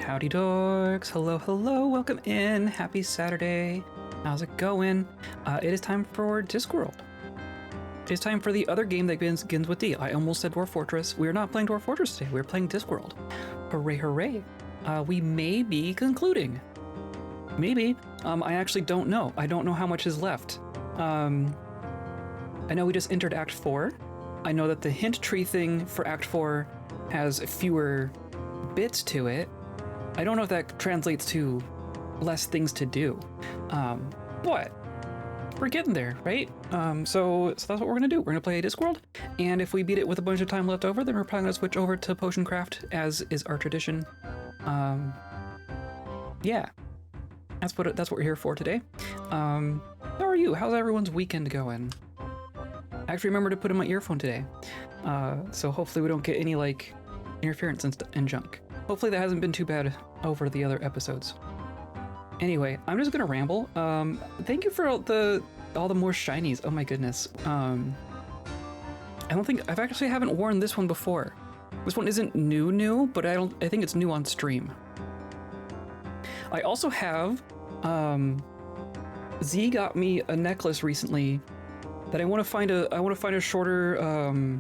Howdy dorks, hello, hello, welcome in, happy Saturday, how's it going? It is time for Discworld. It's time for the other game that begins with D. I almost said Dwarf Fortress. We are not playing Dwarf Fortress today, we're playing Discworld. Hooray, hooray. We may be concluding. Maybe. I actually don't know. I don't know how much is left. I know we just entered Act 4. I know that the hint tree thing for Act 4 has fewer bits to it. I don't know if that translates to less things to do, but we're getting there, right? So that's what we're gonna do. We're gonna play Discworld, and if we beat it with a bunch of time left over, then we're probably gonna switch over to potion craft, as is our tradition. Yeah, that's what we're here for today. How are you? How's everyone's weekend going? I actually remember to put in my earphone today, so hopefully we don't get any like interference and junk. Hopefully that hasn't been too bad over the other episodes. Anyway, I'm just gonna ramble. Thank you for all the more shinies. Oh my goodness. I don't think I haven't worn this one before. This one isn't new, but I think it's new on stream. I also have Z got me a necklace recently that I want to find a shorter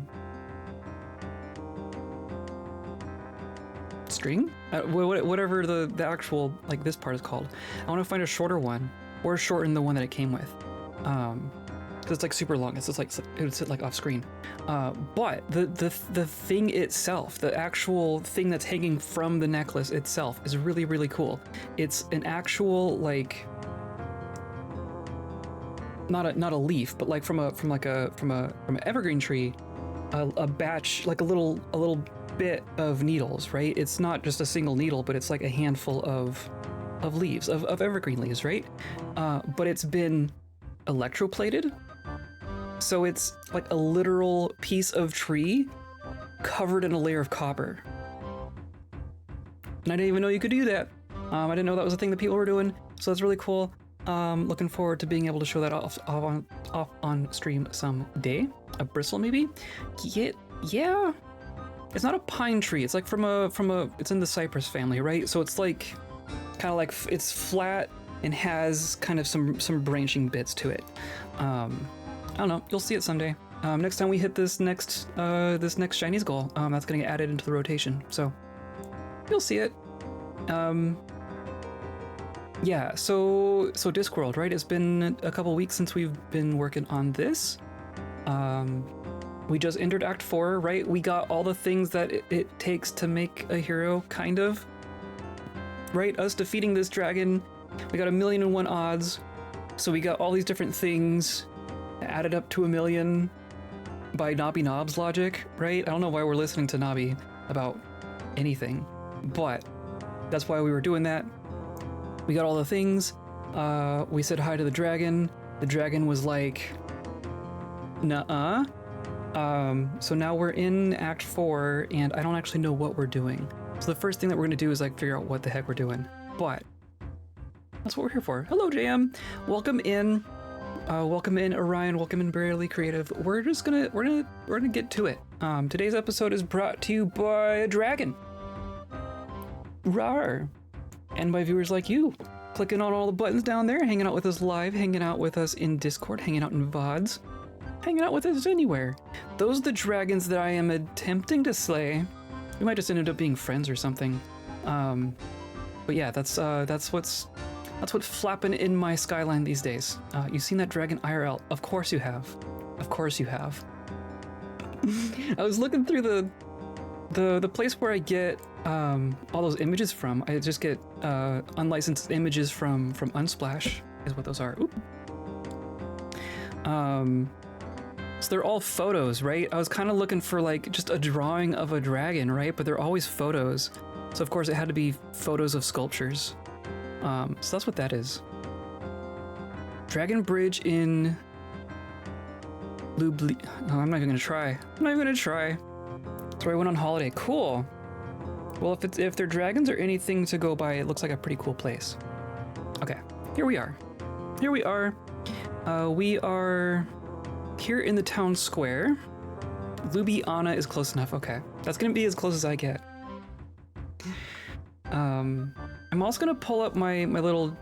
string, whatever the actual like this part is called. I want to find a shorter one, or shorten the one that it came with, because it's like super long. It's just like it would sit like off screen. But the thing itself, the actual thing that's hanging from the necklace itself, is really, really cool. It's an actual like not a leaf, but like from an evergreen tree, a batch, like a little bit of needles, right? It's not just a single needle, but it's like a handful of leaves, of evergreen leaves, right? But it's been electroplated, so it's like a literal piece of tree covered in a layer of copper. And I didn't even know you could do that. I didn't know that was a thing that people were doing, so that's really cool. Looking forward to being able to show that off on stream someday. A bristle, maybe? Yeah. It's not a pine tree. It's like it's in the cypress family, right? So it's like kind of like it's flat and has kind of some branching bits to it. I don't know. You'll see it someday. Next time we hit this next shinies goal, that's gonna get added into the rotation. So you'll see it. Yeah. So Discworld, right? It's been a couple weeks since we've been working on this. We just entered Act 4, right? We got all the things that it takes to make a hero, kind of. Right? Us defeating this dragon, we got 1,000,001 odds. So we got all these different things added up to 1,000,000 by Nobby Knob's logic, right? I don't know why we're listening to Nobby about anything, but that's why we were doing that. We got all the things. We said hi to the dragon. The dragon was like, nuh-uh. So now we're in Act 4, and I don't actually know what we're doing. So the first thing that we're gonna do is like figure out what the heck we're doing. But that's what we're here for. Hello, JM. Welcome in. Welcome in, Orion. Welcome in, Barely Creative. We're gonna get to it. Today's episode is brought to you by a dragon. Rawr. And by viewers like you, clicking on all the buttons down there, hanging out with us live, hanging out with us in Discord, hanging out in VODs. Hanging out with us anywhere. Those are the dragons that I am attempting to slay. We might just end up being friends or something. But yeah, that's what's flapping in my skyline these days. You've seen that dragon IRL? Of course you have. Of course you have. I was looking through the place where I get all those images from. I just get unlicensed images from Unsplash, is what those are. Oop. So they're all photos, right? I was kind of looking for like just a drawing of a dragon, right? But they're always photos. So of course it had to be photos of sculptures. So that's what that is. Dragon Bridge in Lubli. Oh, I'm not even gonna try. So I went on holiday. Cool. Well, if they're dragons or anything to go by, it looks like a pretty cool place. Okay, here we are. We are here in the town square. Ljubljana is close enough. Okay, that's gonna be as close as I get. I'm also gonna pull up my little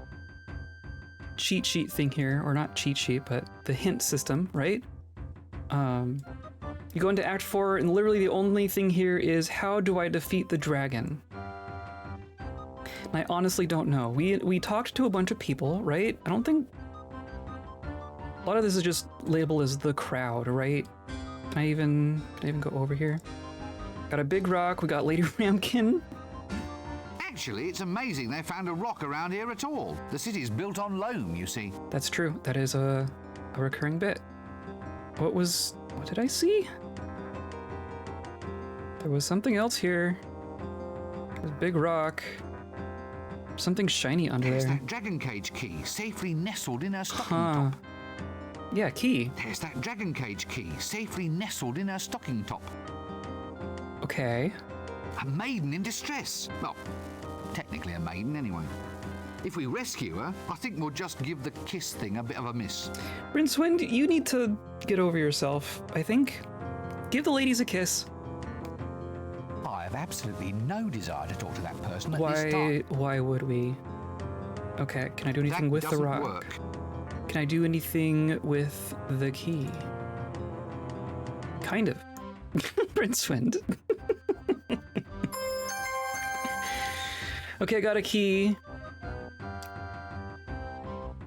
cheat sheet thing here, or not cheat sheet, but the hint system, right? You go into Act 4, and literally the only thing here is, how do I defeat the dragon? And I honestly don't know. We talked to a bunch of people, right? I don't think... A lot of this is just labeled as the crowd, right? Can I even go over here? Got a big rock, we got Lady Ramkin. Actually, it's amazing they found a rock around here at all. The city's built on loam, you see. That's true. That is a recurring bit. What did I see? There was something else here. There's a big rock. Something shiny under There's there. that dragon cage key, safely nestled in her stocking top. Yeah, key. There's that dragon cage key, safely nestled in her stocking top. Okay. A maiden in distress. Well, technically a maiden anyway. If we rescue her, I think we'll just give the kiss thing a bit of a miss. Rincewind, you need to get over yourself, I think. Give the ladies a kiss. I have absolutely no desire to talk to that person at this time. Why would we? Okay, can I do anything with the rock? Work. Can I do anything with the key? Kind of. Rincewind. Okay, I got a key.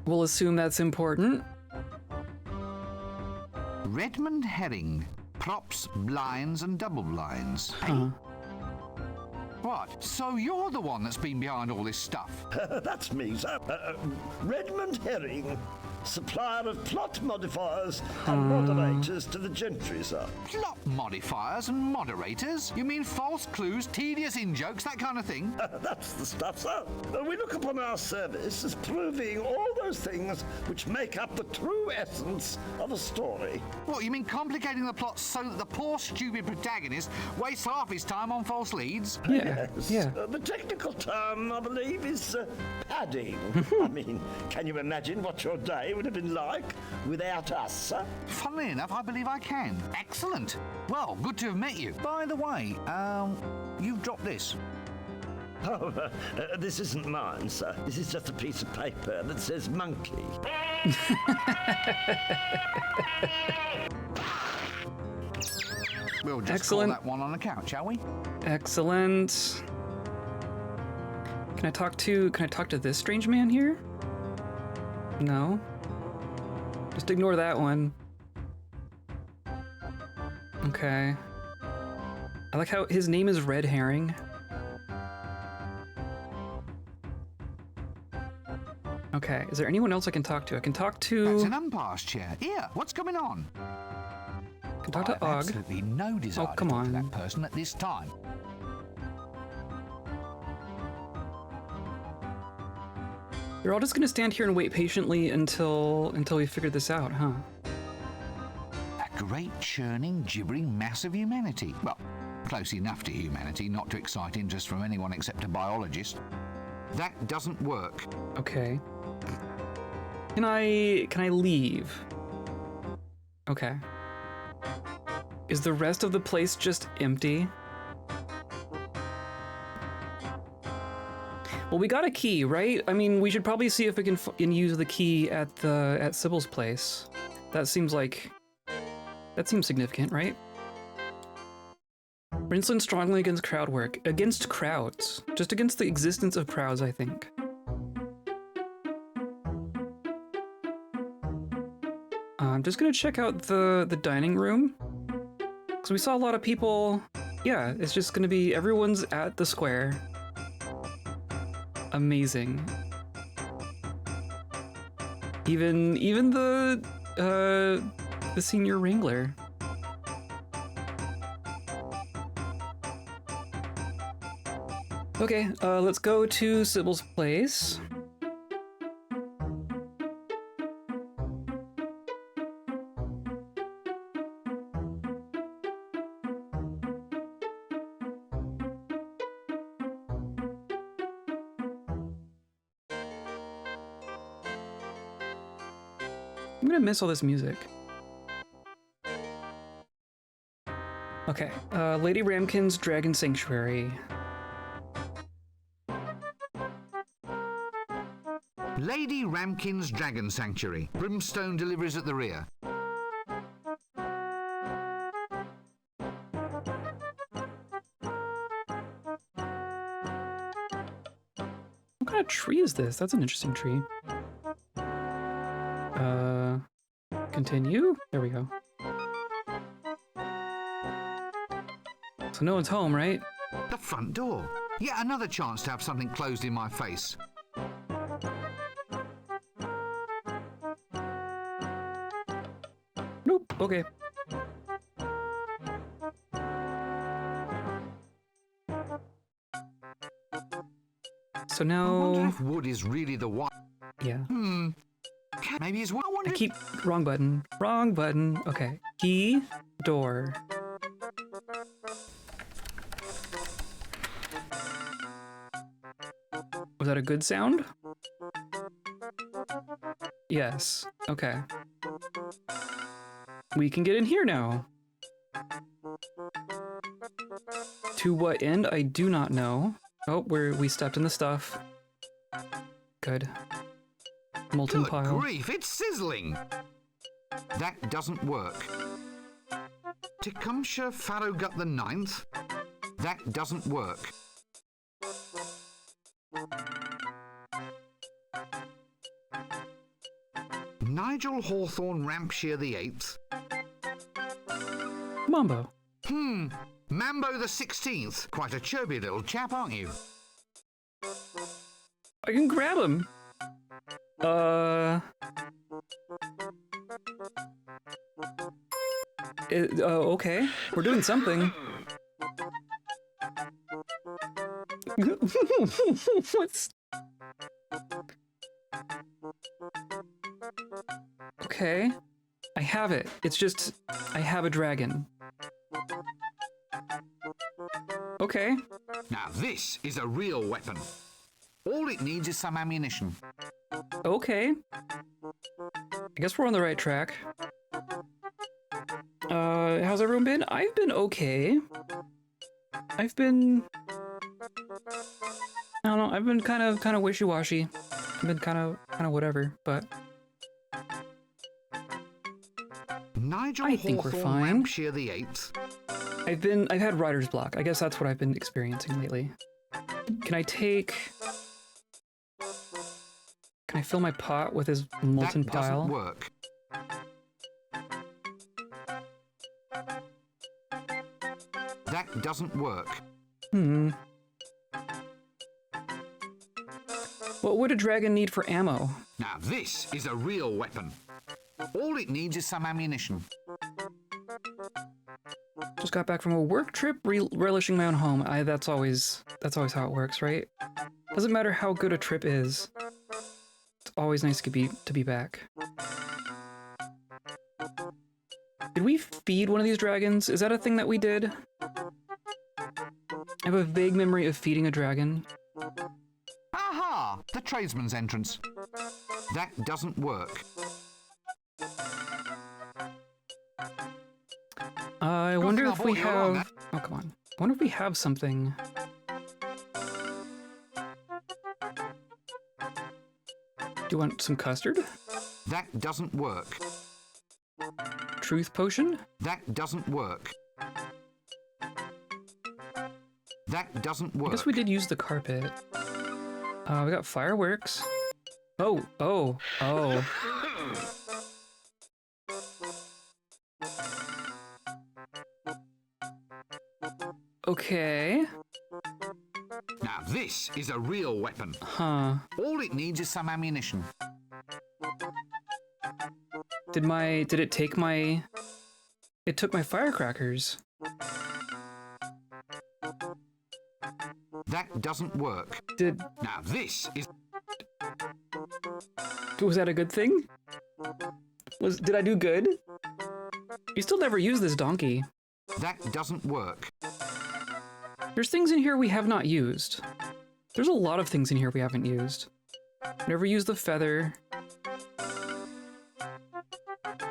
We'll assume that's important. Redmond herring. Props, blinds, and double blinds. Huh. What? So you're the one that's been behind all this stuff? That's me, sir. Redmond Herring, supplier of plot modifiers and moderators to the gentry, sir. Plot modifiers and moderators? You mean false clues, tedious in-jokes, that kind of thing? That's the stuff, sir. We look upon our service as proving all those things which make up the true essence of a story. What, you mean complicating the plot so that the poor, stupid protagonist wastes half his time on false leads? Yeah. Yeah. The technical term, I believe, is padding. I mean, can you imagine what your day would have been like without us, sir? Funnily enough, I believe I can. Excellent. Well, good to have met you. By the way, you've dropped this. Oh, this isn't mine, sir. This is just a piece of paper that says monkey. We'll just Excellent. call that one on account, shall we? Excellent. Can I talk to this strange man here? No. Just ignore that one. Okay. I like how his name is Red Herring. Okay, is there anyone else I can talk to? I can talk to... That's an umpire's chair. Here, what's going on? I can talk to I have Og. absolutely no desire come to talk on. to that person at this time. You're all just gonna stand here and wait patiently until we figure this out, huh? A great churning, gibbering mass of humanity. Well, close enough to humanity not to excite interest from anyone except a biologist. That doesn't work. Okay. Can I leave? Okay. Is the rest of the place just empty? Well, we got a key, right? I mean, we should probably see if we can use the key at Sybil's place. That seems significant, right? Rinsland strongly against crowd work. Against crowds. Just against the existence of crowds, I think. I'm just gonna check out the dining room. Because we saw a lot of people. Yeah, it's just gonna be everyone's at the square. Amazing. Even the senior wrangler. Okay, let's go to Sybil's place. I'm gonna miss all this music. Okay, Lady Ramkin's Dragon Sanctuary. Lady Ramkin's Dragon Sanctuary. Brimstone deliveries at the rear. What kind of tree is this? That's an interesting tree. Continue? There we go. So no one's home, right? The front door. Yet another chance to have something closed in my face. Nope. Okay. So I wonder now... if wood is really the one. Yeah. Maybe it's wood. I wonder I if... keep... Wrong button. Wrong button. Okay. Key. Door. Was that a good sound? Yes. Okay. We can get in here now. To what end? I do not know. Oh, we stepped in the stuff. Good. Molten Good pile. grief, it's sizzling. That doesn't work. Tecumseh Farrowgut the Ninth. That doesn't work. Nigel Hawthorne Rampshire the Eighth. Mambo. Mambo the 16th. Quite a chirpy little chap, aren't you? I can grab him. Okay. We're doing something. What's... Okay. I have it. It's just... I have a dragon. Okay. Now this is a real weapon. All it needs is some ammunition. Okay. I guess we're on the right track. How's everyone been? I've been okay. I've been... I don't know, I've been kind of wishy-washy. I've been kind of whatever, but... Nigel I think we're Hawthorne fine. Rampshire the Eighth. I've had writer's block. I guess that's what I've been experiencing lately. Can I take... Can I fill my pot with his molten That pile? doesn't work. That doesn't work. What would a dragon need for ammo? Now this is a real weapon. All it needs is some ammunition. Just got back from a work trip, relishing my own home. That's always how it works, right? Doesn't matter how good a trip is. It's always nice to be back. Did we feed one of these dragons? Is that a thing that we did? I have a vague memory of feeding a dragon. Aha! The tradesman's entrance. That doesn't work. I wonder if we thing I've already have... Oh, come on. I wonder if we have something... Do you want some custard? That doesn't work. Truth potion? That doesn't work. That doesn't work. I guess we did use the carpet. We got fireworks. Oh. Okay. Now this is a real weapon. Huh. All it needs is some ammunition. Did it take my... It took my firecrackers. That doesn't work. Now this is... Was that a good thing? Did I do good? You still never used this donkey. That doesn't work. There's things in here we have not used. There's a lot of things in here we haven't used. Never used the feather.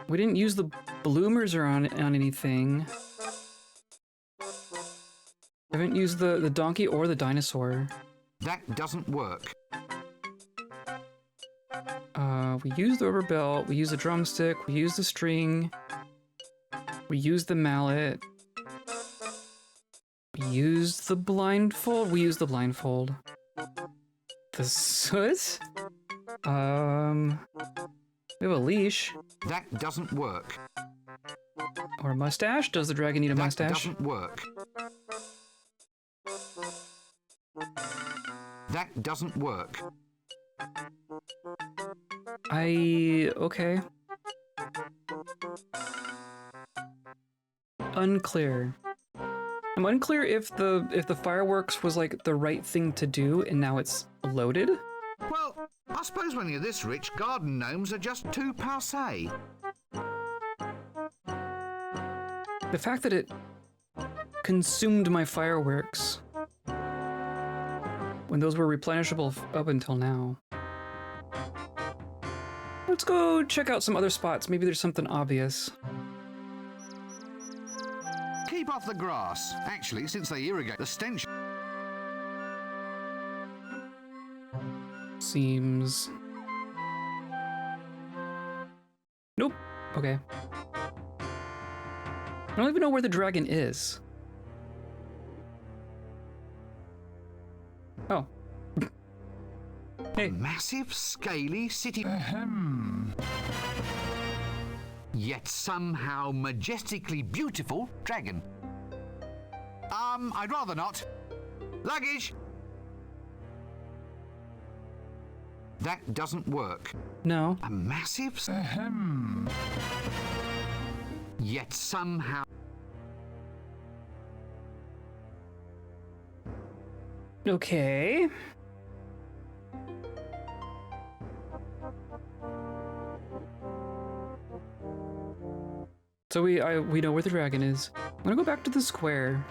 We didn't use the bloomers or on anything. I haven't used the donkey or the dinosaur. That doesn't work. We use the rubber belt, we use the drumstick, we use the string, we use the mallet, we use the blindfold, The soot? We have a leash. That doesn't work. Or a mustache? Does the dragon need a mustache? That doesn't work. That doesn't work. Okay. Unclear. I'm unclear if the fireworks was like the right thing to do and now it's loaded. Well, I suppose when you're this rich, garden gnomes are just too passé. The fact that it consumed my fireworks when those were replenishable up until now. Let's go check out some other spots. Maybe there's something obvious. Keep off the grass. Actually, since they irrigate, the stench... Seems... Nope. Okay. I don't even know where the dragon is. Oh. Hey. Massive, scaly city... Yet somehow majestically beautiful dragon. I'd rather not. Luggage! That doesn't work. No. A massive... Yet somehow... Okay. So we know where the dragon is. I'm gonna go back to the square.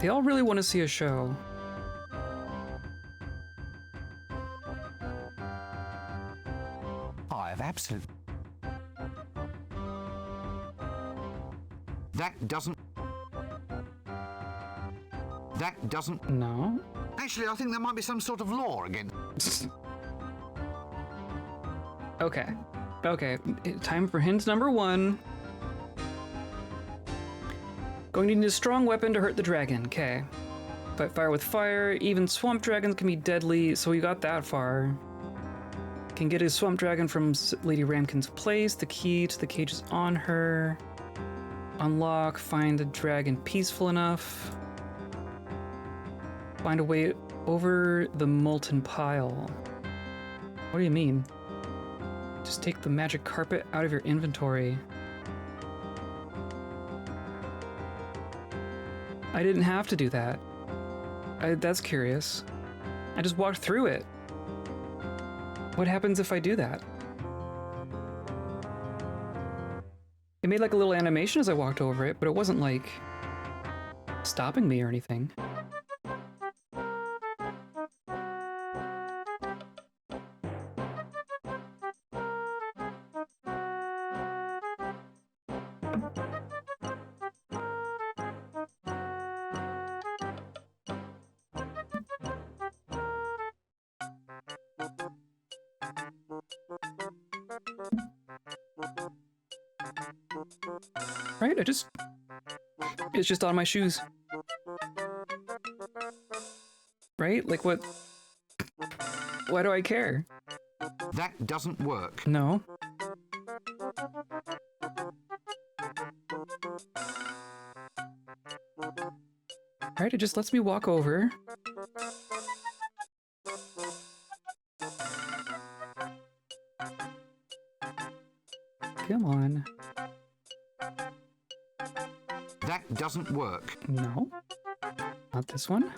They all really want to see a show. I have absolute... That doesn't... That doesn't... No. Actually, I think there might be some sort of law against... Okay. Okay. Time for hint number 1. Going to need a strong weapon to hurt the dragon. Okay. Fight fire with fire. Even swamp dragons can be deadly, so we got that far. Can get a swamp dragon from Lady Ramkin's place. The key to the cage is on her. Unlock. Find a dragon peaceful enough. Find a way over the molten pile. What do you mean? Just take the magic carpet out of your inventory. I didn't have to do that. That's curious. I just walked through it. What happens if I do that? It made like a little animation as I walked over it, but it wasn't like stopping me or anything. Right, it's just on my shoes. Right? Like what? Why do I care? That doesn't work. No. Right, it just lets me walk over. Come on. That doesn't work. No. Not this one.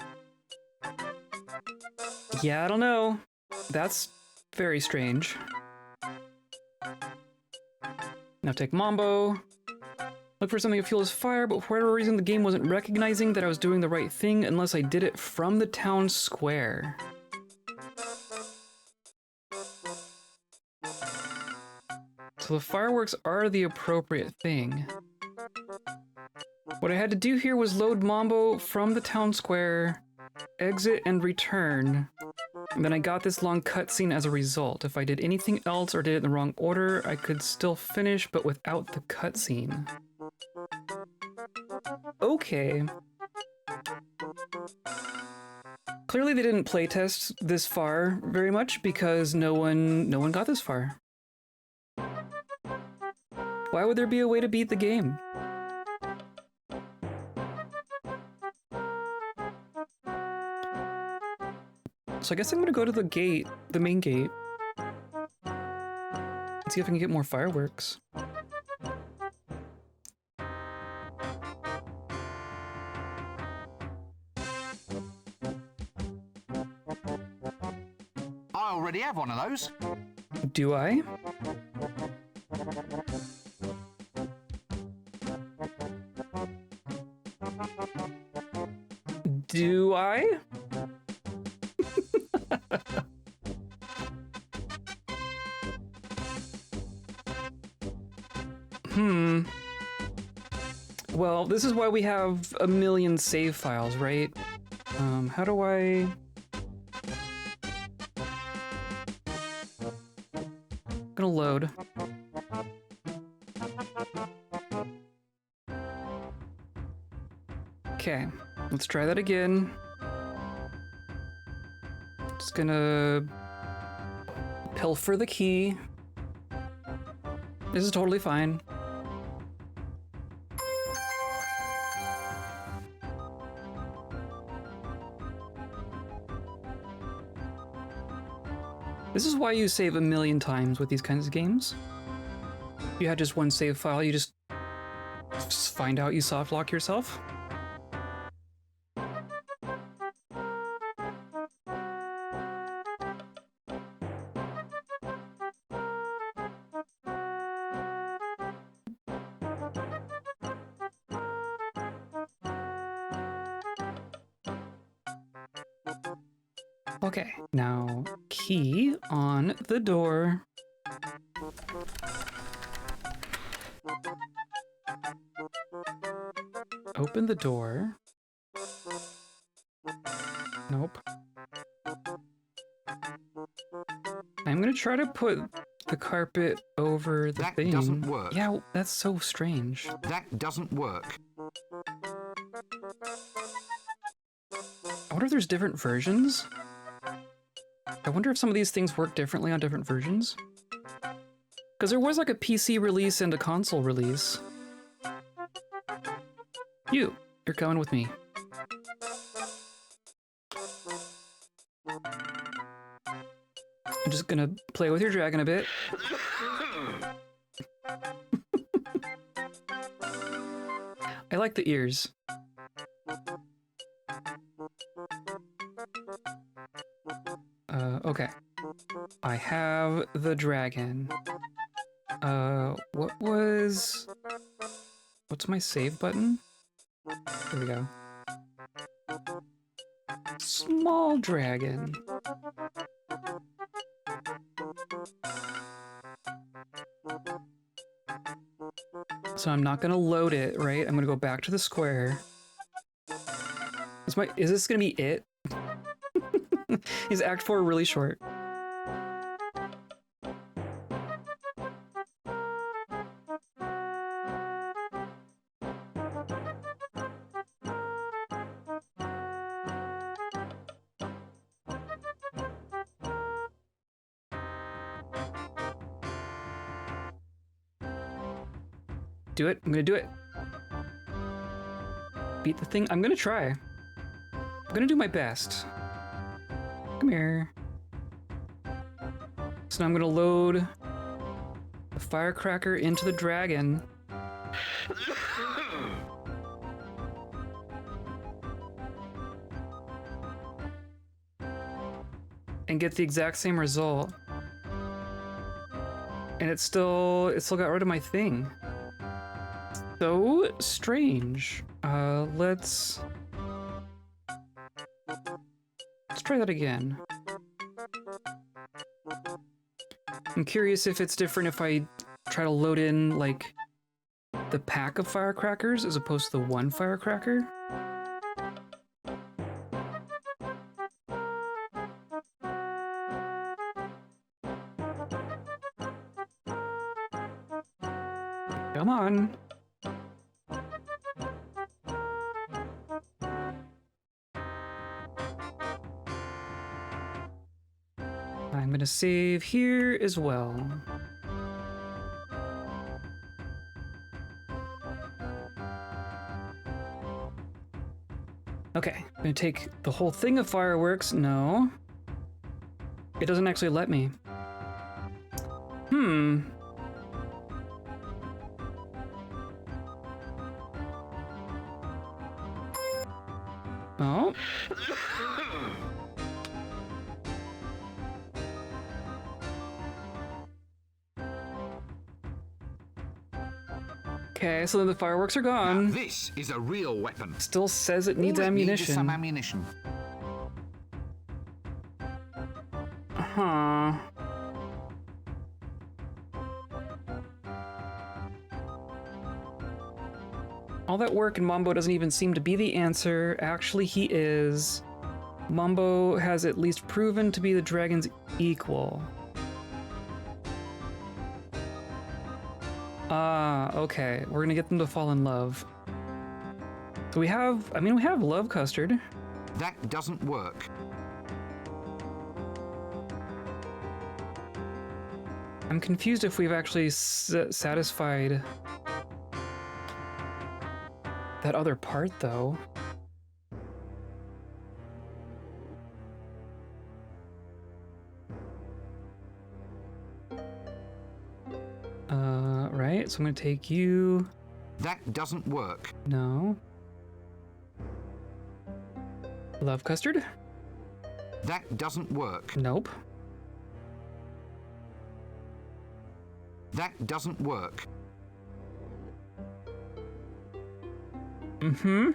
Yeah, I don't know. That's very strange. Now take Mambo. Look for something that fuels fire, but for whatever reason the game wasn't recognizing that I was doing the right thing unless I did it from the town square. So the fireworks are the appropriate thing. What I had to do here was load Mambo from the town square exit and return. And then I got this long cutscene as a result. If I did anything else or did it in the wrong order, I could still finish, but without the cutscene. Okay. Clearly they didn't playtest this far very much because no one got this far. Why would there be a way to beat the game? So I guess I'm gonna go to the gate, the main gate. See if I can get more fireworks. I already have one of those. Do I? Do I? Well, this is why we have a million save files, right? How do I... gonna load. Okay, let's try that again. Just gonna pilfer the key. This is totally fine. This is why you save a million times with these kinds of games. If you had just one save file, you just find out you soft lock yourself. Okay, now key on the door. Open the door. Nope. I'm gonna try to put the carpet over the thing. That doesn't work. Yeah, that's so strange. That doesn't work. I wonder if there's different versions. I wonder if some of these things work differently on different versions. Because there was like a PC release and a console release. You're coming with me. I'm just gonna play with your dragon a bit. I like the ears. Okay. I have the dragon. What's my save button? There we go. Small dragon. So I'm not gonna load it, right? I'm gonna go back to the square. Is this gonna be it? Is Act 4 really short? Do it. I'm gonna do it. Beat the thing. I'm gonna try. I'm gonna do my best. Come here. So now I'm gonna load the firecracker into the dragon. And get the exact same result. And it still got rid of my thing. So strange. Let's try that again. I'm curious if it's different if I try to load in, like, the pack of firecrackers as opposed to the one firecracker. I'm gonna save here as well. Okay, I'm gonna take the whole thing of fireworks. No. It doesn't actually let me. Oh. Okay, so then the fireworks are gone. Now this is a real weapon. Still says it needs All it ammunition. needs is some ammunition. Huh. All that work and Mambo doesn't even seem to be the answer. Actually, he is. Mambo has at least proven to be the dragon's equal. Ah, okay. We're gonna get them to fall in love. So we have love custard. That doesn't work. I'm confused if we've actually satisfied that other part, though. Right, so I'm gonna take you. That doesn't work. No. Love custard? That doesn't work. Nope. That doesn't work. Mm-hmm.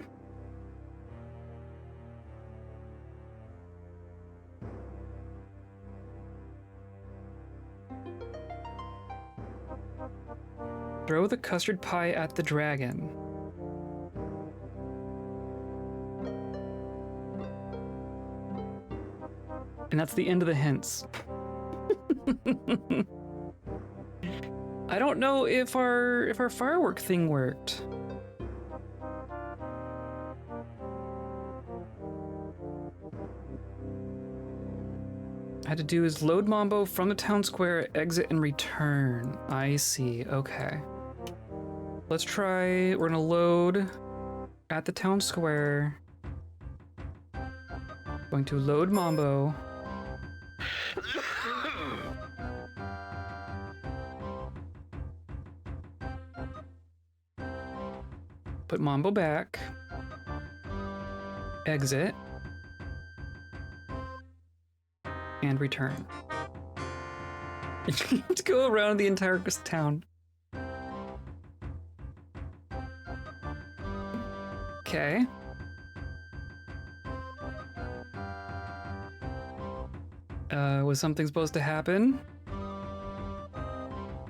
Throw the custard pie at the dragon. And that's the end of the hints. I don't know if our firework thing worked. I had to do is load Mambo from the town square, exit, and return. I see. Okay. Let's try. We're gonna load at the town square. Going to load Mambo. Put Mambo back. Exit. And return. You have to go around the entire town. Okay. Was something supposed to happen?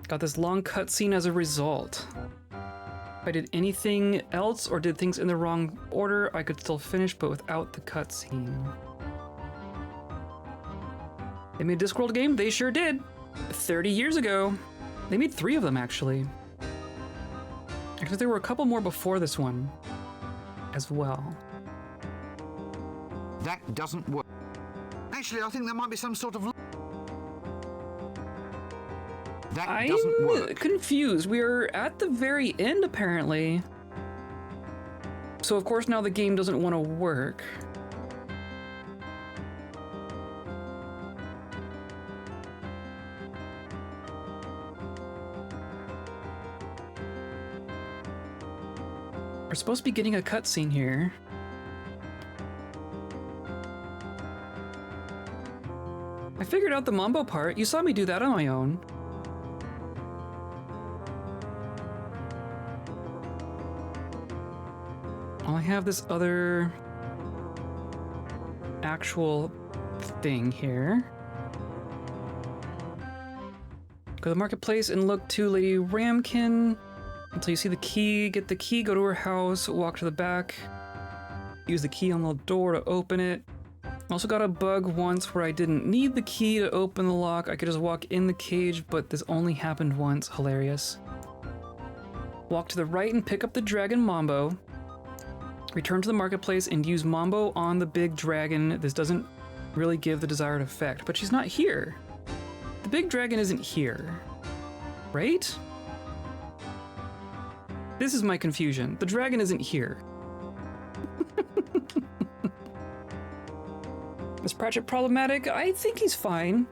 Got this long cutscene as a result. If I did anything else or did things in the wrong order, I could still finish, but without the cutscene. They made a Discworld game? They sure did. 30 years ago. They made 3 of them, actually. Actually, there were a couple more before this one as well. That doesn't work. Actually, I think there might be some sort of... That doesn't work. I'm confused. We are at the very end, apparently. So, of course, now the game doesn't want to work. We're supposed to be getting a cutscene here. I figured out the Mambo part. You saw me do that on my own. I have this other actual thing here. Go to the marketplace and look to Lady Ramkin until you see the key. Get the key, go to her house, walk to the back, use the key on the door to open it. Also got a bug once where I didn't need the key to open the lock. I could just walk in the cage, but this only happened once. Hilarious. Walk to the right and pick up the dragon Mambo. Return to the marketplace and use Mambo on the big dragon. This doesn't really give the desired effect. But she's not here. The big dragon isn't here, right? This is my confusion. The dragon isn't here. Is Pratchett problematic? I think he's fine.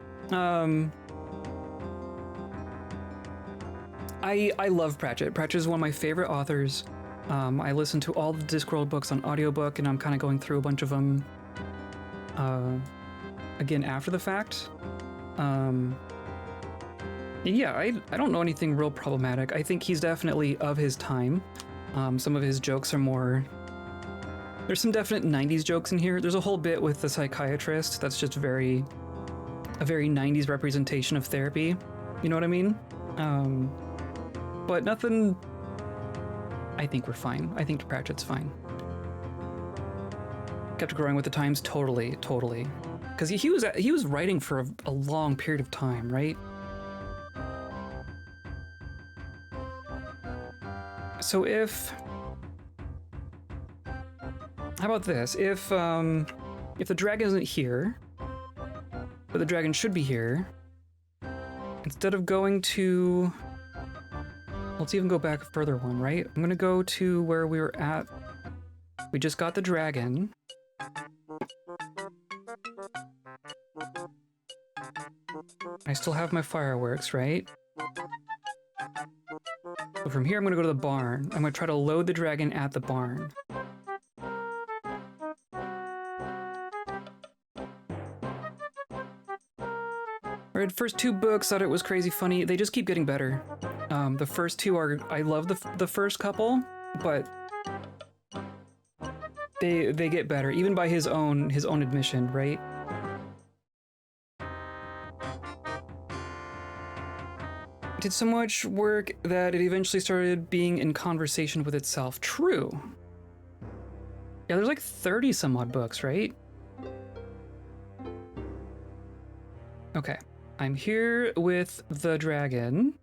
I love Pratchett. Pratchett is one of my favorite authors. I listen to all the Discworld books on audiobook, and I'm kind of going through a bunch of them again after the fact. Yeah, I don't know anything real problematic. I think he's definitely of his time. Some of his jokes are more... There's some definite 90s jokes in here. There's a whole bit with the psychiatrist that's just a very 90s representation of therapy. You know what I mean? But nothing... I think we're fine. I think Pratchett's fine. Kept growing with the times, totally. Because he was writing for a long period of time, right? So how about this? If the dragon isn't here, but the dragon should be here, instead of going to... Let's even go back a further one, right? I'm gonna go to where we were at. We just got the dragon. I still have my fireworks, right? So from here, I'm gonna go to the barn. I'm gonna try to load the dragon at the barn. I read first 2 books, thought it was crazy funny. They just keep getting better. The first 2 are... I love the first couple, but they get better, even by his own admission, right? It did so much work that it eventually started being in conversation with itself. True. Yeah, there's like 30 some odd books, right? Okay. I'm here with the dragon.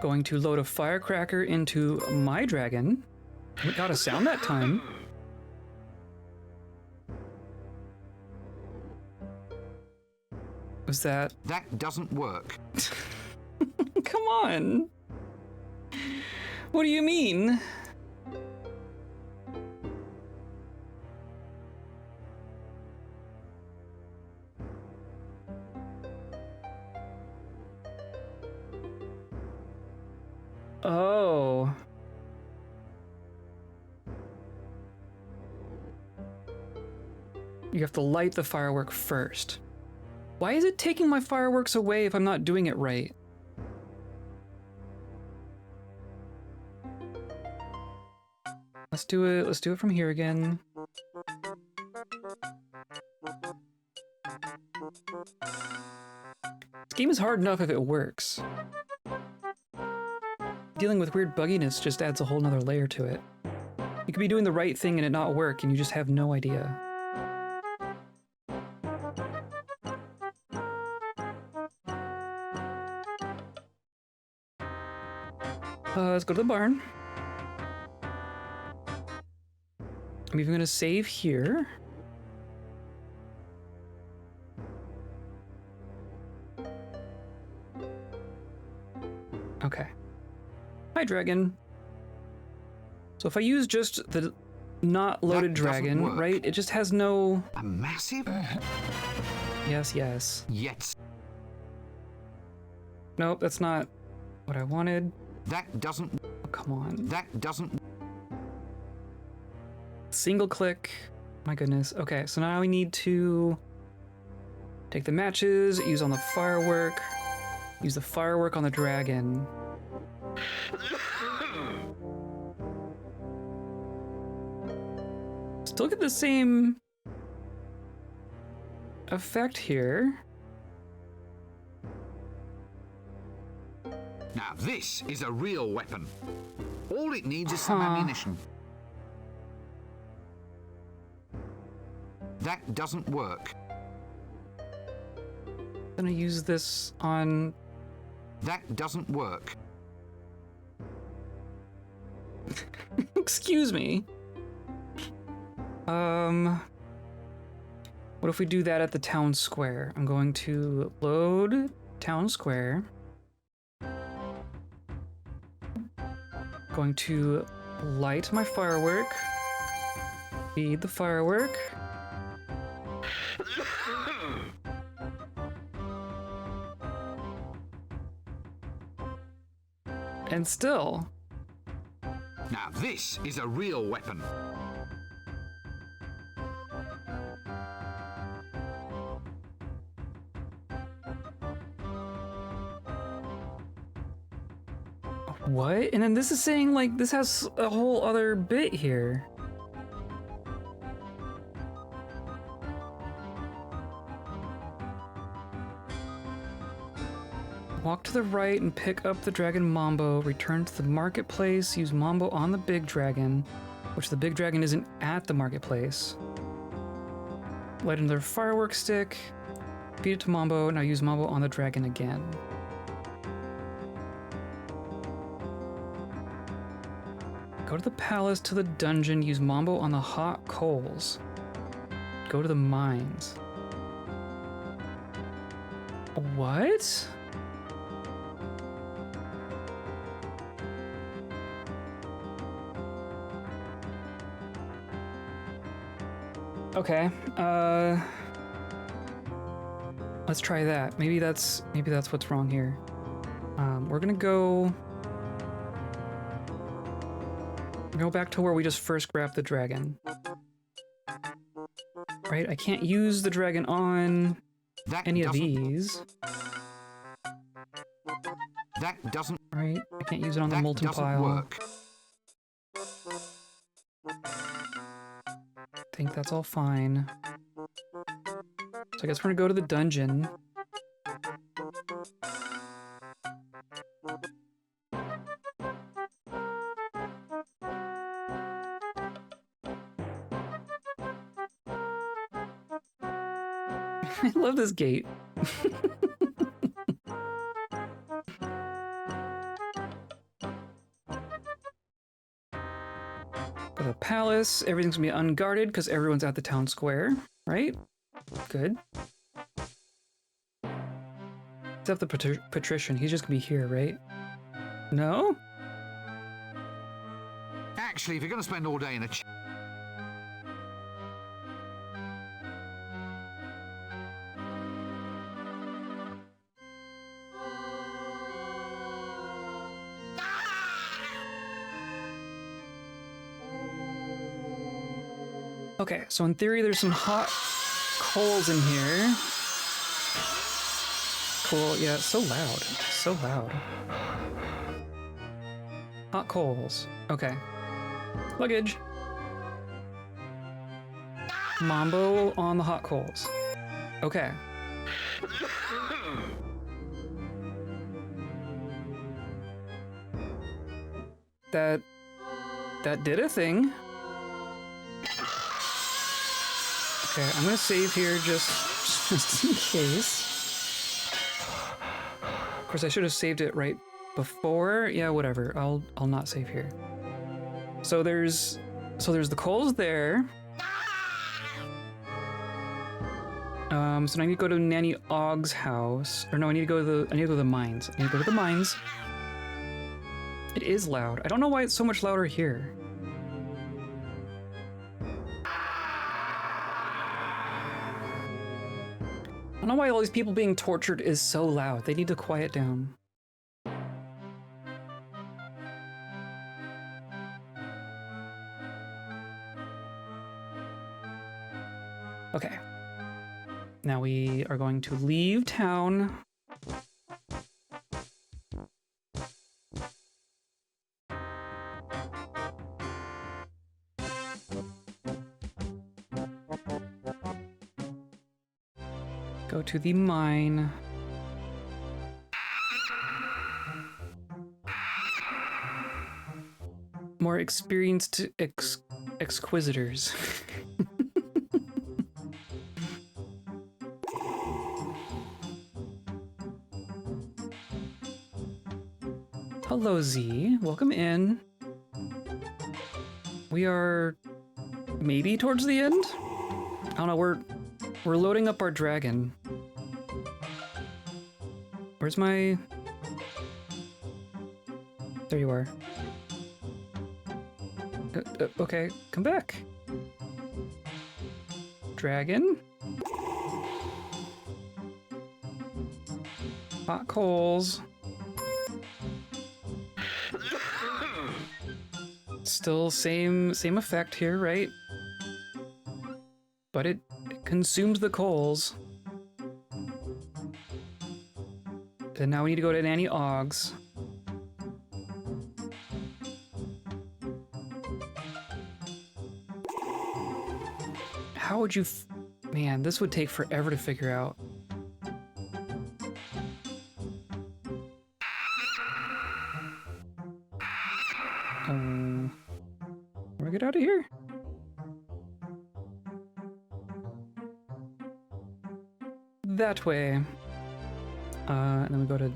Going to load a firecracker into my dragon. We got a sound that time. Was that... That doesn't work. Come on. What do you mean? Oh. You have to light the firework first. Why is it taking my fireworks away if I'm not doing it right? Let's do it. Let's do it from here again. This game is hard enough if it works. Dealing with weird bugginess just adds a whole nother layer to it. You could be doing the right thing and it not work, and you just have no idea. Let's go to the barn. I'm even gonna save here. Okay. Hi, dragon. So if I use just the not loaded dragon, right? It just has no... A massive... Yes. Yes. Nope, that's not what I wanted. That doesn't... Oh, come on. That doesn't... Single click. My goodness. Okay, so now we need to take the matches, use on the firework, use the firework on the dragon. Still get the same effect here. Now this is a real weapon. All it needs is some ammunition. That doesn't work. I'm gonna use this on... That doesn't work. Excuse me. What if we do that at the town square? I'm going to load town square. Going to light my firework. Feed the firework. And still. Now this is a real weapon. What? And then this is saying, like, this has a whole other bit here. Walk to the right and pick up the dragon Mambo. Return to the marketplace. Use Mambo on the big dragon, which the big dragon isn't at the marketplace. Light another firework stick. Feed it to Mambo. Now use Mambo on the dragon again. Go to the palace, to the dungeon, use Mambo on the hot coals. Go to the mines. What? Okay, let's try that. Maybe that's what's wrong here. We're gonna go back to where we just first grabbed the dragon. Right, I can't use the dragon on any of these. That doesn't. Right, I can't use it on the molten pile. Work. I think that's all fine. So I guess we're gonna go to the dungeon. I love this gate. Go to the palace. Everything's gonna be unguarded because everyone's at the town square, right? Good. Except the patrician. He's just gonna be here, right? No? Actually, if you're going to spend all day in a Okay, so in theory, there's some hot coals in here. Cool, yeah, it's so loud. So loud. Hot coals. Okay. Luggage. Mambo on the hot coals. Okay. That did a thing. Okay, I'm gonna save here just in case. Of course, I should have saved it right before. Yeah, whatever. I'll not save here. So there's the coals there. So now I need to go to Nanny Ogg's house. Or no, I need to go to the mines. I need to go to the mines. It is loud. I don't know why it's so much louder here. I don't know why all these people being tortured is so loud. They need to quiet down. Okay. Now we are going to leave town. Go to the mine. More experienced exquisitors. Hello, Z. Welcome in. We are maybe towards the end? I don't know, We're loading up our dragon. Where's my... There you are. Okay, come back. Dragon. Hot coals. Still same effect here, right? But it consumed the coals. And now we need to go to Nanny Oggs. How would you... Man, this would take forever to figure out. Where do I get out of here? That way. And then we go to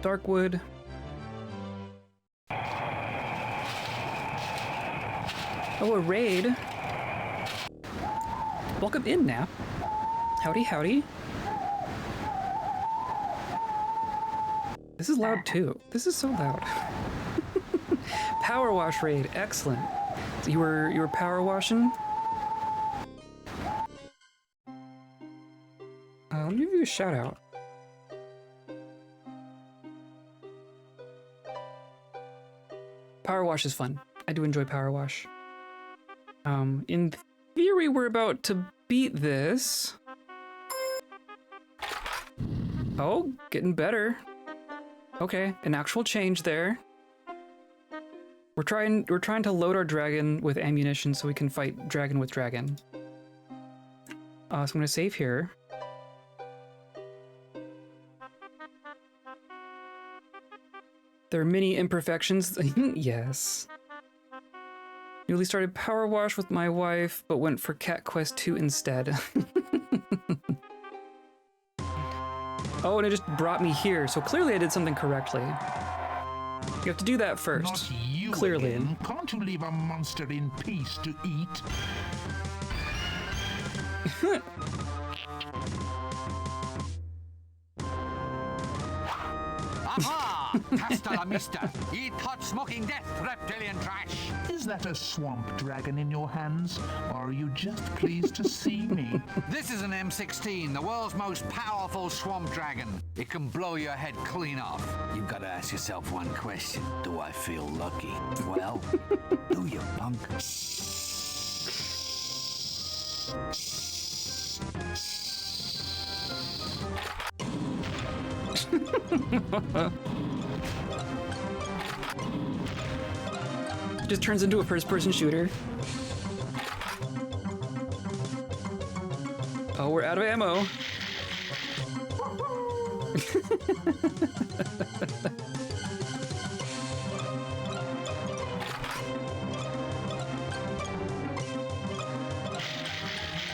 Darkwood. Oh, a raid. Welcome in, Nap. Howdy, howdy. This is loud too. This is so loud. Power wash raid, excellent. So you were power washing? Let me give you a shout out. Power wash is fun. I do enjoy power wash. In theory, we're about to beat this. Oh, getting better. Okay, an actual change there. We're trying to load our dragon with ammunition so we can fight dragon with dragon. So I'm gonna save here. There are many imperfections. Yes. Newly started Power Wash with my wife, but went for Cat Quest 2 instead. Oh, and it just brought me here, so clearly I did something correctly. You have to do that first. Not you clearly. Again. Can't you leave a monster in peace to eat? Aha! Hasta la vista! Eat hot smoking death, reptilian trash! Is that a swamp dragon in your hands, or are you just pleased to see me? This is an M16, the world's most powerful swamp dragon. It can blow your head clean off. You've got to ask yourself one question. Do I feel lucky? Well, do you, punk? Just turns into a first-person shooter. Oh, we're out of ammo.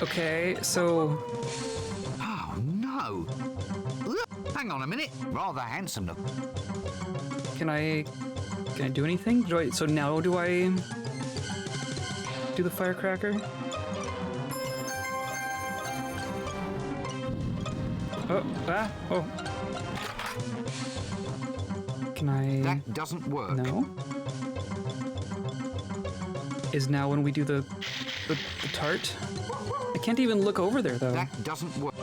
Okay, so... Oh, no. Hang on a minute. Rather handsome look. Can I do anything? So now do I do the firecracker? Oh. Can I? That doesn't work. No. Is now when we do the tart? I can't even look over there though. That doesn't work.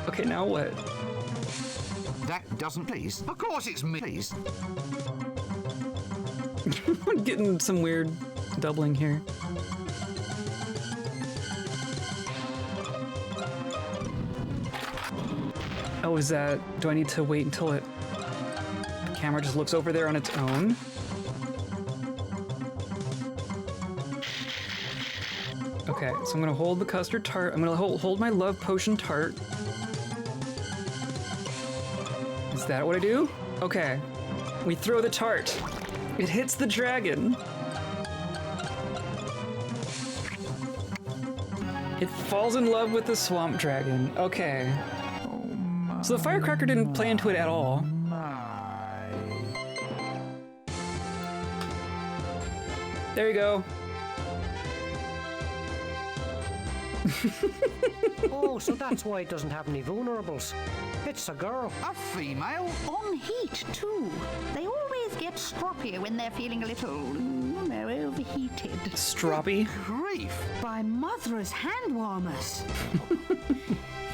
Okay, now what? That doesn't, please. Of course it's me, please. I'm getting some weird doubling here. Oh, is that... Do I need to wait until the camera just looks over there on its own? Okay, so I'm gonna hold the custard tart. I'm gonna hold my love potion tart. Is that what I do? Okay. We throw the tart. It hits the dragon. It falls in love with the swamp dragon. Okay. So the firecracker didn't play into it at all. There you go. Oh, so that's why it doesn't have any vulnerables. It's a girl. A female? On heat, too. They always get stroppier when they're feeling a little, overheated. Stroppy. Grief. By Mother's hand warmers.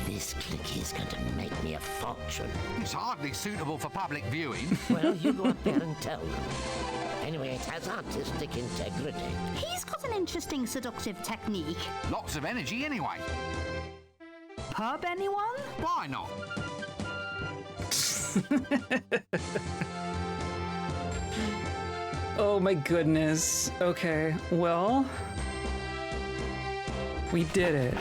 This click is going to make me a fortune. It's hardly suitable for public viewing. Well, you go up there and tell them. Anyway, it has artistic integrity. He's got an interesting seductive technique. Lots of energy anyway. Pub, anyone? Why not? Oh my goodness. Okay, well, we did it.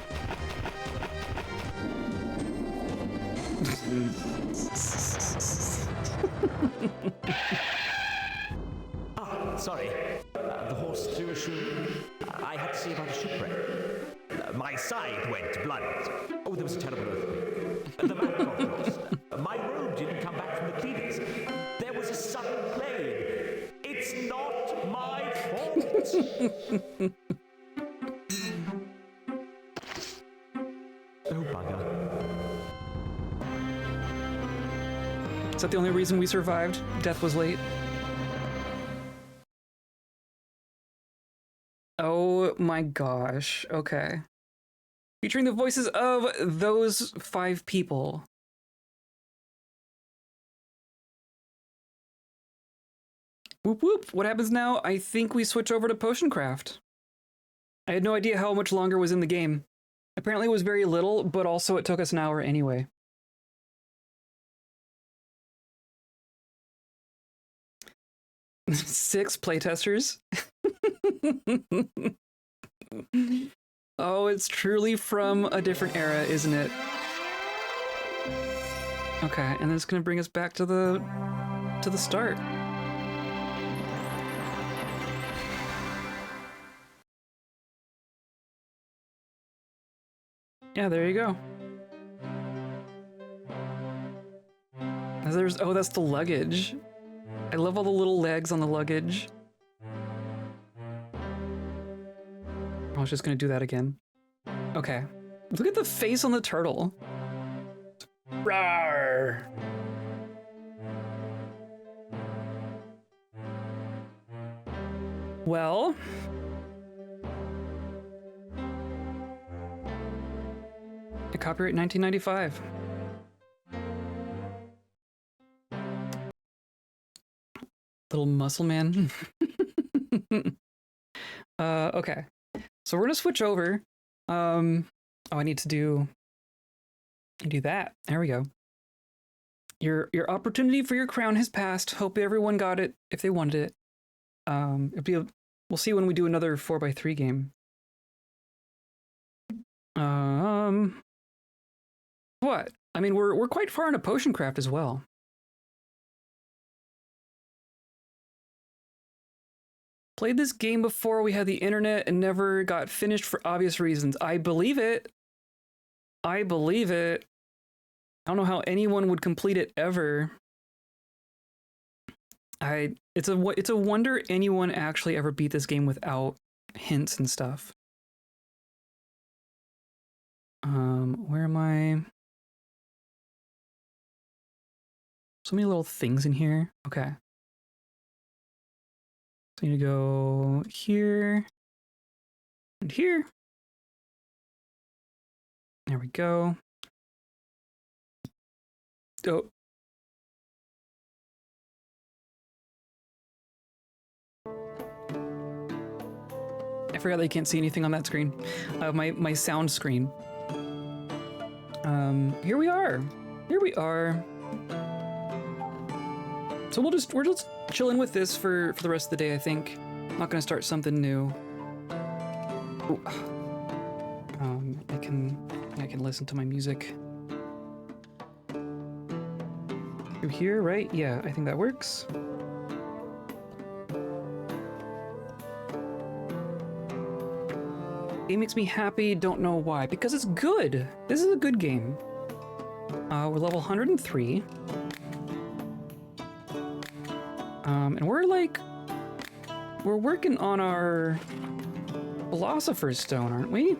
Sorry. The horse threw a shoe. I had to see about a shipwreck. My side went blunt. Oh, there was a terrible earthquake. The map got lost. My road didn't come back from the cleaners. There was a sudden plague. It's not my fault. Oh, bugger. Is that the only reason we survived? Death was late. Oh my gosh. Okay. Featuring the voices of those 5 people. Whoop whoop. What happens now? I think we switch over to potion craft. I had no idea how much longer was in the game. Apparently it was very little, but also it took us an hour anyway. Six playtesters. Oh, it's truly from a different era, isn't it? Okay, and then it's gonna bring us back to the start. Yeah, there you go. Oh, that's the luggage. I love all the little legs on the luggage. I was just gonna do that again. Okay. Look at the face on the turtle. Rawr. Well. Copyright 1995. Little muscle man. Okay. So we're gonna switch over. Oh, I need to do that. There we go. Your opportunity for your crown has passed. Hope everyone got it if they wanted it. We'll see when we do another 4x3 game. What? I mean, we're quite far into potion craft as well. Played this game before we had the internet and never got finished for obvious reasons. I believe it. I believe it. I don't know how anyone would complete it ever. It's a wonder anyone actually ever beat this game without hints and stuff. Where am I? So many little things in here. Okay. So I need to go here and here. There we go. Oh. I forgot that you can't see anything on that screen. My sound screen. Here we are. Here we are. So we're just chilling with this for the rest of the day, I think. I'm not gonna start something new. Ooh. I can listen to my music through here, right? Yeah, I think that works. It makes me happy, don't know why. Because it's good. This is a good game. We're level 103. And we're like we're working on our philosopher's stone, aren't we?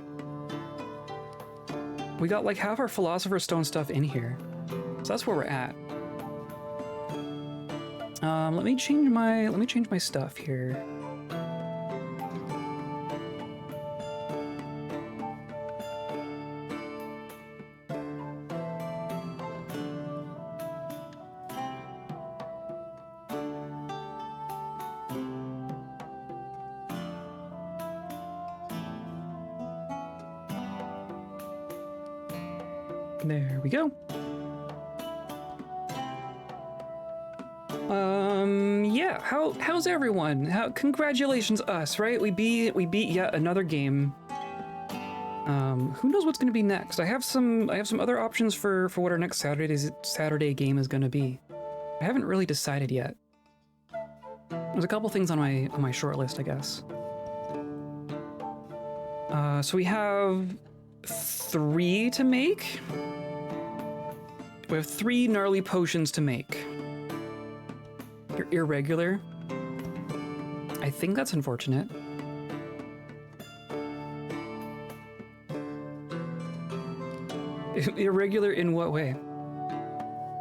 We got like half our philosopher's stone stuff in here, so that's where we're at. Let me change my stuff here. There we go. Yeah, how's everyone? Congratulations us, right? We beat yet another game. Who knows what's gonna be next? I have some other options for what our next Saturday game is gonna be. I haven't really decided yet. There's a couple things on my short list, I guess. So we have 3 to make. We have 3 gnarly potions to make. You're irregular. I think that's unfortunate. Irregular in what way?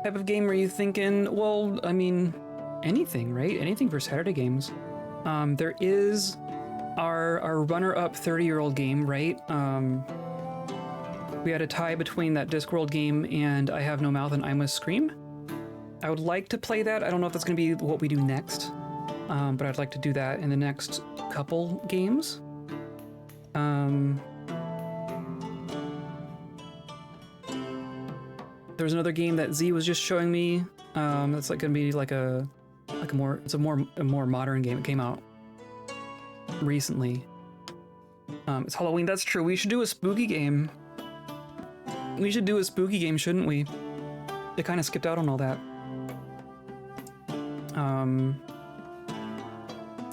Type of game are you thinking? Well, I mean, anything, right? Anything for Saturday games. There is our runner-up 30-year-old game, right? We had a tie between that Discworld game and I Have No Mouth and I Must Scream. I would like to play that. I don't know if that's going to be what we do next, but I'd like to do that in the next couple games. There's another game that Z was just showing me. That's like going to be like a more modern game. It came out recently. It's Halloween. That's true. We should do a spooky game. We should do a spooky game, shouldn't we? They kind of skipped out on all that.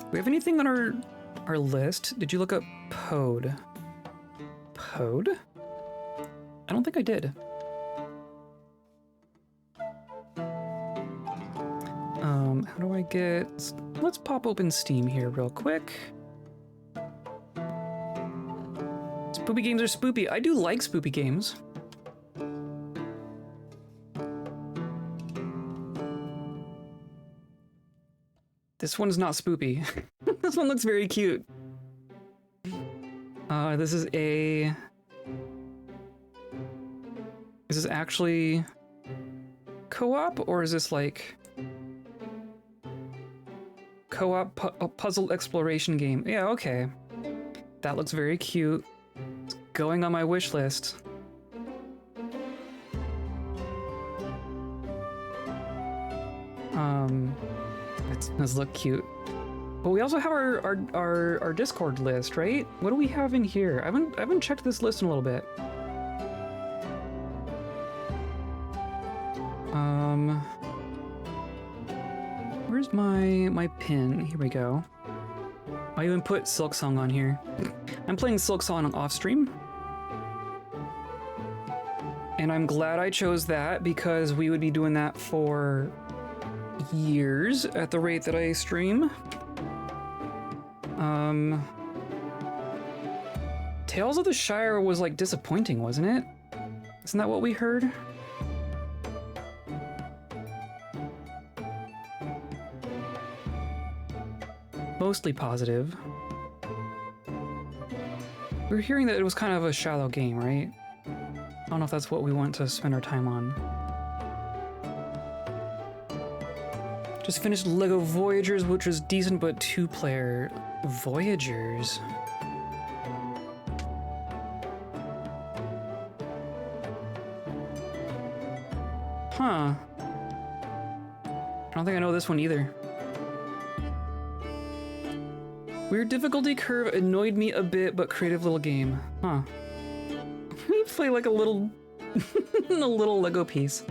We have anything on our list? Did you look up Pode? Pode? I don't think I did. How do I get... Let's pop open Steam here real quick. Spoopy games are spoopy. I do like spoopy games. This one's not spoopy. This one looks very cute. This is a... Is this actually co-op, or is this like... Co-op puzzle exploration game? Yeah, okay. That looks very cute. It's going on my wish list. It does look cute. But we also have our Discord list, right? What do we have in here? I haven't checked this list in a little bit. Where's my pin? Here we go. I even put Silksong on here. I'm playing Silksong off stream. And I'm glad I chose that because we would be doing that for years at the rate that I stream. Tales of the Shire was like disappointing, wasn't it? Isn't that what we heard? Mostly positive. We were hearing that it was kind of a shallow game, right? I don't know if that's what we want to spend our time on. Just finished LEGO Voyagers, which was decent, but 2-player. Voyagers? Huh. I don't think I know this one either. Weird difficulty curve annoyed me a bit, but creative little game. Huh. We play like a little... a little Lego piece.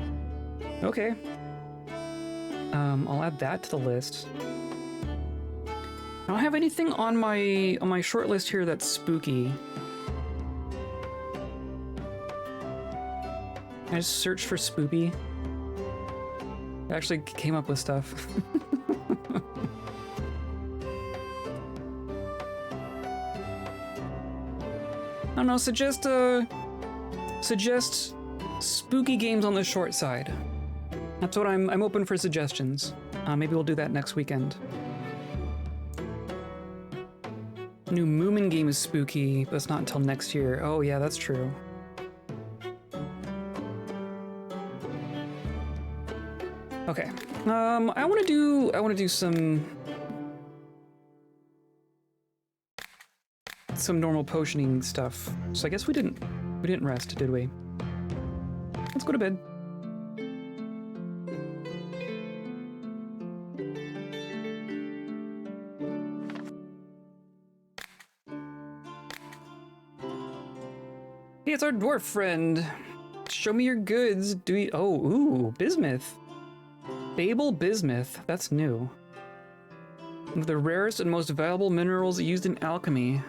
Okay. I'll add that to the list. I don't have anything on my short list here that's spooky. I just searched for spoopy. It actually came up with stuff. I don't know, suggest spooky games on the short side. That's what I'm open for suggestions. Maybe we'll do that next weekend. New Moomin game is spooky, but it's not until next year. Oh yeah, that's true. Okay. I want to do some normal potioning stuff. So I guess we didn't rest, did we? Let's go to bed. Hey, it's our dwarf friend. Show me your goods. Do we? Oh, ooh, bismuth. Babel bismuth. That's new. One of the rarest and most valuable minerals used in alchemy.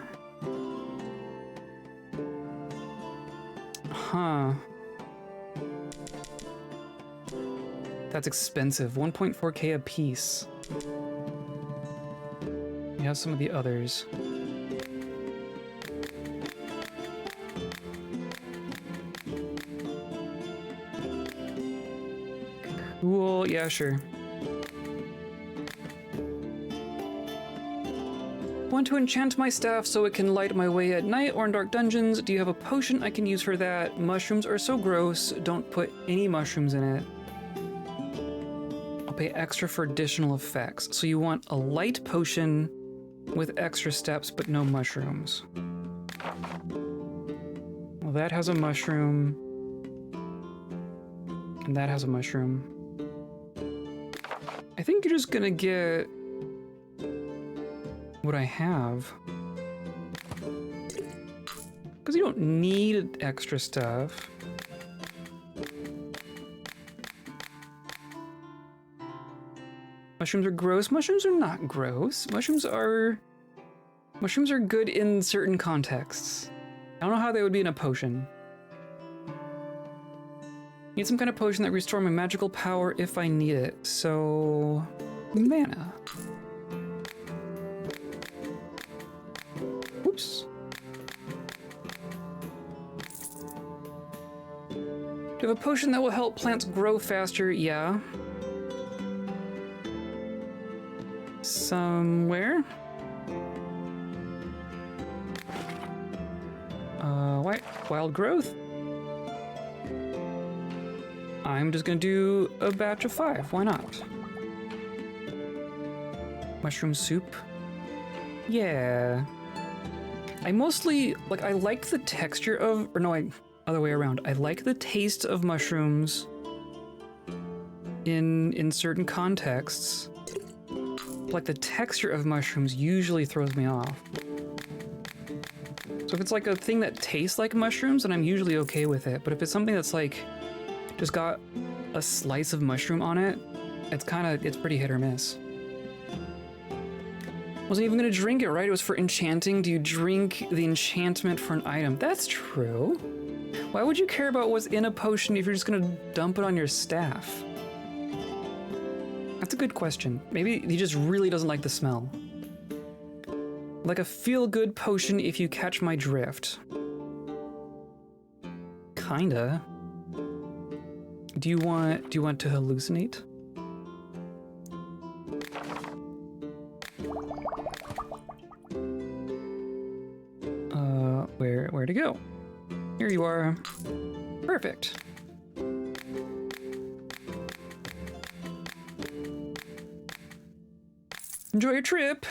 Huh. That's expensive. 1.4k a piece. We have some of the others. Cool, yeah, sure. Want to enchant my staff so it can light my way at night or in dark dungeons? Do you have a potion I can use for that? Mushrooms are so gross. Don't put any mushrooms in it. I'll pay extra for additional effects. So you want a light potion with extra steps, but no mushrooms. Well, that has a mushroom. And that has a mushroom. I think you're just gonna get what I have. Because you don't need extra stuff. Mushrooms are gross. Mushrooms are not gross. Mushrooms are good in certain contexts. I don't know how they would be in a potion. Need some kind of potion that restores my magical power if I need it. So, mana. Oops. Do you have a potion that will help plants grow faster? Yeah. Somewhere. Wild growth. I'm just gonna do a batch of 5. Why not? Mushroom soup. Yeah. I mostly, like, I like the texture of, or no, other way around. I like the taste of mushrooms in certain contexts. Like, the texture of mushrooms usually throws me off. So if it's like a thing that tastes like mushrooms, then I'm usually okay with it. But if it's something that's like, just got a slice of mushroom on it, it's pretty hit or miss. Wasn't even gonna drink it, right? It was for enchanting. Do you drink the enchantment for an item? That's true. Why would you care about what's in a potion if you're just gonna dump it on your staff? That's a good question. Maybe he just really doesn't like the smell. Like a feel-good potion if you catch my drift. Kinda. Do you want to hallucinate? Where to go? Here you are. Perfect. Enjoy your trip.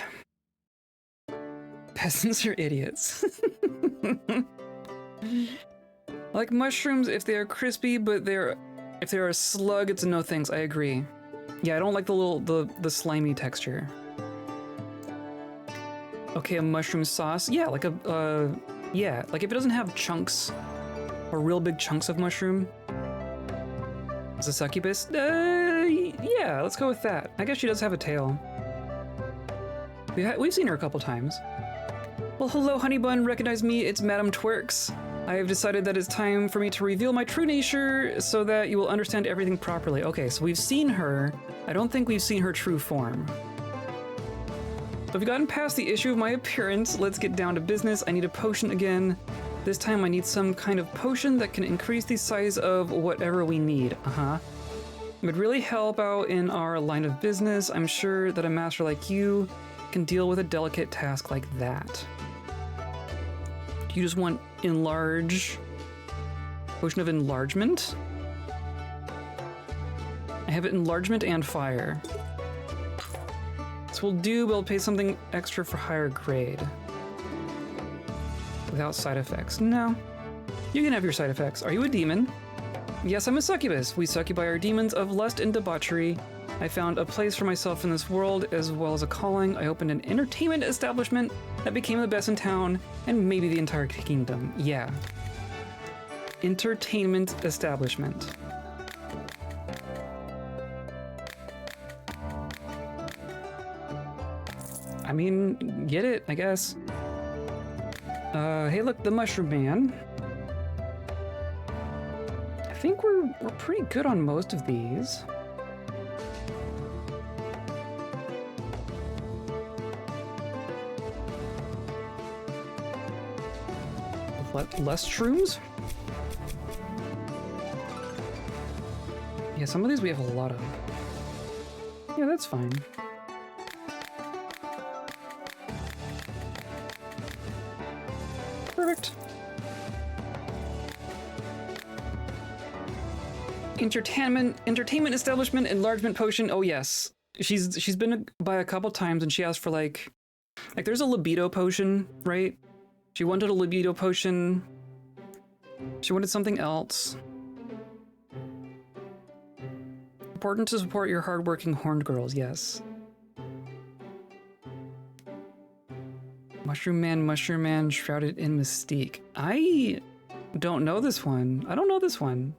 Peasants are idiots. Like mushrooms if they are crispy, but if they're a slug, it's a no thanks. I agree. Yeah, I don't like the slimy texture. Okay, a mushroom sauce. Yeah, like yeah, like if it doesn't have chunks or real big chunks of mushroom. It's a succubus. Yeah, let's go with that. I guess she does have a tail. We've seen her a couple times. Well, hello, honey bun. Recognize me? It's Madame Twerks. I have decided that it's time for me to reveal my true nature so that you will understand everything properly. Okay, so we've seen her. I don't think we've seen her true form. So if you've gotten past the issue of my appearance, let's get down to business. I need a potion again. This time I need some kind of potion that can increase the size of whatever we need. It would really help out in our line of business. I'm sure that a master like you can deal with a delicate task like that. Do you just want enlarge? Potion of enlargement? I have enlargement and fire. This will do, but I'll pay something extra for higher grade. Without side effects. No. You can have your side effects. Are you a demon? Yes, I'm a succubus. We succubi are demons of lust and debauchery. I found a place for myself in this world, as well as a calling. I opened an entertainment establishment that became the best in town, and maybe the entire kingdom. Yeah. Entertainment establishment. I mean, get it, I guess. Hey look, the Mushroom Man. I think we're pretty good on most of these. Less shrooms? Yeah, some of these we have a lot of. Yeah, that's fine. Perfect. Entertainment establishment, enlargement potion. Oh yes, she's been by a couple times, and she asked for like there's a libido potion, right? She wanted a libido potion. She wanted something else. Important to support your hardworking horned girls. Yes. Mushroom Man, shrouded in mystique. I don't know this one. I don't know this one.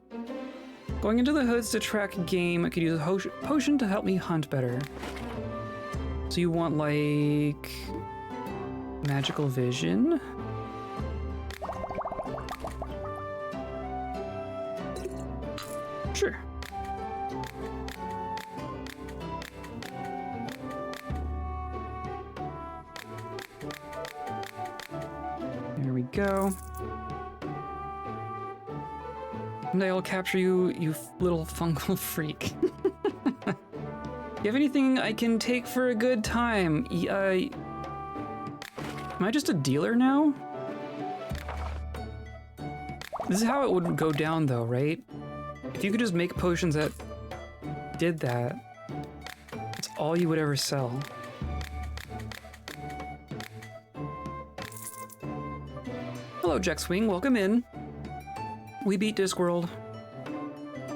Going into the hoods to track game, I could use a potion to help me hunt better. So you want, like, magical vision? Sure. There we go. Someday I'll capture you, you little fungal freak. You have anything I can take for a good time? Am I just a dealer now? This is how it would go down though, right? If you could just make potions that did that, that's all you would ever sell. Hello, Jack Swing, welcome in. We beat Discworld.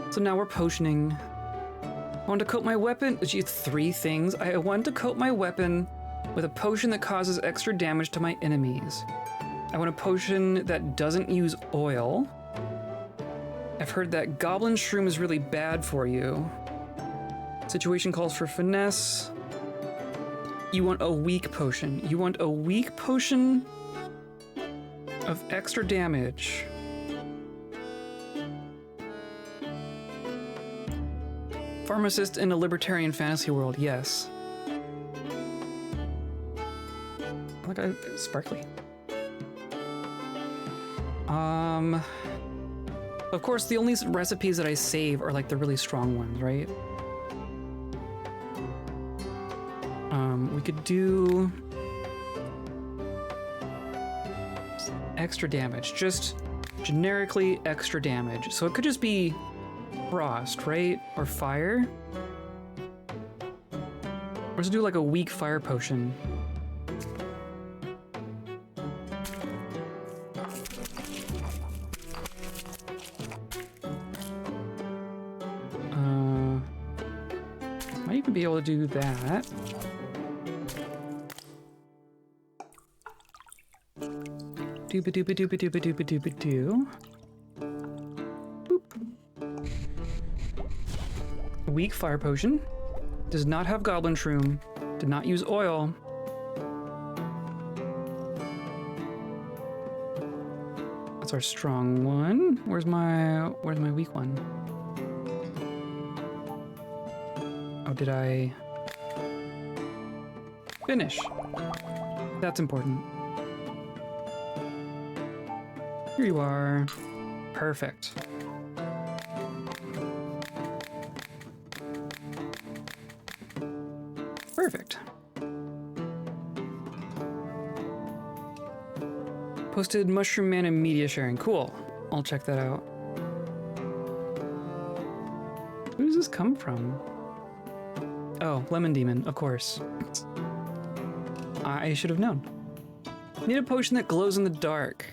So now we're potioning. I want to coat my weapon. Geez, 3 things. I want to coat my weapon with a potion that causes extra damage to my enemies. I want a potion that doesn't use oil. I've heard that goblin shroom is really bad for you. Situation calls for finesse. You want a weak potion. You want a weak potion of extra damage. Pharmacist in a libertarian fantasy world, yes. Look, sparkly. Of course, the only recipes that I save are like the really strong ones, right? We could do extra damage, just generically extra damage. So it could just be frost, right? Or fire? Let's do like a weak fire potion. Might even be able to do that. Dooba dooba dooba dooba dooba dooba doo. Weak fire potion. Does not have goblin shroom. Did not use oil. That's our strong one. Where's my weak one? Oh, did I finish? That's important. Here you are. Perfect. Perfect. Posted Mushroom Man and media sharing. Cool. I'll check that out. Who does this come from? Oh, Lemon Demon, of course. I should have known. Need a potion that glows in the dark.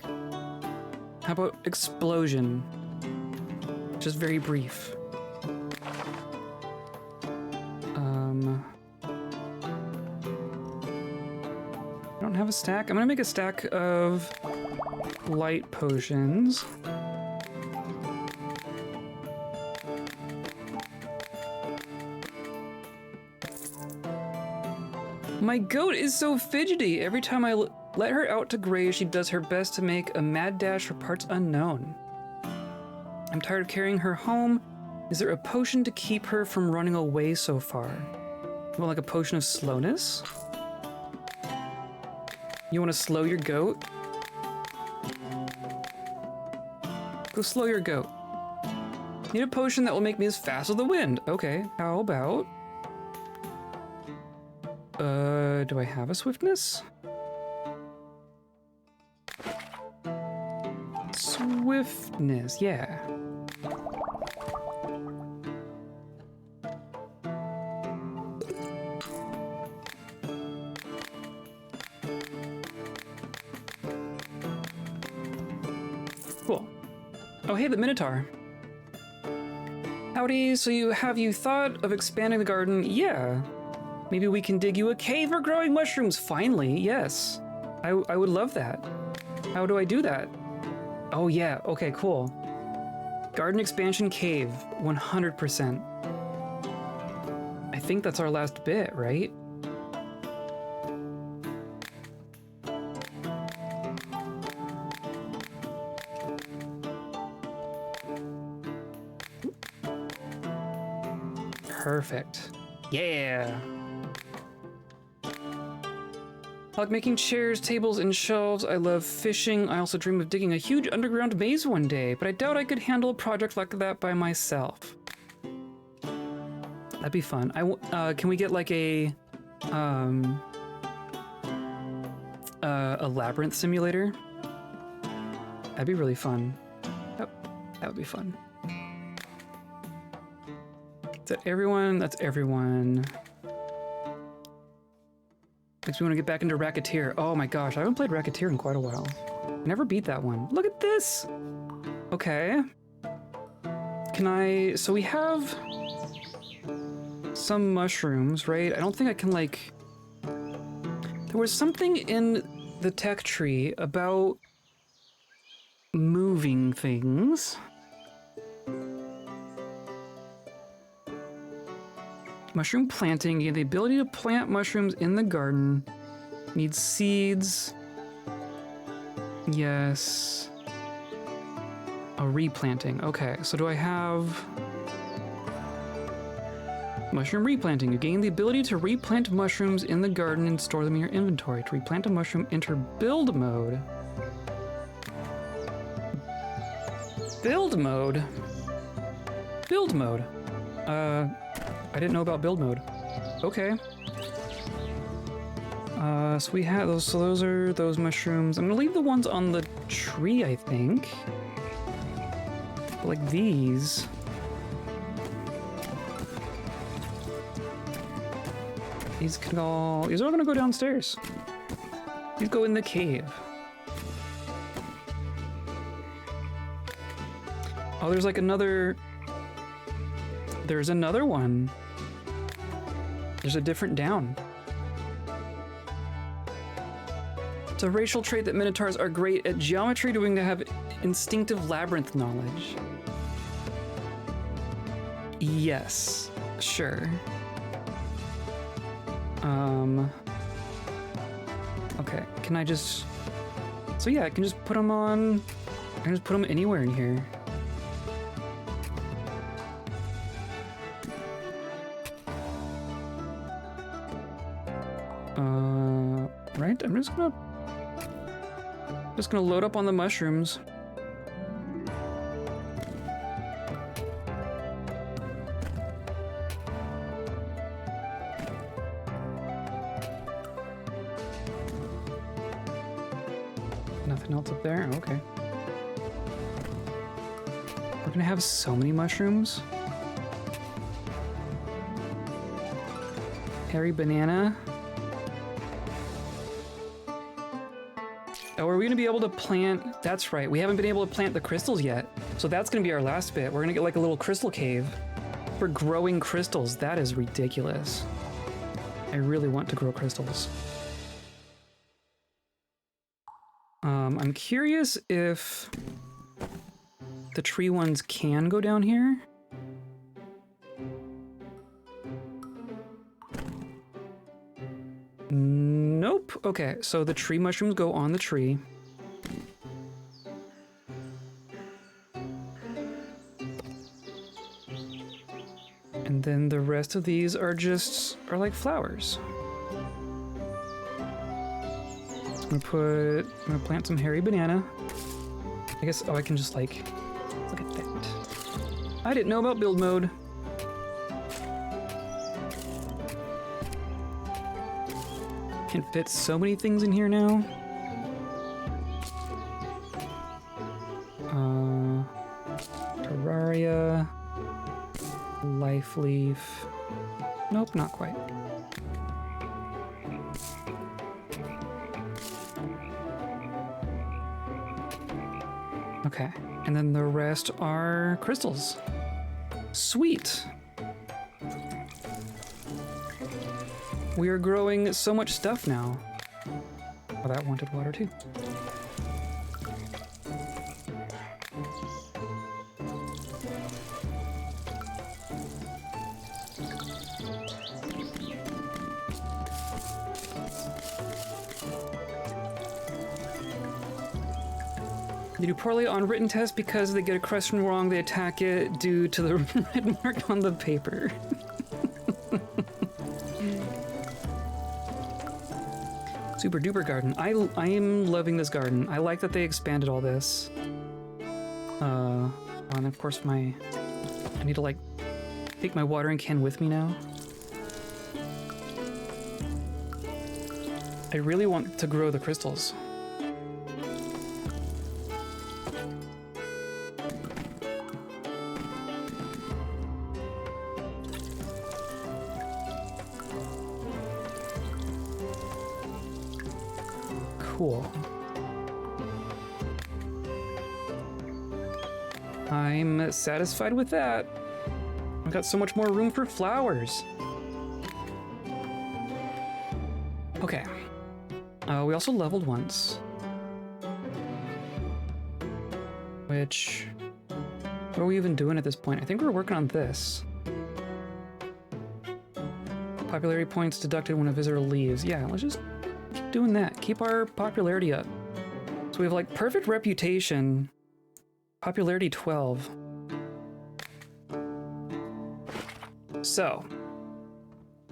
How about Explosion? Just very brief. I don't have a stack. I'm gonna make a stack of light potions. My goat is so fidgety. Every time I let her out to graze, she does her best to make a mad dash for parts unknown. I'm tired of carrying her home. Is there a potion to keep her from running away so far? You want like a potion of slowness? You want to slow your goat? Go slow your goat. Need a potion that will make me as fast as the wind. Okay, how about... do I have a swiftness? Swiftness, yeah. Cool. Oh, hey, the Minotaur. Howdy, so have you thought of expanding the garden? Yeah. Maybe we can dig you a cave for growing mushrooms. Finally, yes. I would love that. How do I do that? Oh yeah, okay, cool. Garden expansion cave, 100%. I think that's our last bit, right? Perfect. Yeah. I like making chairs, tables, and shelves. I love fishing. I also dream of digging a huge underground maze one day, but I doubt I could handle a project like that by myself. That'd be fun. Can we get like a labyrinth simulator? That'd be really fun. That would be fun. Is that everyone? That's everyone. Makes me want to get back into Racketeer. Oh my gosh, I haven't played Racketeer in quite a while. Never beat that one. Look at this! Okay. So we have some mushrooms, right? I don't think I can like... There was something in the tech tree about moving things. Mushroom planting. You have the ability to plant mushrooms in the garden. Needs seeds. Yes. A replanting. Okay, so do I have... Mushroom replanting. You gain the ability to replant mushrooms in the garden and store them in your inventory. To replant a mushroom, enter build mode. Build mode? Build mode. I didn't know about build mode. Okay. So we have those. So those are those mushrooms. I'm gonna leave the ones on the tree, I think. But like these. These are all gonna go downstairs. These go in the cave. Oh, there's like another. There's another one. There's a different down. It's a racial trait that Minotaurs are great at geometry, doing to have instinctive labyrinth knowledge. Yes, sure. Okay, can I just... So yeah, I can just put them on... I can just put them anywhere in here. Right? I'm just gonna load up on the mushrooms. Nothing else up there? Okay. We're gonna have so many mushrooms. Hairy banana. Oh, are we gonna be able to plant? That's right, we haven't been able to plant the crystals yet. So that's gonna be our last bit. We're gonna get like a little crystal cave for growing crystals. That is ridiculous. I really want to grow crystals. I'm curious if the tree ones can go down here. Nope. Okay, so the tree mushrooms go on the tree. And then the rest of these are like flowers. I'm gonna plant some hairy banana. I guess, oh, I can just like, look at that. I didn't know about build mode. Can fit so many things in here now. Terraria. Life leaf. Nope, not quite. Okay, and then the rest are crystals. Sweet. We are growing so much stuff now. Oh, that wanted water too. They do poorly on written tests because they get a question wrong, they attack it due to the red mark on the paper. Super duper garden. I am loving this garden. I like that they expanded all this. And of course I need to like take my watering can with me now. I really want to grow the crystals. Cool. I'm satisfied with that. I've got so much more room for flowers. Okay. We also leveled once. Which... what are we even doing at this point? I think we're working on this. Popularity points deducted when a visitor leaves. Yeah, let's just keep doing that. Keep our popularity up. So we have like perfect reputation. Popularity 12. So.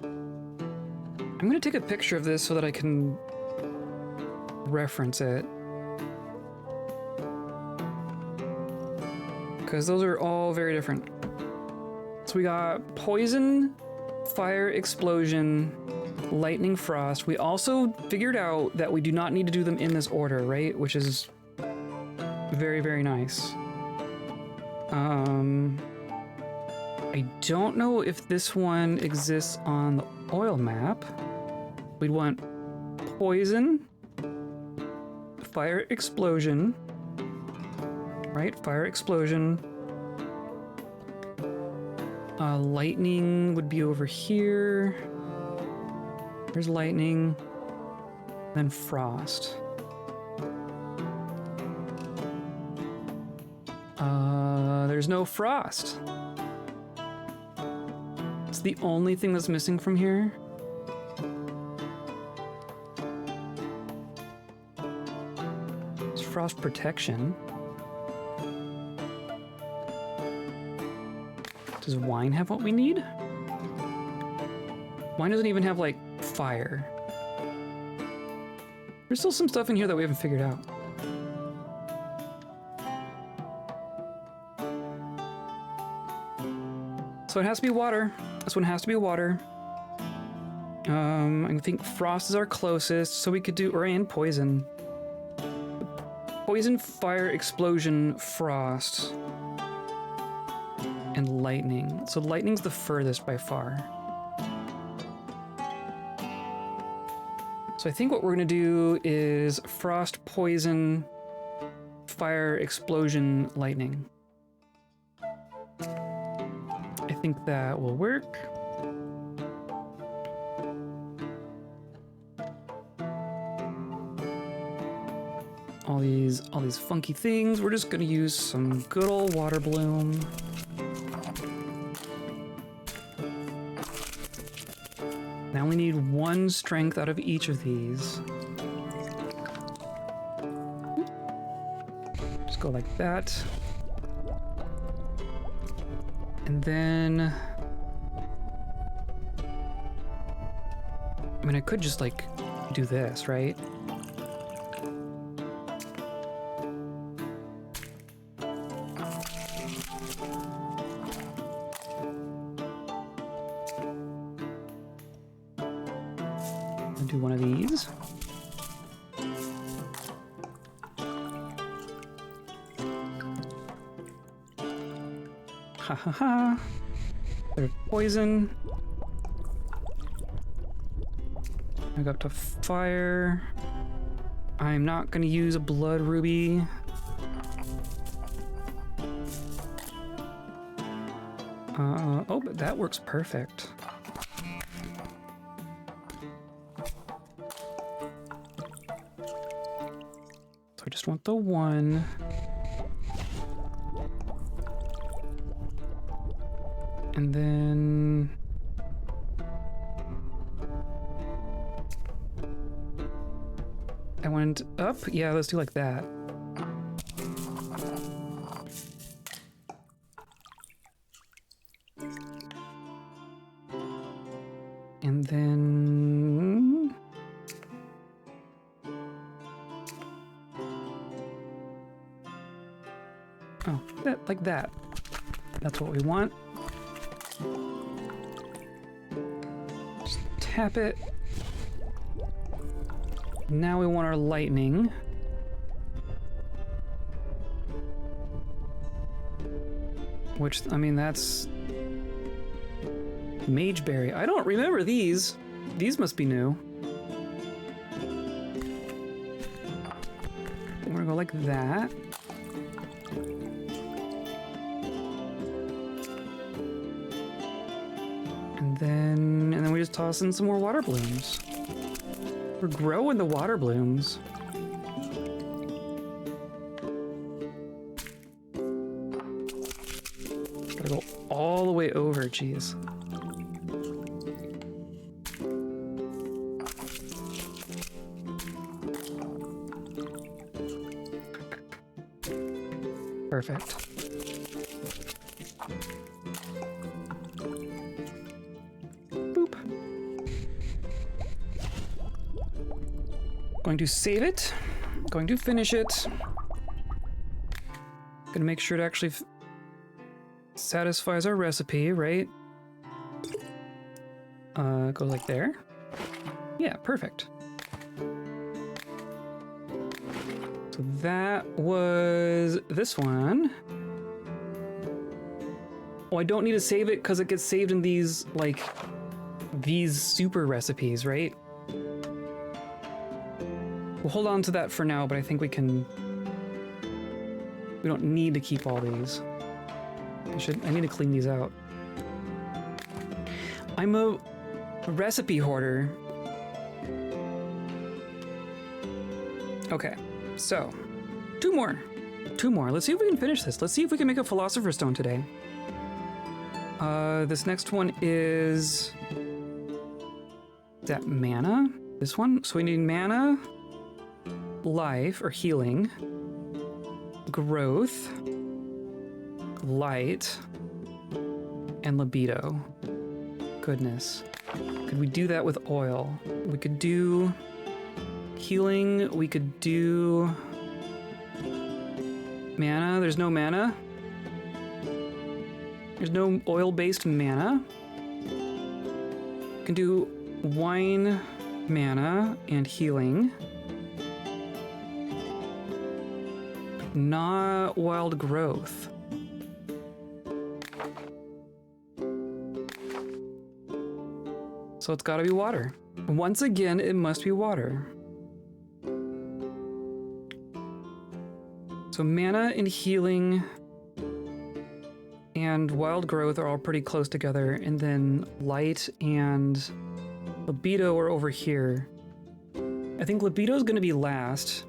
I'm gonna take a picture of this so that I can reference it. Because those are all very different. So we got poison, fire, explosion, lightning, frost. We also figured out that we do not need to do them in this order, right? Which is very, very nice. I don't know if this one exists on the oil map. We'd want poison, fire, explosion, right? Fire, explosion. Lightning would be over here. There's lightning, then frost. There's no frost. It's the only thing that's missing from here. It's frost protection. Does wine have what we need? Wine doesn't even have, like, fire. There's still some stuff in here that we haven't figured out. So it has to be water. This one has to be water. I think frost is our closest, so we could do, or and poison. poison, fire, explosion, frost, and lightning. So lightning's the furthest by far. So I think what we're gonna do is frost, poison, fire, explosion, lightning. I think that will work. All these funky things. We're just gonna use some good old water bloom. Now we need one strength out of each of these. Just go like that. And then... I mean, I could just, like, do this, right? Do one of these. Ha ha ha. There's poison. I go up to fire. I'm not gonna use a blood ruby. Oh, but that works perfect. So I just want the one. And then... I went up? Yeah, let's do like that. And then... Oh, that, like that. That's what we want. Just tap it. Now we want our lightning. Which, I mean, that's... Mageberry. I don't remember these. These must be new. We're gonna go like that. And then we just toss in some more water blooms. We're growing the water blooms. Gotta go all the way over, geez. Perfect. Boop. Going to save it. Going to finish it. Gonna make sure it actually satisfies our recipe, right? Go like there. Yeah, perfect. So that was this one. Oh, I don't need to save it because it gets saved in these, like, these super recipes, right? We'll hold on to that for now, but I think we can... We don't need to keep all these. I need to clean these out. I'm a recipe hoarder. Okay, so two more. Let's see if we can finish this. Let's see if we can make a philosopher's stone today. This next one is that mana. This one. So we need mana, life or healing, growth, light, and libido. Goodness. Could we do that with oil? We could do healing. We could do mana. There's no mana. There's no oil-based mana. We can do wine, mana, and healing. not wild growth. So it's gotta be water. Once again, it must be water. So mana and healing and wild growth are all pretty close together, and then light and libido are over here. I think libido is gonna be last,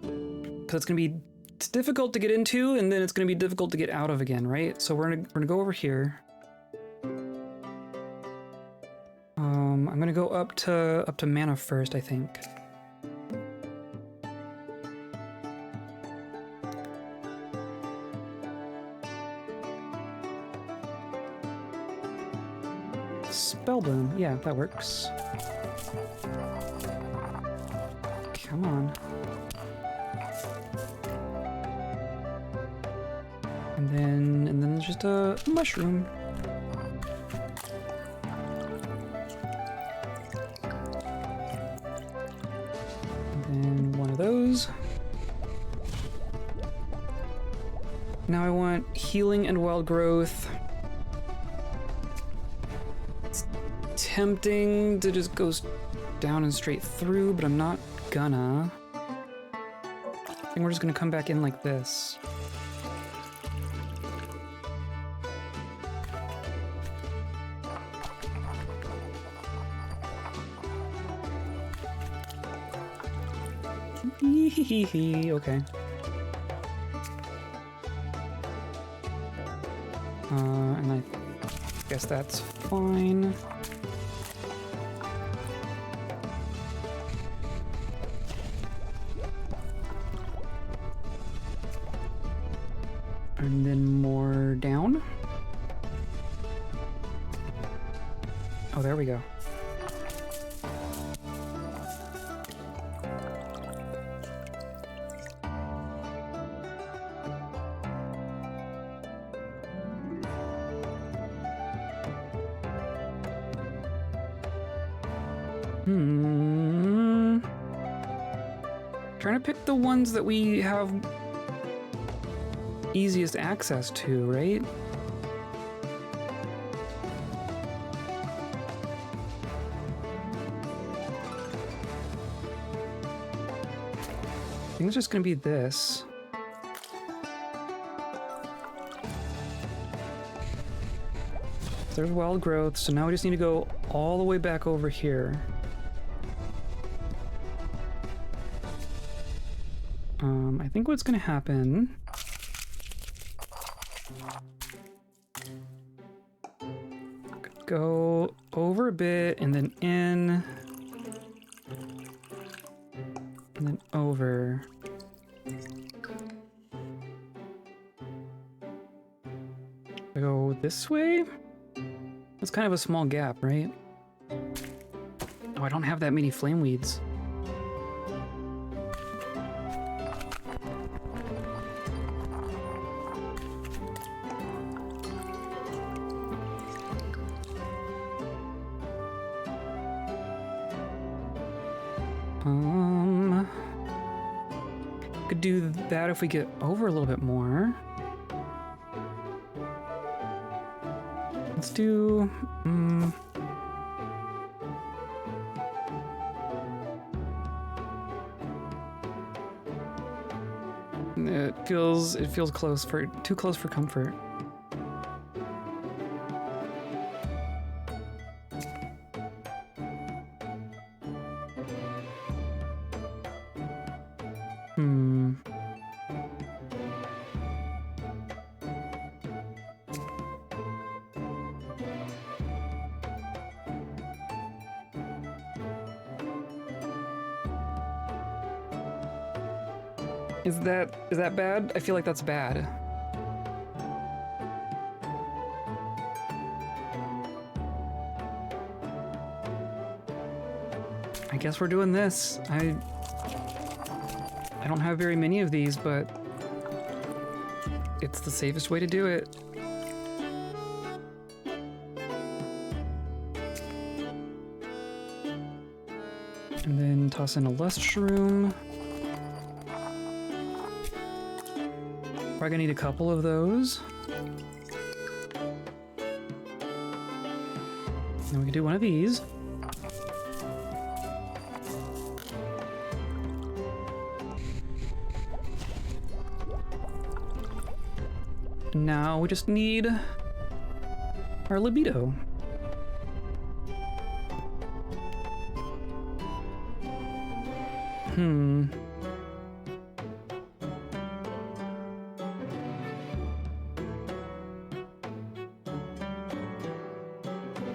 because it's difficult to get into, and then it's gonna be difficult to get out of again, right? So we're gonna go over here. I'm gonna go up to mana first, I think. Spellboom, yeah, that works. Come on. And then there's just a mushroom. And then one of those. Now I want healing and wild growth. It's tempting to just go down and straight through, but I'm not gonna. I think we're just gonna come back in like this. Okay. And I guess that's fine. And then more down. Oh, there we go. Trying to pick the ones that we have easiest access to, right? I think it's just gonna be this. There's wild growth, so now we just need to go all the way back over here. I think what's gonna happen go over a bit and then in and then over. I go this way? That's kind of a small gap, right? Oh, I don't have that many flame weeds. Could do that if we get over a little bit more. Let's do... It feels close for too close for comfort. Is that bad? I feel like that's bad. I guess we're doing this. I don't have very many of these, but it's the safest way to do it. And then toss in a lust shroom. Probably gonna need a couple of those. And we can do one of these. Now we just need our libido.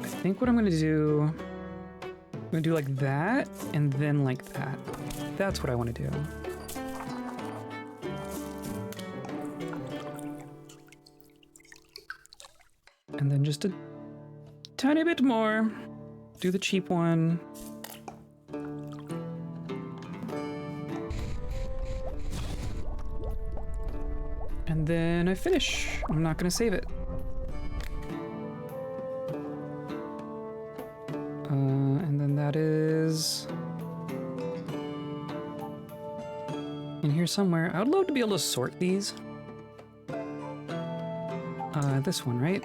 I think what I'm gonna do, I'm gonna do like that and then like that. That's what I want to do. And then just a tiny bit more. Do the cheap one. And then I finish. I'm not gonna save it. And then that is in here somewhere. I would love to be able to sort these. This one, right?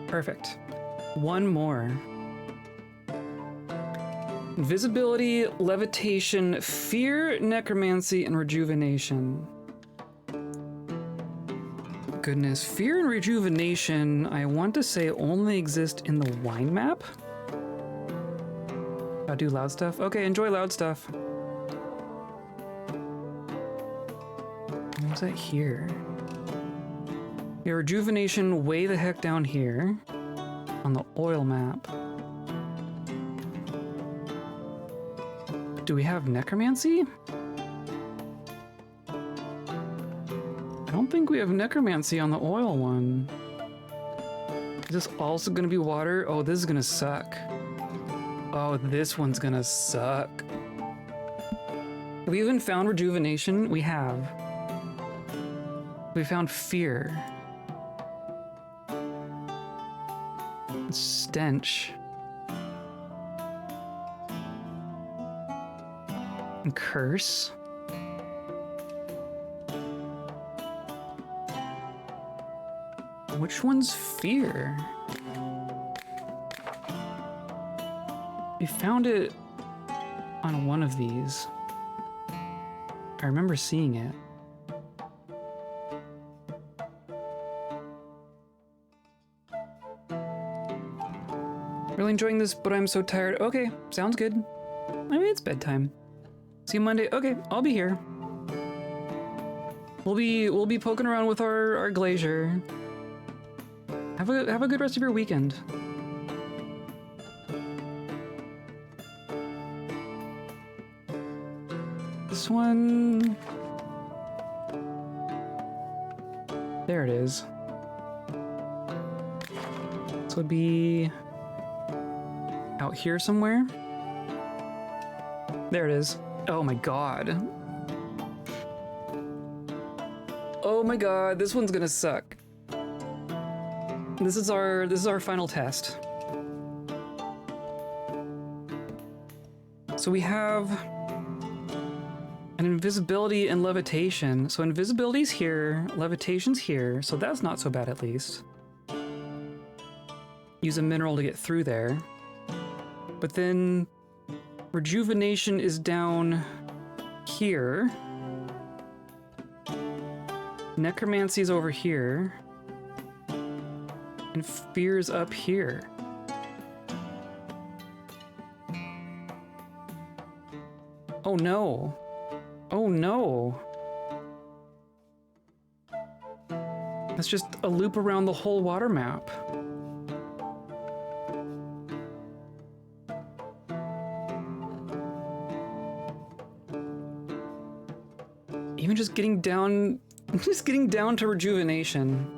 Perfect. One more. Invisibility, levitation, fear, necromancy, and rejuvenation. Goodness, fear and rejuvenation, I want to say only exist in the wine map. I'll do loud stuff. Okay, enjoy loud stuff. What's that here? Your rejuvenation way the heck down here on the oil map. Do we have necromancy? I don't think we have necromancy on the oil one. Is this also gonna be water? Oh, this is gonna suck. Oh, this one's gonna suck. Have we even found rejuvenation? We have. We found fear. Stench. And curse. Which one's fear? We found it on one of these. I remember seeing it. Really enjoying this, but I'm so tired. Okay, sounds good. I mean, it's bedtime. See you Monday. Okay, I'll be here. We'll be poking around with our glacier. Have a good rest of your weekend. This one. There it is. This would be out here somewhere. There it is. Oh my god. Oh my god, this one's gonna suck. This is our final test. So we have an invisibility and levitation. So invisibility's here, levitation's here, so that's not so bad at least. Use a mineral to get through there. But then rejuvenation is down here. Necromancy's over here. And fear's up here. Oh no. Oh no. That's just a loop around the whole water map. Even just getting down to rejuvenation.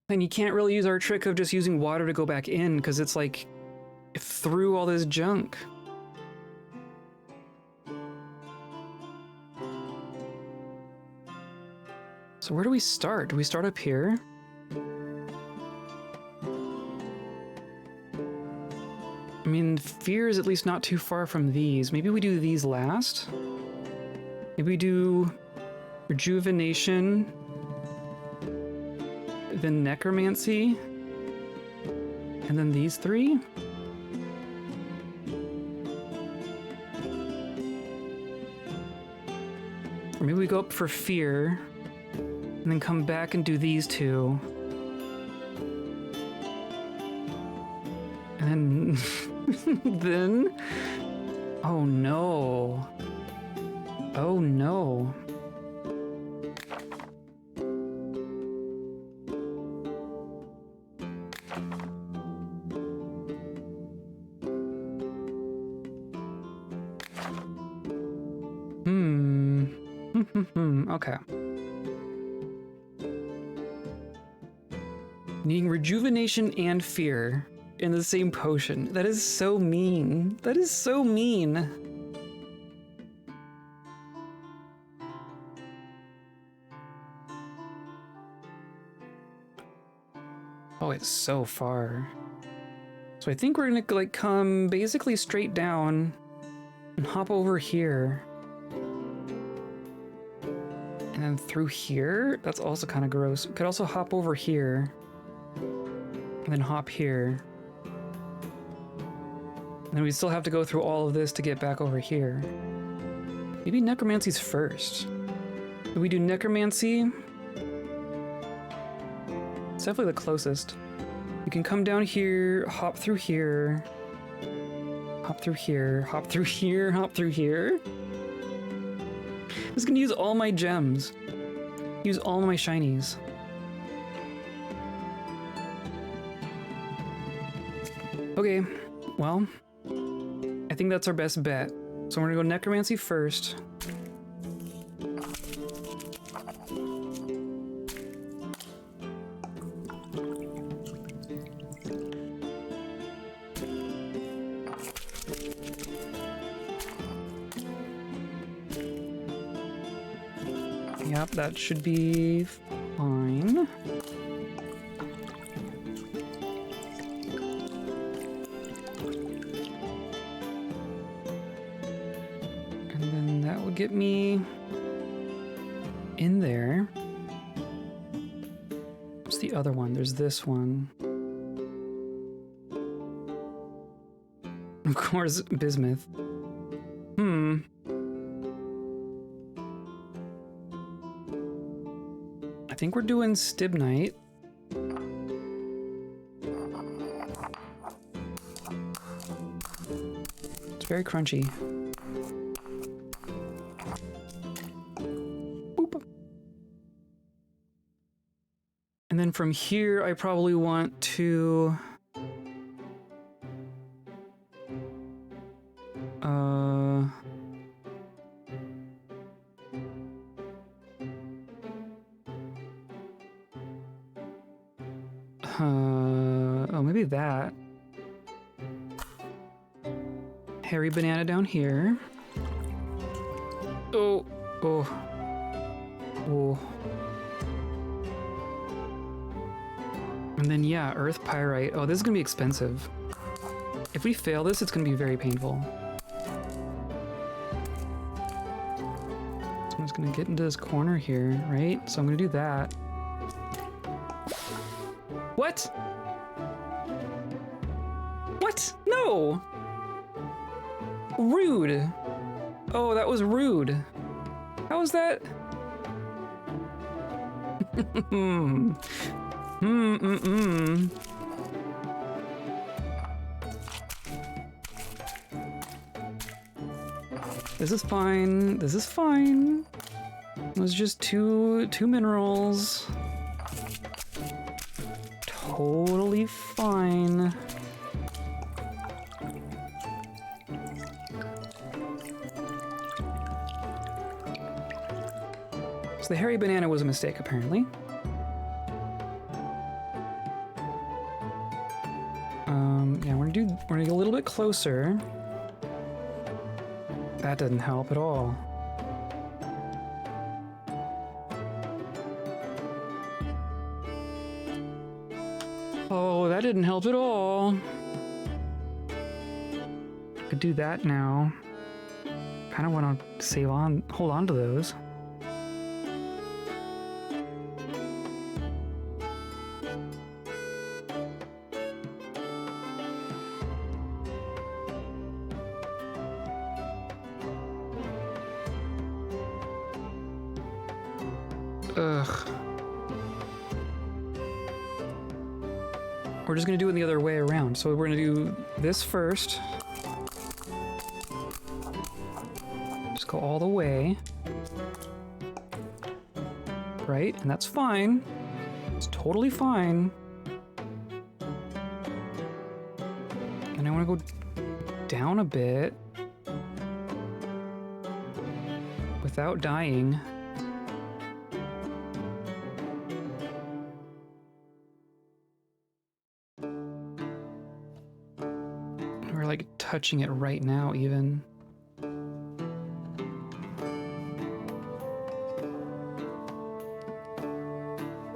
And you can't really use our trick of just using water to go back in because it's like through all this junk. So where do we start? Do we start up here? I mean, fear is at least not too far from these. Maybe we do these last? Maybe Maybe we do rejuvenation, then necromancy, and then these three. Or maybe we go up for fear, and then come back and do these two. And then... then... Oh no. Oh no. Okay. Needing rejuvenation and fear in the same potion. That is so mean. That is so mean. Oh, it's so far. So I think we're gonna like come basically straight down and hop over here. And then through here, that's also kind of gross. We could also hop over here. And then hop here. And then we still have to go through all of this to get back over here. Maybe necromancy's first. Do we do necromancy? It's definitely the closest. We can come down here, hop through here. Hop through here, hop through here, hop through here. I'm just gonna use all my gems. Use all my shinies. Okay, well, I think that's our best bet. So we're gonna go necromancy first. Yep, that should be fine. And then that will get me in there. What's the other one? There's this one. Of course, bismuth. I think we're doing Stibnite. It's very crunchy. Boop. And then from here, I probably want to... oh, maybe that. Hairy banana down here. Oh, oh, oh. And then, yeah, earth pyrite. Oh, this is gonna be expensive. If we fail this, it's gonna be very painful. So I'm just gonna get into this corner here, right? So I'm gonna do that. What? What? No! Rude. Oh, that was rude. How was that? This is fine. This is fine. It was just two minerals. Totally fine. So the hairy banana was a mistake, apparently. Yeah, we're gonna get a little bit closer. That doesn't help at all. Oh, that didn't help at all. Could do that now. Kind of want to hold on to those. Ugh. We're just gonna do it the other way around. So we're gonna do this first. Just go all the way. Right? And that's fine. It's totally fine. And I wanna go down a bit. Without dying. Like touching it right now even.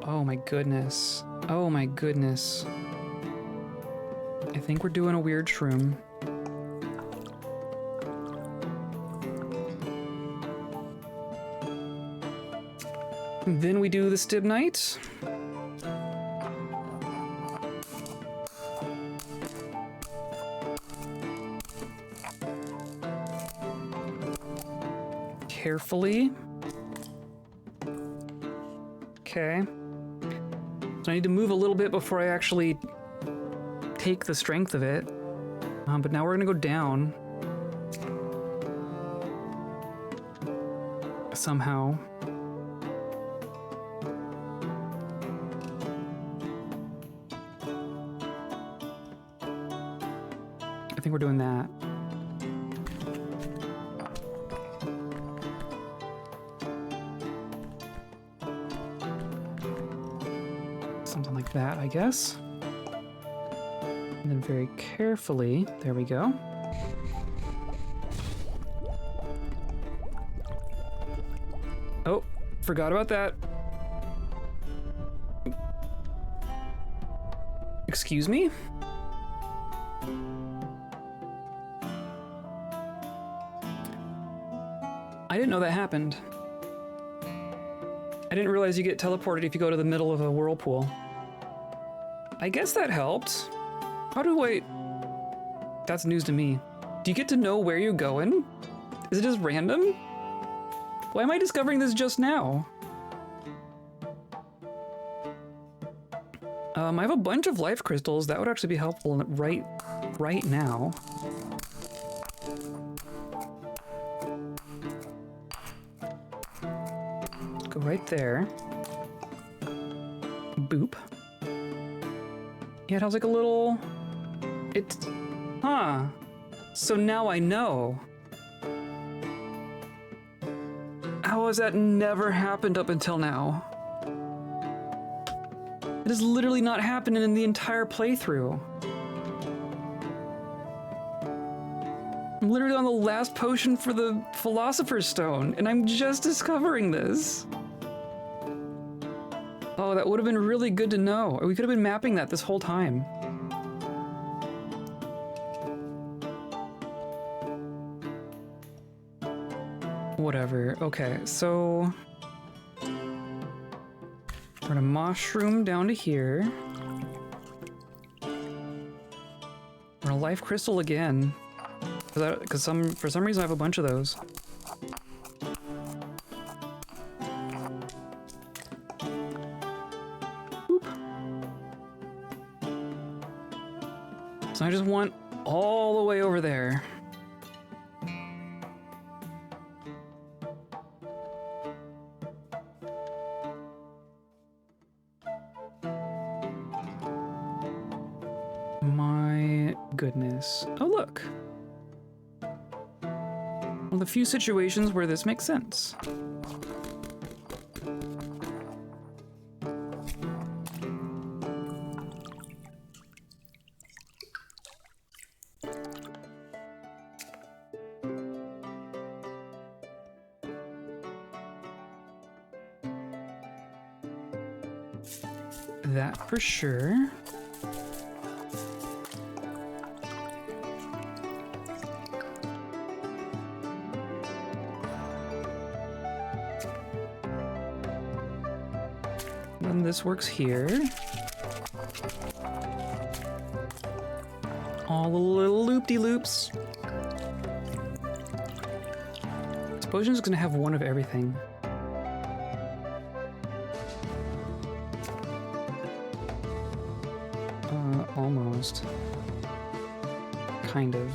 Oh my goodness. Oh my goodness. I think we're doing a weird shroom. Then we do the Stibnite. Carefully. Okay. So I need to move a little bit before I actually take the strength of it. But now we're gonna go down. Somehow. I think we're doing that. Something like that, I guess. And then very carefully, there we go. Oh, forgot about that. Excuse me? I didn't know that happened. I didn't realize you get teleported if you go to the middle of a whirlpool. I guess that helped. How do I... That's news to me. Do you get to know where you're going? Is it just random? Why am I discovering this just now? I have a bunch of life crystals. That would actually be helpful right now. Go right there. Boop. Yeah, it has like a little... It's... Huh. So now I know. How has that never happened up until now? It has literally not happened in the entire playthrough. I'm literally on the last potion for the philosopher's stone, and I'm just discovering this. Oh, that would have been really good to know. We could have been mapping that this whole time. Whatever. Okay, so... We're gonna mushroom down to here. We're gonna life crystal again. Because for some reason I have a bunch of those. So I just want all the way over there. My goodness. Oh, look. One of the few situations where this makes sense. That for sure. then this works here. All the little loop-de-loops. This potion is gonna have one of everything. Almost. Kind of.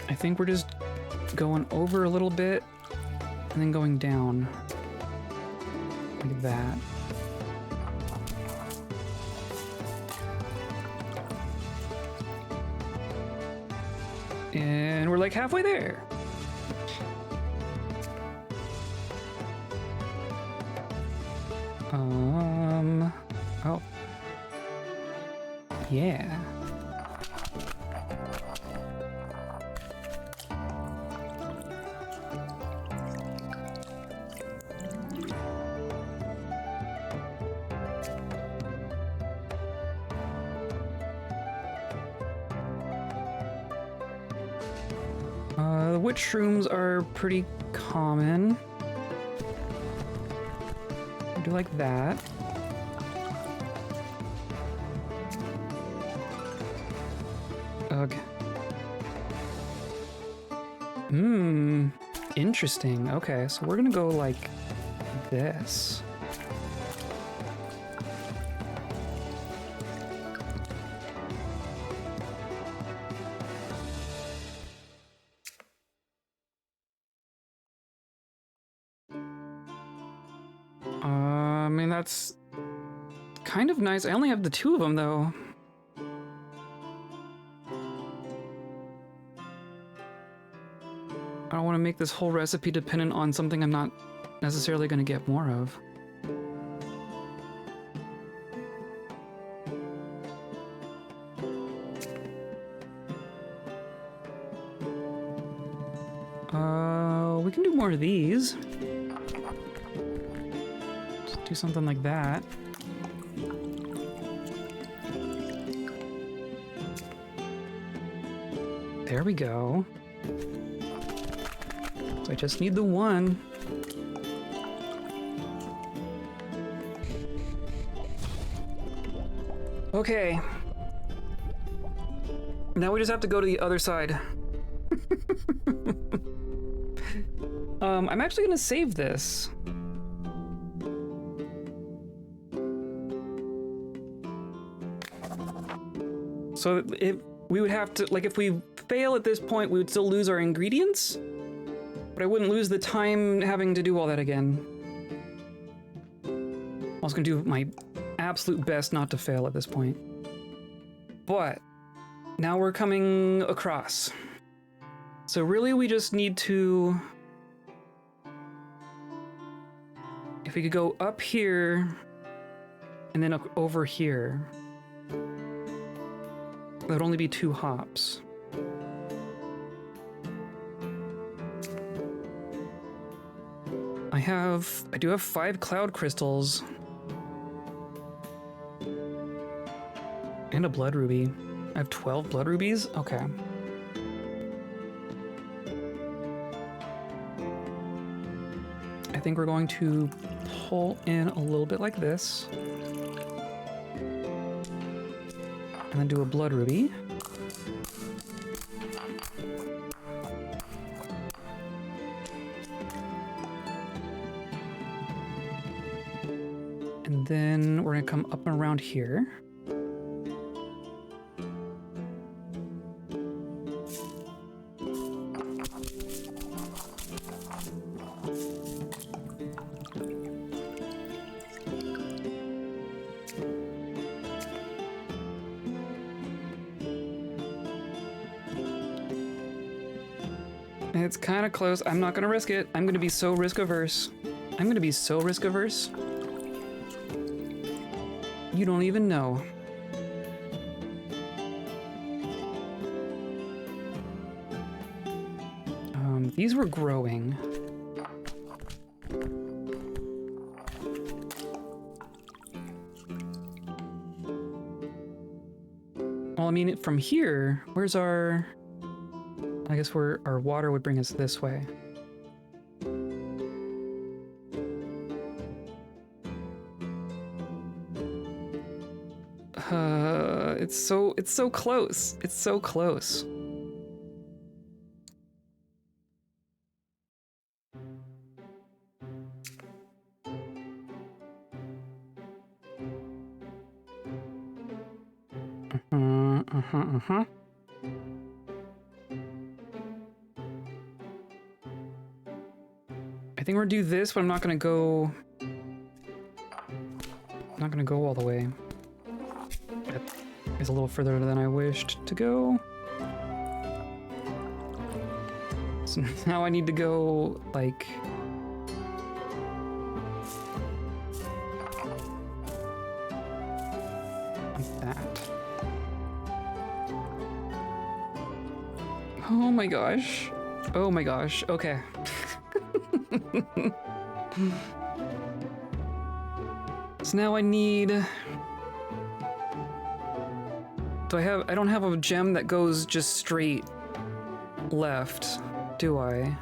I think we're just going over a little bit and then going down like that. And we're like halfway there. Oh. Yeah. The witch shrooms are pretty common. I do like that. Ugh. Interesting. Okay, so we're gonna go like this. I mean, that's kind of nice. I only have the 2 of them, though. I don't want to make this whole recipe dependent on something I'm not necessarily going to get more of. We can do more of these. Do something like that. There we go. So I just need the 1. Okay. Now we just have to go to the other side. I'm actually gonna save this. So we would have to, like, if we fail at this point, we would still lose our ingredients, but I wouldn't lose the time having to do all that again. I was gonna do my absolute best not to fail at this point. But now we're coming across. So really we just need to, if we could go up here and then over here. That would only be 2 hops. I do have 5 cloud crystals. And a blood ruby. I have 12 blood rubies? Okay. I think we're going to pull in a little bit like this. And then do a blood ruby. And then we're gonna come up and around here. It's kind of close. I'm not gonna risk it. I'm gonna be so risk averse. I'm gonna be so risk averse. You don't even know. These were growing. Well, I mean, from here, where's our... I guess where our water would bring us this way. It's so close. It's so close. I think we're gonna do this, but I'm not gonna go... I'm not gonna go all the way. It's a little further than I wished to go. So now I need to go, like... like that. Oh my gosh. Oh my gosh. Okay. So now I need... I don't have a gem that goes just straight left, do I?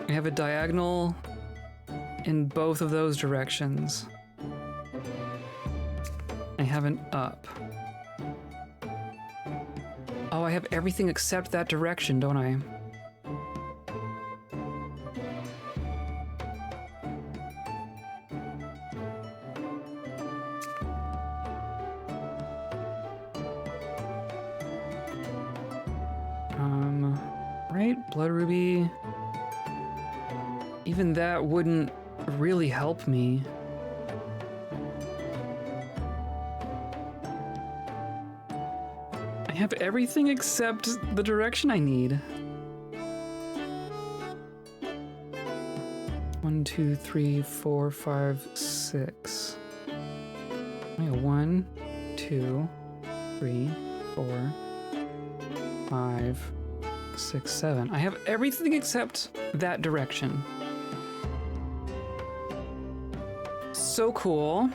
I have a diagonal in both of those directions. I have an up. Oh, I have everything except that direction, don't I? Right? Blood ruby. Even that wouldn't really help me. I have everything except the direction I need. 1, 2, 3, 4, 5, 6. I got 1, 2, 3, 4, 5, 6, 7. I have everything except that direction. So cool.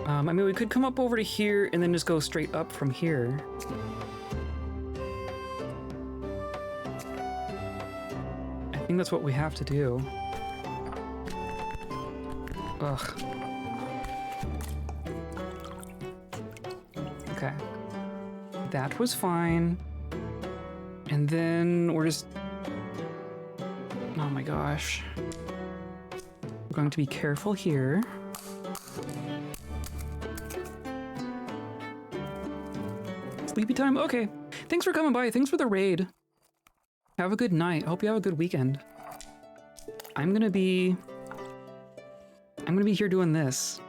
I mean, we could come up over to here and then just go straight up from here. I think that's what we have to do. Ugh. Okay. That was fine. And then we're just... oh my gosh. We're going to be careful here. Sleepy time? Okay. Thanks for coming by. Thanks for the raid. Have a good night. I hope you have a good weekend. I'm gonna be here doing this.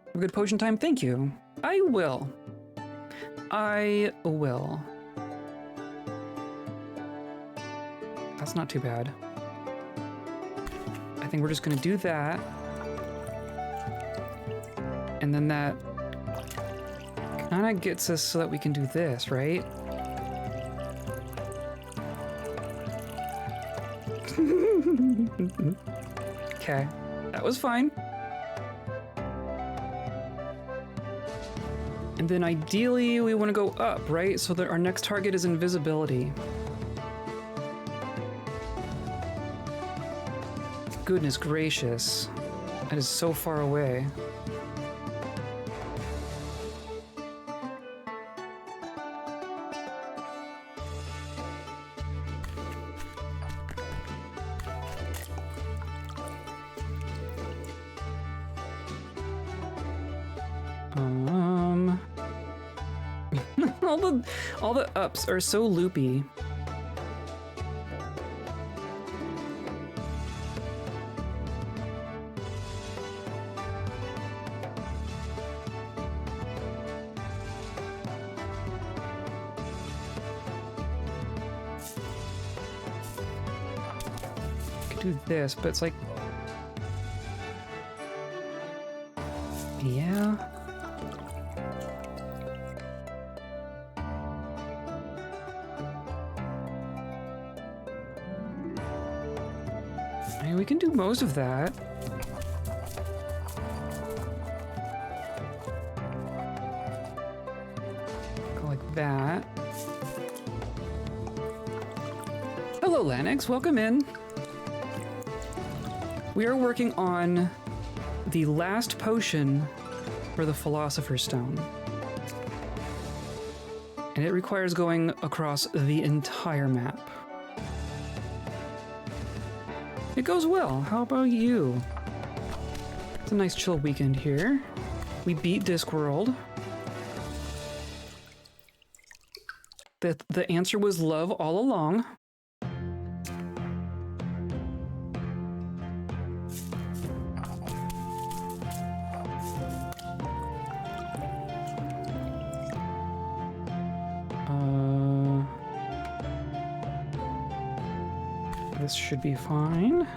Have a good potion time? Thank you. I will. I will. That's not too bad. I think we're just gonna do that. And then that kinda gets us so that we can do this, right? Okay, that was fine. And then ideally we want to go up, right? So that our next target is invisibility. Goodness gracious. That is so far away. All the ups are so loopy. I could do this, but it's like... yeah. I mean, we can do most of that. Go like that. Hello, Lanix. Welcome in. We are working on the last potion for the Philosopher's Stone. And it requires going across the entire map. It goes well. How about you? It's a nice chill weekend here. We beat Discworld. The answer was love all along. This should be fine.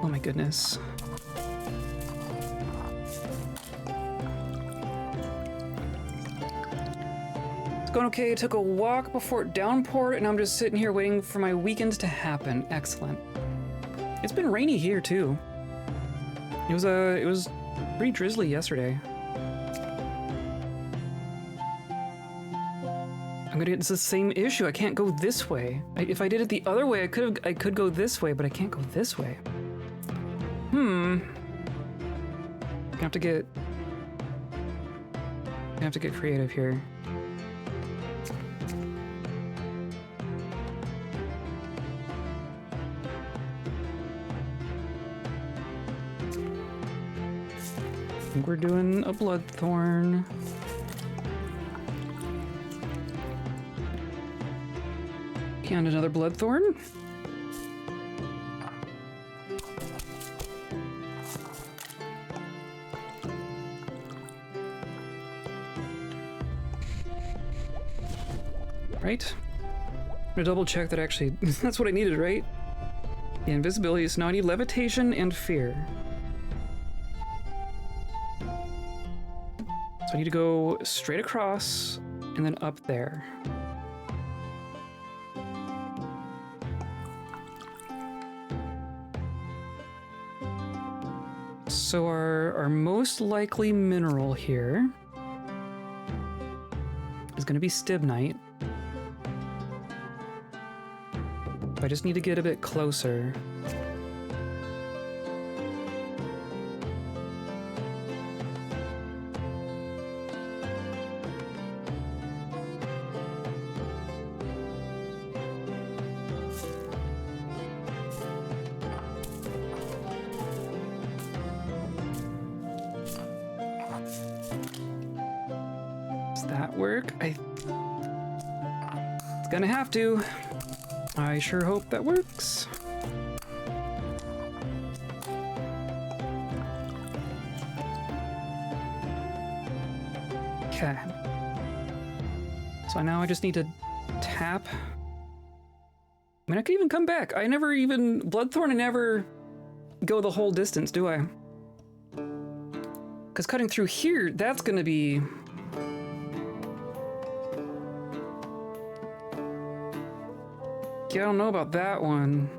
Oh my goodness. It's going okay. I took a walk before it downpoured, and I'm just sitting here waiting for my weekend to happen. Excellent. It's been rainy here too. It was pretty drizzly yesterday. It's the same issue. I can't go this way. If I did it the other way, I could go this way, but I can't go this way. I have to get creative here. I think we're doing a Bloodthorn. And another Bloodthorn. Right? I'm gonna double check that actually that's what I needed, right? The invisibility is now I need levitation and fear. So I need to go straight across and then up there. So our most likely mineral here is going to be stibnite. I just need to get a bit closer. Work? It's gonna have to. I sure hope that works. Okay. So now I just need to tap. I mean, I could even come back. Bloodthorn, I never go the whole distance, do I? Because cutting through here, that's gonna be... I don't know about that one.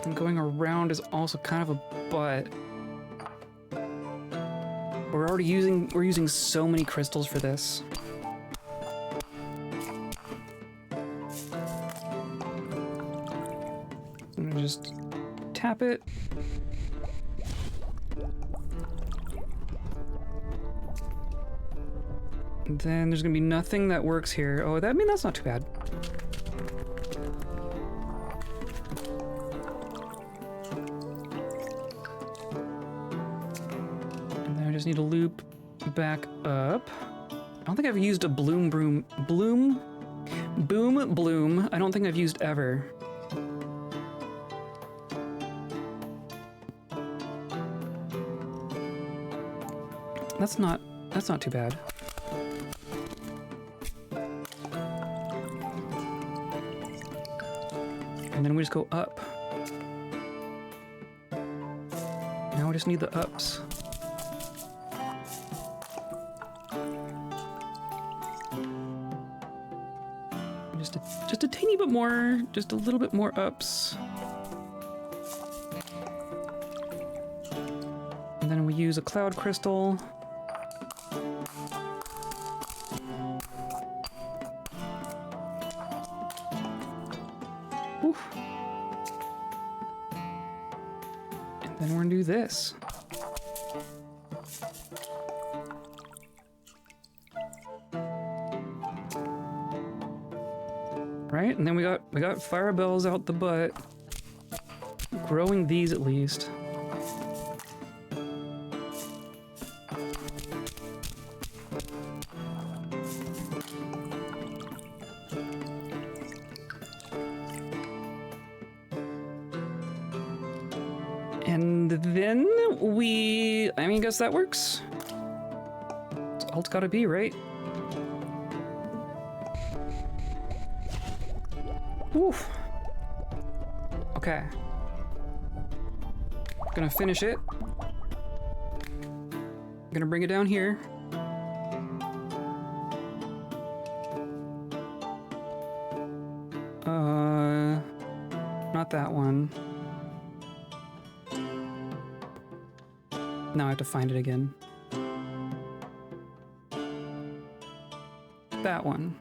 And going around is also kind of a butt. We're using so many crystals for this. I'm gonna just tap it. Then there's gonna be nothing that works here. Oh, that's not too bad. And then I just need to loop back up. I don't think I've used a boom bloom. I don't think I've used ever. That's not too bad. And then we just go up. Now we just need the ups. Just a teeny bit more, just a little bit more ups. And then we use a cloud crystal. Oof. And then we're gonna do this. Right, and then we got fire bells out the butt. Growing these at least. And then I mean, I guess that works. It's all it's gotta be, right? Oof. Okay. Gonna finish it. Gonna bring it down here. Not that one. Now I have to find it again. That one.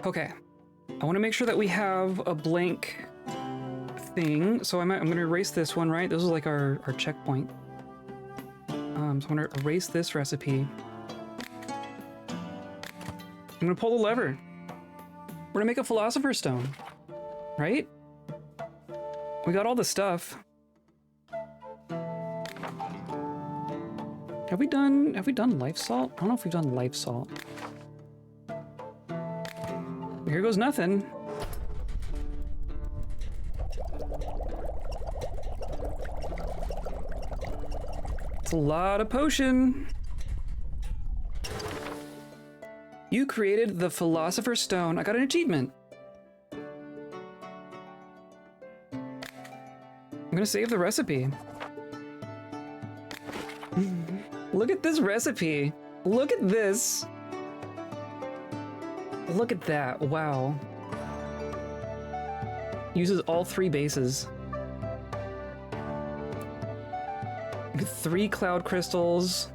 Okay. I want to make sure that we have a blank thing. So I'm going to erase this one, right? This is like our checkpoint. So I'm going to erase this recipe. I'm going to pull the lever. We're going to make a philosopher's stone, right? We got all the stuff. Have we done life salt? I don't know if we've done life salt. Here goes nothing. It's a lot of potion. You created the philosopher's stone. I got an achievement. I'm gonna save the recipe. Look at this recipe. Look at this. Look at that. Wow. Uses all 3 bases. 3 cloud crystals.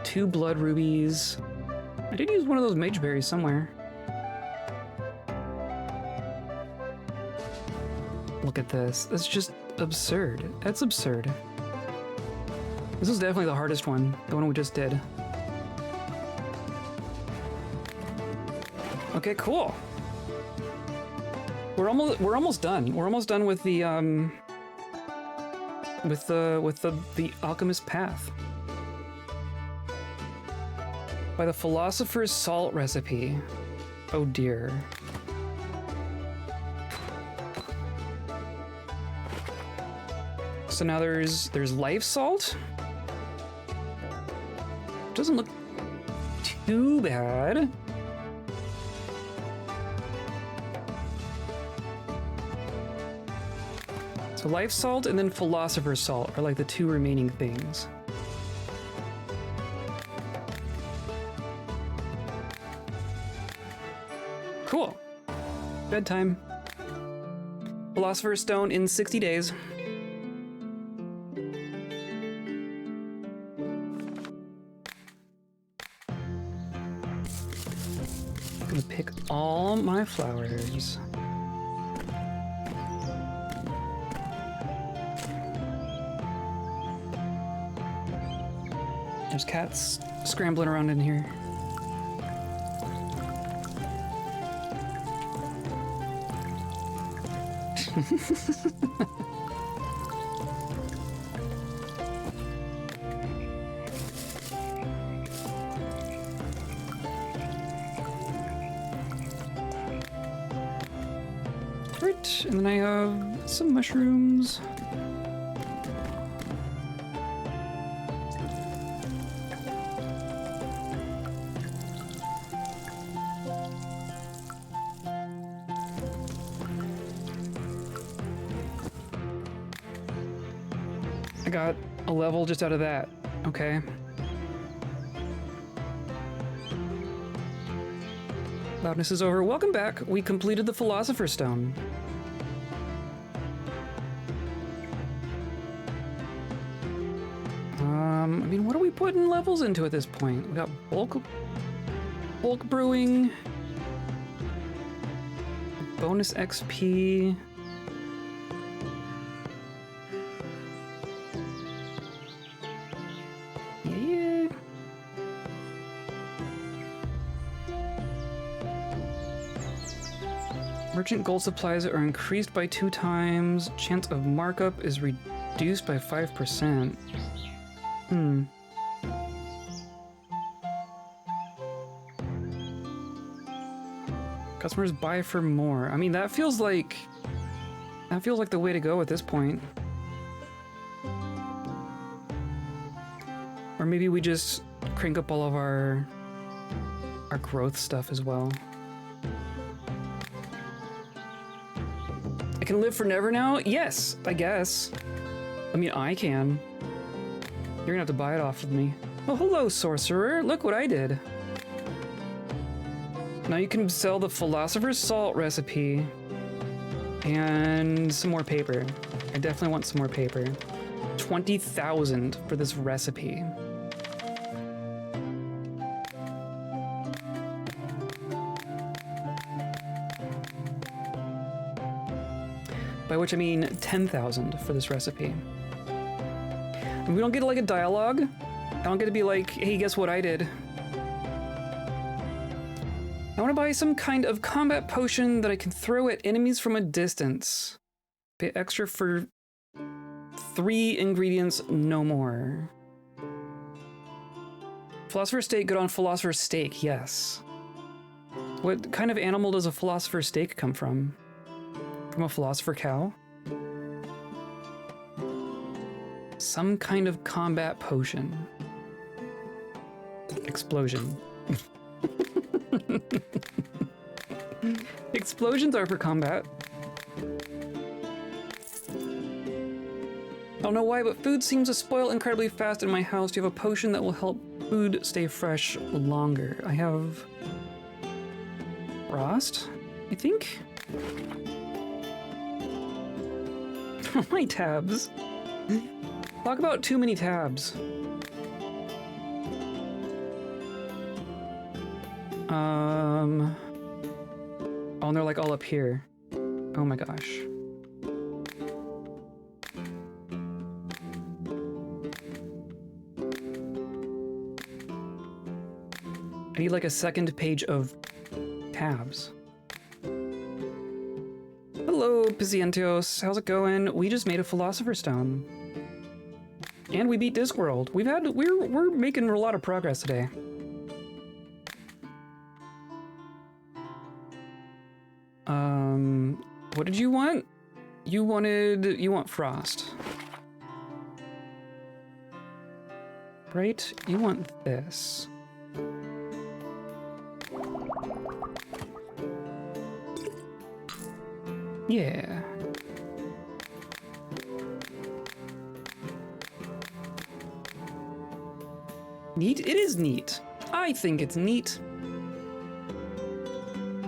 2 blood rubies. I did use one of those mage berries somewhere. Look at this. That's just absurd. That's absurd. This is definitely the hardest one. The one we just did. Okay, cool. We're almost done. We're almost done with the alchemist path. By the philosopher's salt recipe. Oh dear. So now there's life salt. Doesn't look too bad. So life salt and then philosopher's salt are like the 2 remaining things. Cool. Bedtime. Philosopher's Stone in 60 days. I'm gonna pick all my flowers. There's cats scrambling around in here. Right, and then I have some mushrooms. I got a level just out of that. Okay. Loudness is over. Welcome back. We completed the Philosopher's Stone. I mean, what are we putting levels into at this point? We got bulk brewing, bonus XP. Yeah. Merchant gold supplies are increased by 2 times. Chance of markup is reduced by 5%. Customers buy for more. I mean, that feels like the way to go at this point. Or maybe we just crank up all of our growth stuff as well. I can live for never now? Yes, I guess. I mean, I can. You're gonna have to buy it off of me. Oh, hello, sorcerer. Look what I did. Now you can sell the philosopher's salt recipe and some more paper. I definitely want some more paper. 20,000 for this recipe. By which I mean 10,000 for this recipe. And we don't get like a dialogue. I don't get to be like, hey, guess what I did? I want to buy some kind of combat potion that I can throw at enemies from a distance. Pay extra for 3 ingredients, no more. Philosopher's steak, good on philosopher's steak, yes. What kind of animal does a philosopher's steak come from? From a philosopher cow? Some kind of combat potion. Explosion. Explosions are for combat. I don't know why, but food seems to spoil incredibly fast in my house. Do you have a potion that will help food stay fresh longer? I have frost, I think? My tabs. Talk about too many tabs. Oh, and they're like all up here. Oh my gosh. I need like a second page of tabs. Hello, Pizientios. How's it going? We just made a Philosopher's Stone. And we beat Discworld. We're making a lot of progress today. What did you want? You want frost. Right? You want this. Yeah. Neat? It is neat. I think it's neat.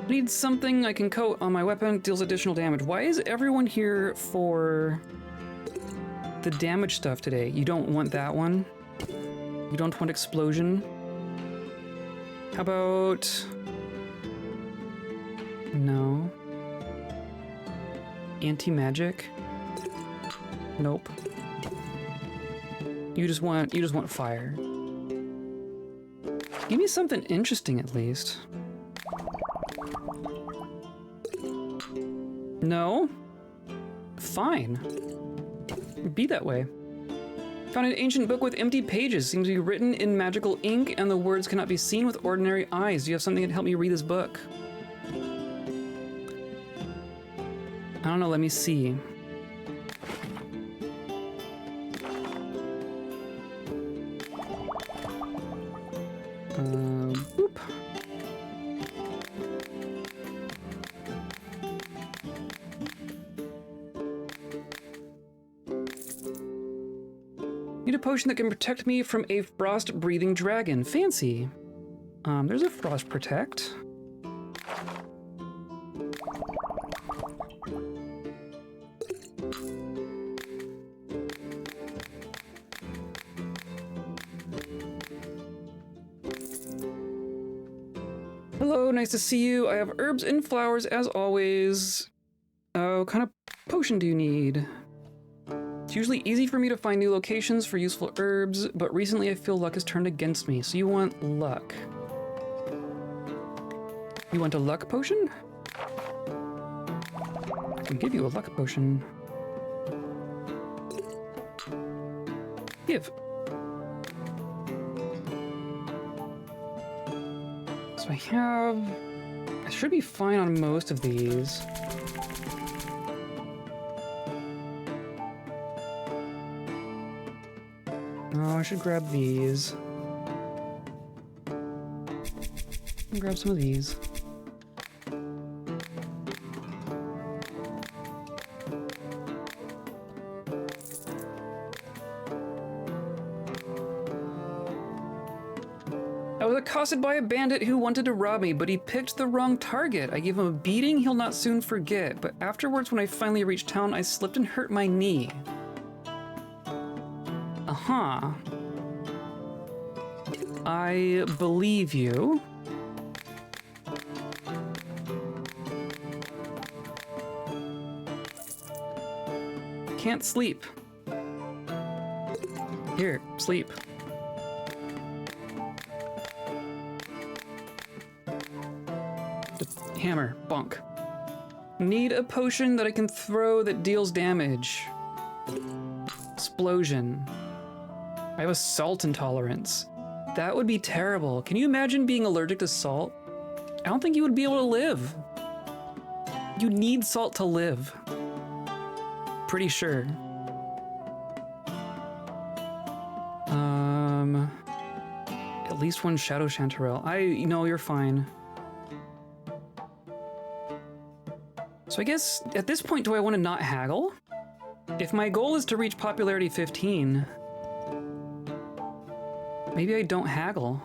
I need something I can coat on my weapon, deals additional damage. Why is everyone here for the damage stuff today? You don't want that one? You don't want explosion? How about... No. Anti-magic? Nope. You just want fire. Give me something interesting at least. No? Fine. Be that way. Found an ancient book with empty pages. Seems to be written in magical ink and the words cannot be seen with ordinary eyes. Do you have something that can help me read this book? I don't know, let me see. Boop. Need a potion that can protect me from a frost-breathing dragon. Fancy. There's a frost protect. Hello, nice to see you. I have herbs and flowers as always. What kind of potion do you need? It's usually easy for me to find new locations for useful herbs, but recently I feel luck has turned against me, so you want luck. You want a luck potion? I can give you a luck potion. Give. So I should be fine on most of these. Oh, I should grab these. Grab some of these. I was accosted by a bandit who wanted to rob me, but he picked the wrong target. I gave him a beating he'll not soon forget, but afterwards when I finally reached town, I slipped and hurt my knee. Uh-huh. I believe you. Can't sleep. Here, sleep. The hammer, bonk. Need a potion that I can throw that deals damage. Explosion. I have a salt intolerance. That would be terrible. Can you imagine being allergic to salt? I don't think you would be able to live. You need salt to live. Pretty sure. At least one shadow chanterelle. No, you're fine. So I guess at this point, do I want to not haggle? If my goal is to reach popularity 15, maybe I don't haggle.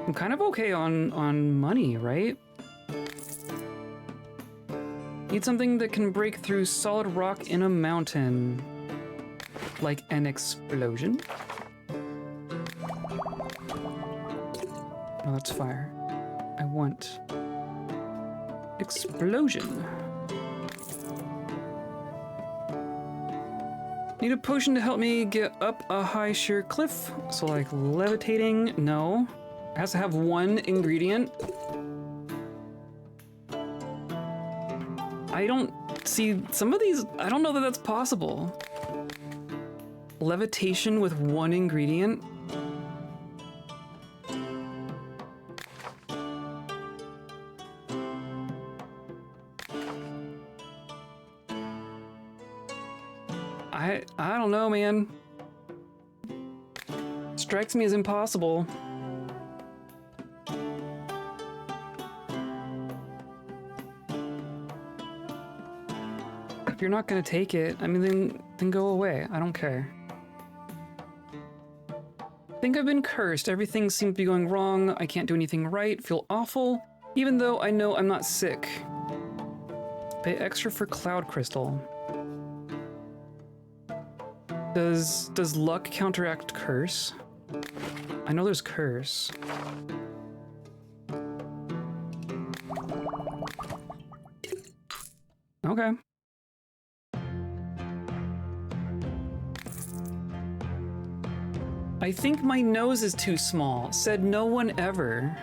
I'm kind of okay on money, right? Need something that can break through solid rock in a mountain. Like an explosion? Oh, that's fire. I want explosion. Need a potion to help me get up a high sheer cliff. So like levitating, no. It has to have one ingredient. I don't see some of these, I don't know that that's possible. Levitation with one ingredient. I don't know, man. Strikes me as impossible. If you're not gonna take it, I mean, then go away. I don't care. Think I've been cursed. Everything seems to be going wrong. I can't do anything right. Feel awful, even though I know I'm not sick. Pay extra for cloud crystal. Does luck counteract curse? I know there's curse. Okay. I think my nose is too small. Said no one ever.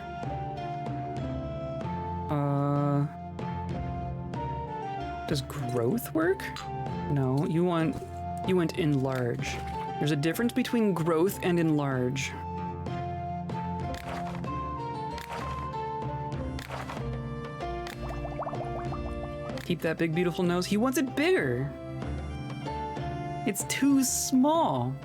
Does growth work? No, you want enlarge. There's a difference between growth and enlarge. Keep that big beautiful nose. He wants it bigger. It's too small.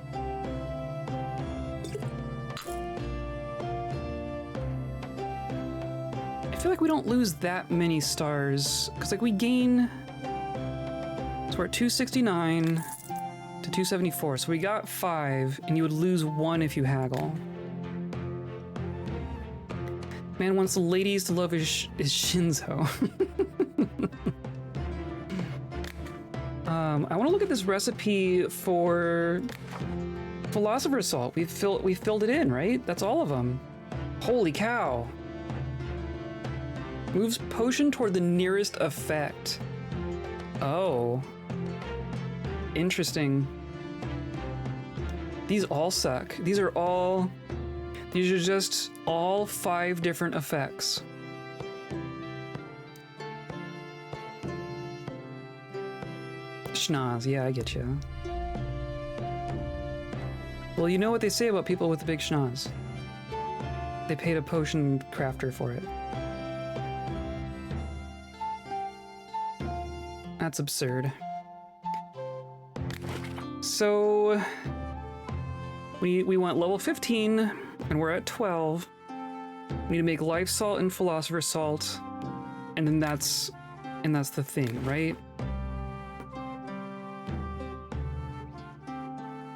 I feel like we don't lose that many stars, because like we gain, so we're at 269. to 274. So we got 5, and you would lose 1 if you haggle. Man wants the ladies to love his Shinzo. I want to look at this recipe for philosopher's salt. We filled it in, right? That's all of them. Holy cow. Moves potion toward the nearest effect. Oh. Interesting. These all suck. These are just all 5 different effects. Schnoz, yeah, I get you. Well, you know what they say about people with the big schnoz. They paid a potion crafter for it. That's absurd. So we went level 15 and we're at 12. We need to make life salt and philosopher's salt, and then that's the thing, right?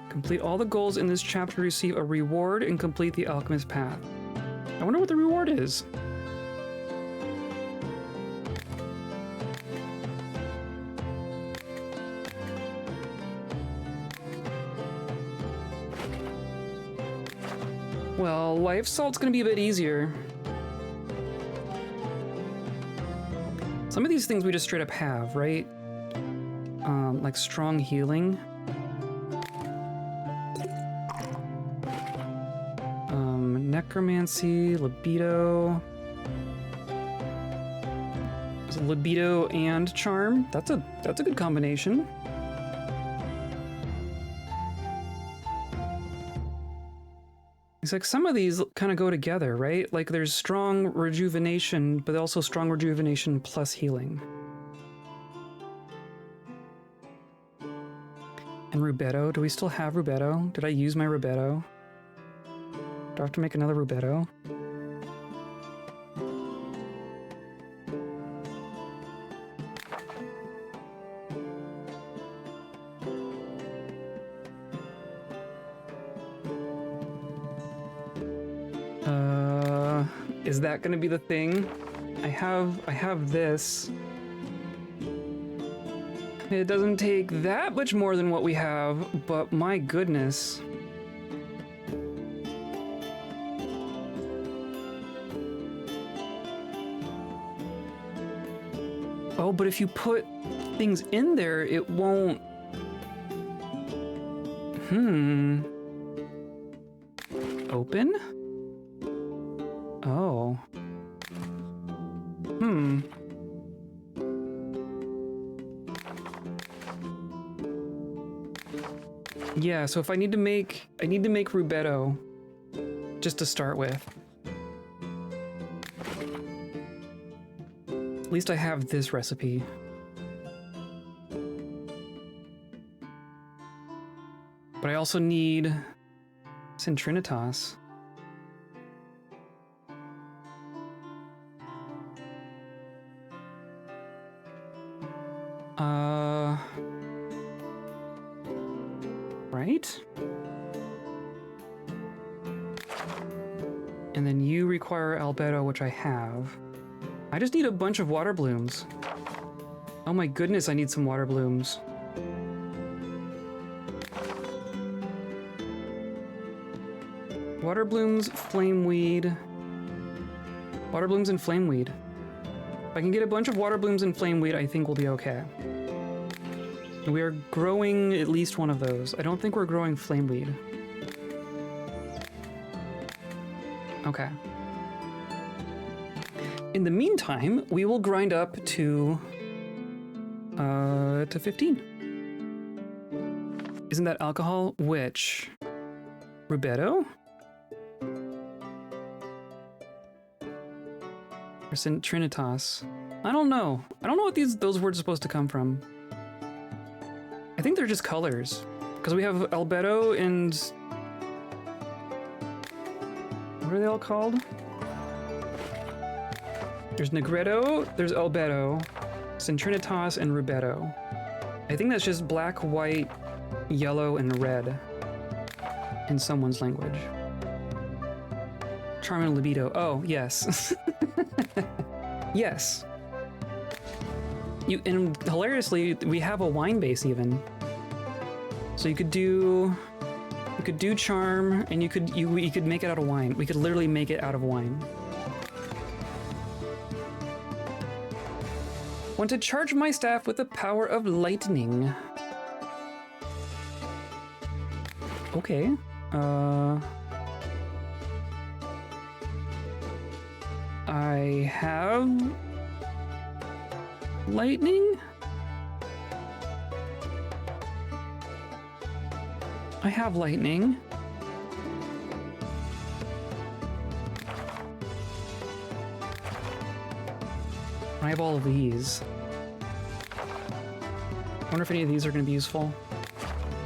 Complete all the goals in this chapter to receive a reward and complete the alchemist path. I wonder what the reward is. Well, life salt's gonna be a bit easier. Some of these things we just straight up have, right? Like strong healing. Necromancy, libido. So libido and charm. That's a good combination. It's like some of these kind of go together, right? Like there's strong rejuvenation, but also strong rejuvenation plus healing. And Rubetto. Do we still have Rubetto? Did I use my Rubetto? Do I have to make another Rubetto? Is that gonna be the thing? I have this. It doesn't take that much more than what we have, but my goodness. Oh, but if you put things in there, it won't... Open? Oh. Yeah, so if I need to make Rubetto just to start with. At least I have this recipe. But I also need Centrinitas. Right? And then you require Albedo, which I have. I just need a bunch of water blooms. Oh my goodness, I need some water blooms. Water blooms, flameweed. Water blooms and flameweed. If I can get a bunch of water blooms and flameweed, I think we'll be okay. And we are growing at least one of those. I don't think we're growing flameweed. Okay. In the meantime, we will grind up to 15. Isn't that alcohol? Which? Rubetto? Or Trinitas? I don't know. I don't know what those words are supposed to come from. I think they're just colors. Because we have Albedo and... What are they all called? There's Negretto, there's Albedo, Centrinitas, and Rubetto. I think that's just black, white, yellow and red in someone's language. Charm and libido. Oh, yes. Yes. And hilariously, we have a wine base even. So you could do charm, and you could make it out of wine. We could literally make it out of wine. Want to charge my staff with the power of lightning. Okay. I have lightning? I have lightning. I have all of these. I wonder if any of these are going to be useful.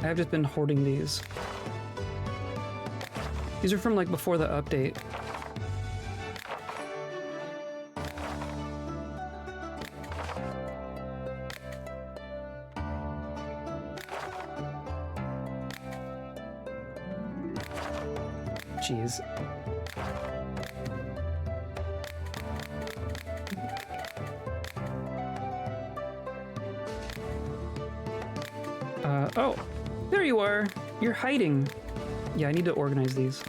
I have just been hoarding these. These are from like before the update. Jeez. Oh, there you are. You're hiding. Yeah, I need to organize these.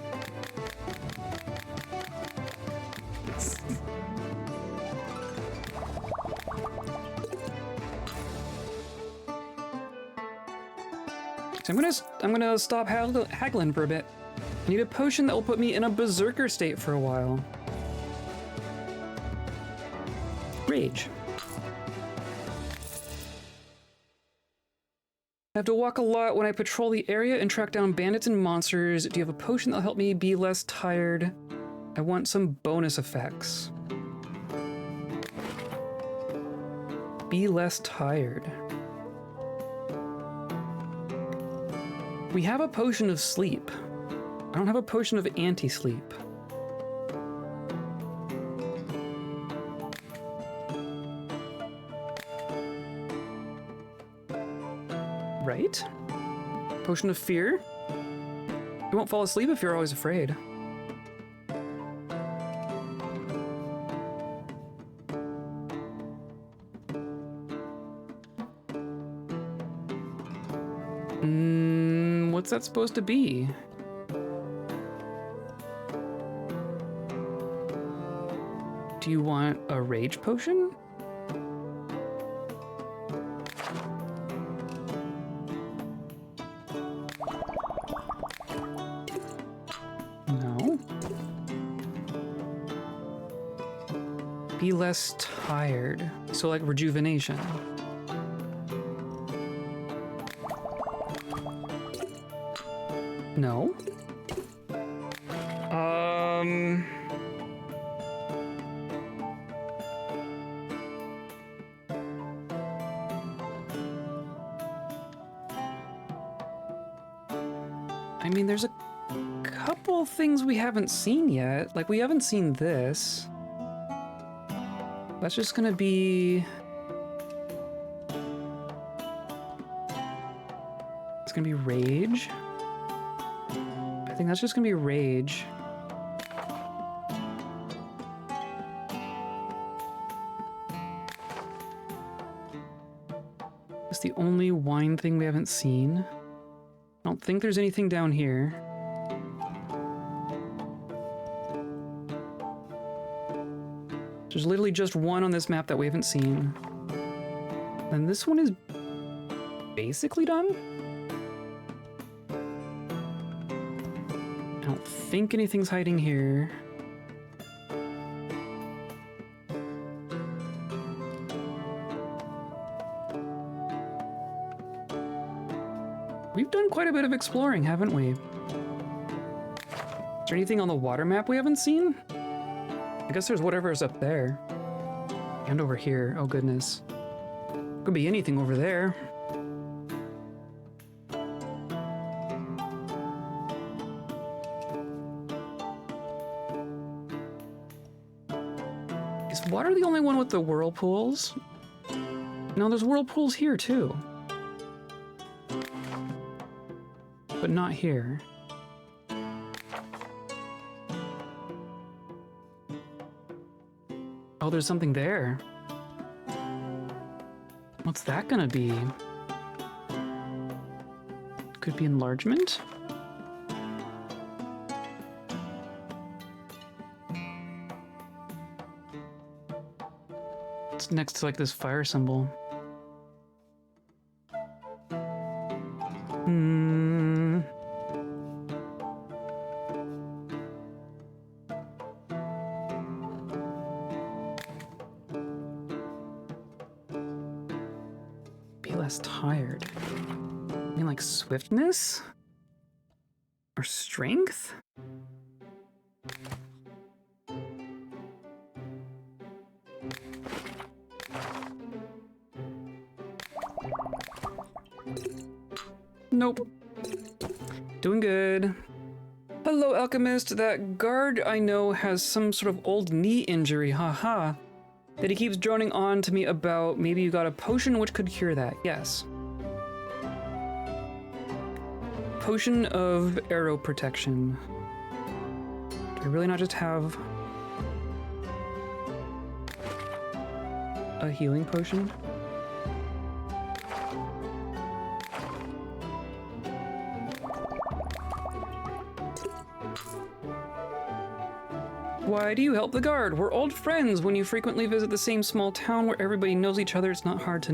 So I'm gonna stop haggling for a bit. I need a potion that will put me in a berserker state for a while. Rage. I have to walk a lot when I patrol the area and track down bandits and monsters. Do you have a potion that'll help me be less tired? I want some bonus effects. Be less tired. We have a potion of sleep. I don't have a potion of anti-sleep. Right? Potion of fear? You won't fall asleep if you're always afraid. What's that supposed to be? Do you want a rage potion? No. Be less tired. So like rejuvenation. No. I mean, there's a couple things we haven't seen yet. Like, we haven't seen this. That's just gonna be... It's gonna be rage. I think that's just gonna be rage. It's the only wine thing we haven't seen. I don't think there's anything down here. There's literally just one on this map that we haven't seen. And this one is basically done. I don't think anything's hiding here. We've done quite a bit of exploring, haven't we? Is there anything on the water map we haven't seen? I guess there's whatever's up there. And over here. Oh, goodness. Could be anything over there. Is water the only one with the whirlpools? No, there's whirlpools here, too. but not here. Oh, there's something there. What's that gonna be? Could be enlargement? It's next to like this fire symbol. Hmm. Be less tired. I mean, like swiftness? Or strength? Nope. Doing good. Hello, Alchemist. That guard I know has some sort of old knee injury, haha. That he keeps droning on to me about. Maybe you got a potion which could cure that. Yes. Potion of arrow protection. Do I really not just have a healing potion? Why do you help the guard? We're old friends. When you frequently visit the same small town where everybody knows each other, it's not hard to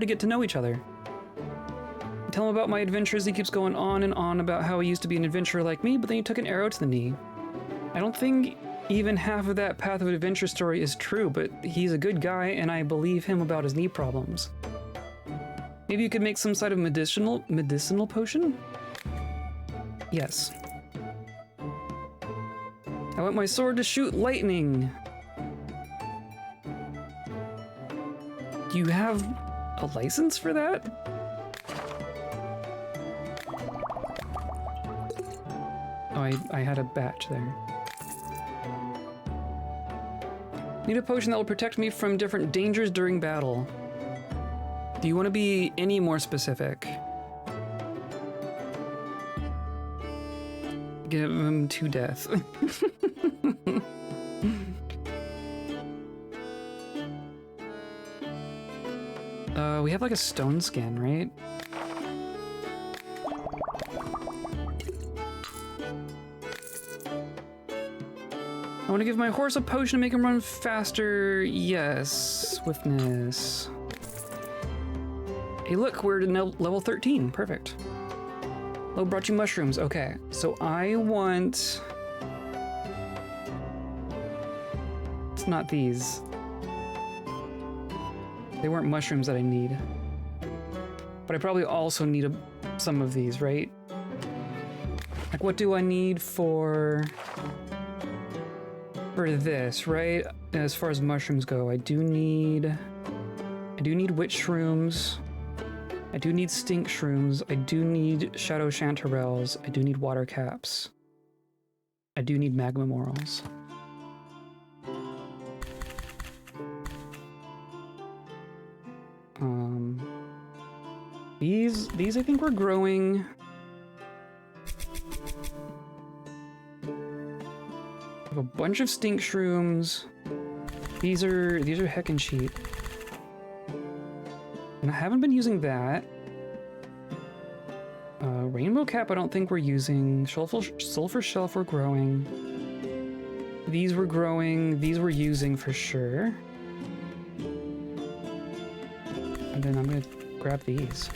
get to know each other. I tell him about my adventures. He keeps going on and on about how he used to be an adventurer like me, but then you took an arrow to the knee. I don't think even half of that Path of Adventure story is true, but he's a good guy and I believe him about his knee problems. Maybe you could make some sort of medicinal potion? Yes. I want my sword to shoot lightning. Do you have a license for that? Oh, I had a batch there. Need a potion that will protect me from different dangers during battle. Do you want to be any more specific? Give him to death. We have like a stone skin, right? I want to give my horse a potion to make him run faster. Yes, swiftness. Hey, look, we're at level 13. Perfect. Oh, brought you mushrooms. Okay, so I want... It's not these. They weren't mushrooms that I need. But I probably also need some of these, right? Like, what do I need for this, right? As far as mushrooms go, I do need witch shrooms. I do need stink shrooms. I do need shadow chanterelles. I do need water caps. I do need magma morals. These I think we're growing. I have a bunch of stink shrooms. These are heckin' cheap. And I haven't been using that. Rainbow cap I don't think we're using. Sulfur shelf we're growing. These we're growing. These we're using for sure. And then I'm gonna grab these.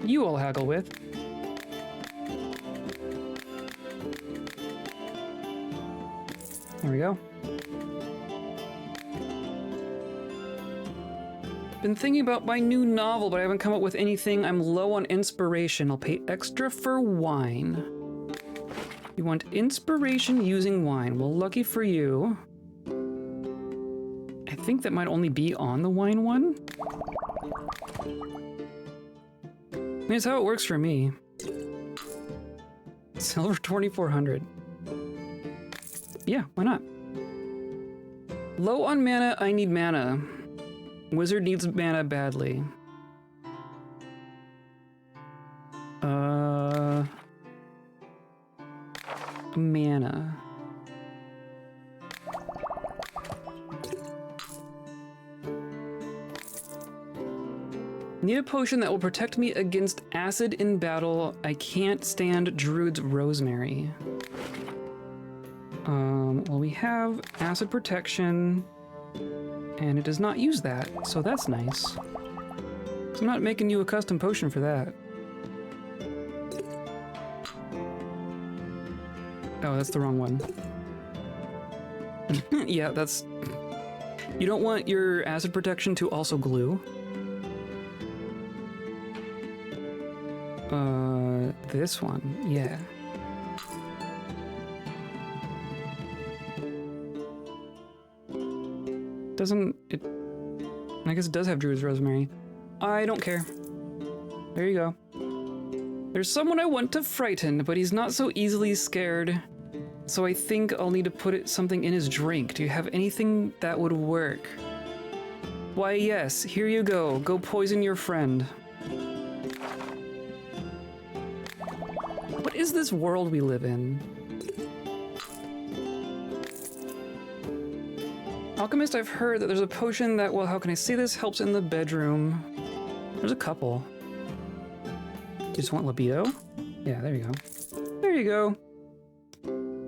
You all haggle with. There we go. Been thinking about my new novel, but I haven't come up with anything. I'm low on inspiration. I'll pay extra for wine. You want inspiration using wine. Well, lucky for you. I think that might only be on the wine one. That's how it works for me. Silver 2400. Yeah, why not? Low on mana, I need mana. Wizard needs mana badly. mana. Need a potion that will protect me against acid in battle. I can't stand Druid's Rosemary. Well, we have acid protection, and it does not use that, so that's nice. So I'm not making you a custom potion for that. Oh, that's the wrong one. Yeah, that's... You don't want your acid protection to also glue. This one, yeah. Doesn't it? I guess it does have Druid's Rosemary. I don't care. There you go. There's someone I want to frighten, but he's not so easily scared. So I think I'll need to put something in his drink. Do you have anything that would work? Why, yes. Here you go. Go poison your friend. What is this world we live in? Alchemist, I've heard that there's a potion that, well, how can I say this? Helps in the bedroom. There's a couple. You just want libido? Yeah, there you go. There you go.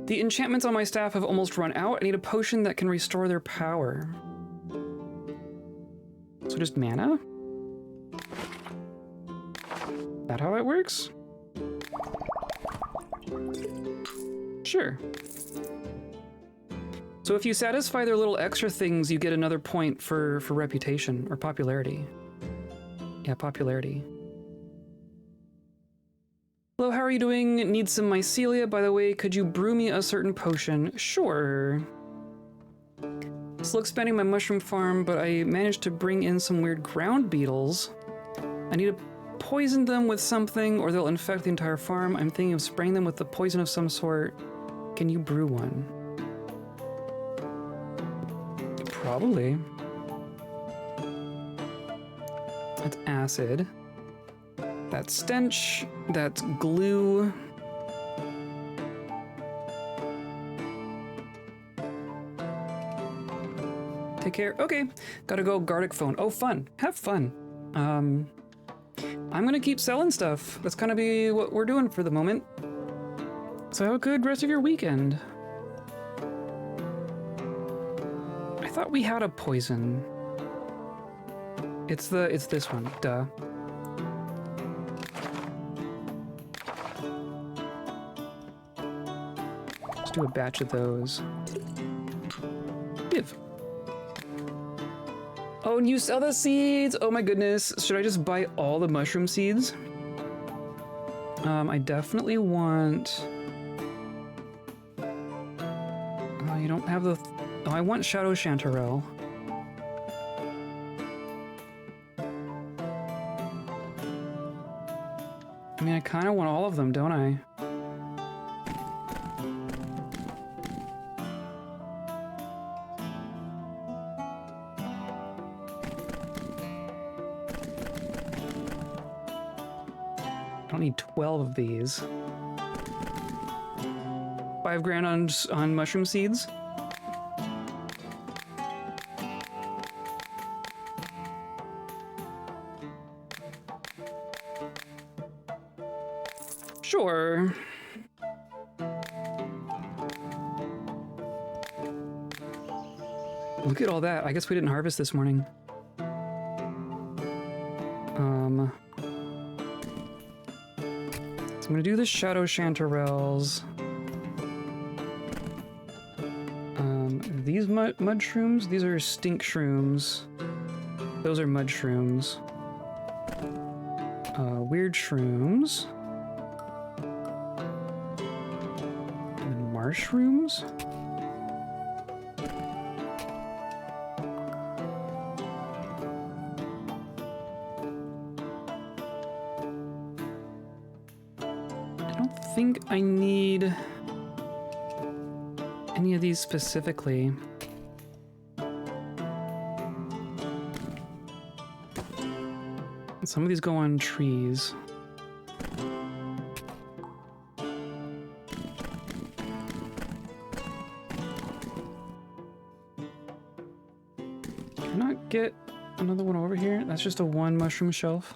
The enchantments on my staff have almost run out. I need a potion that can restore their power. So just mana? Is that how that works? Sure. So if you satisfy their little extra things, you get another point for reputation or popularity. Yeah, popularity. Hello, how are you doing? Need some mycelia. By the way, could you brew me a certain potion? Sure. Still expanding my mushroom farm, but I managed to bring in some weird ground beetles. I need to poison them with something or they'll infect the entire farm. I'm thinking of spraying them with the poison of some sort. Can you brew one? Probably. That's acid. That's stench. That's glue. Take care. Okay. Gotta go Gardic phone. Oh, fun. Have fun. I'm gonna keep selling stuff. That's gonna be what we're doing for the moment. So have a good rest of your weekend. I thought we had a poison. It's this one. Duh. Let's do a batch of those. Give. Oh, and you sell the seeds! Oh my goodness. Should I just buy all the mushroom seeds? I definitely want... Oh, you don't have the... Oh, I want Shadow Chanterelle. I mean, I kind of want all of them, don't I? I don't need 12 of these. 5 grand on mushroom seeds? Sure. Look at all that. I guess we didn't harvest this morning. So I'm gonna do the Shadow Chanterelles. These mud shrooms, these are stink shrooms. Those are mud shrooms. Weird shrooms. And mushrooms? I don't think I need any of these specifically. Some of these go on trees. Can I not get another one over here? That's just a one mushroom shelf.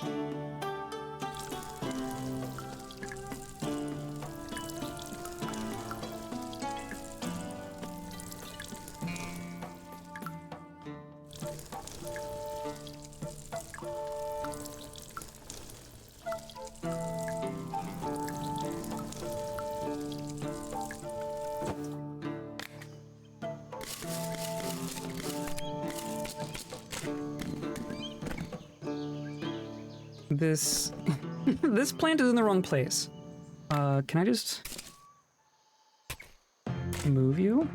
This this plant is in the wrong place. Can I just move you?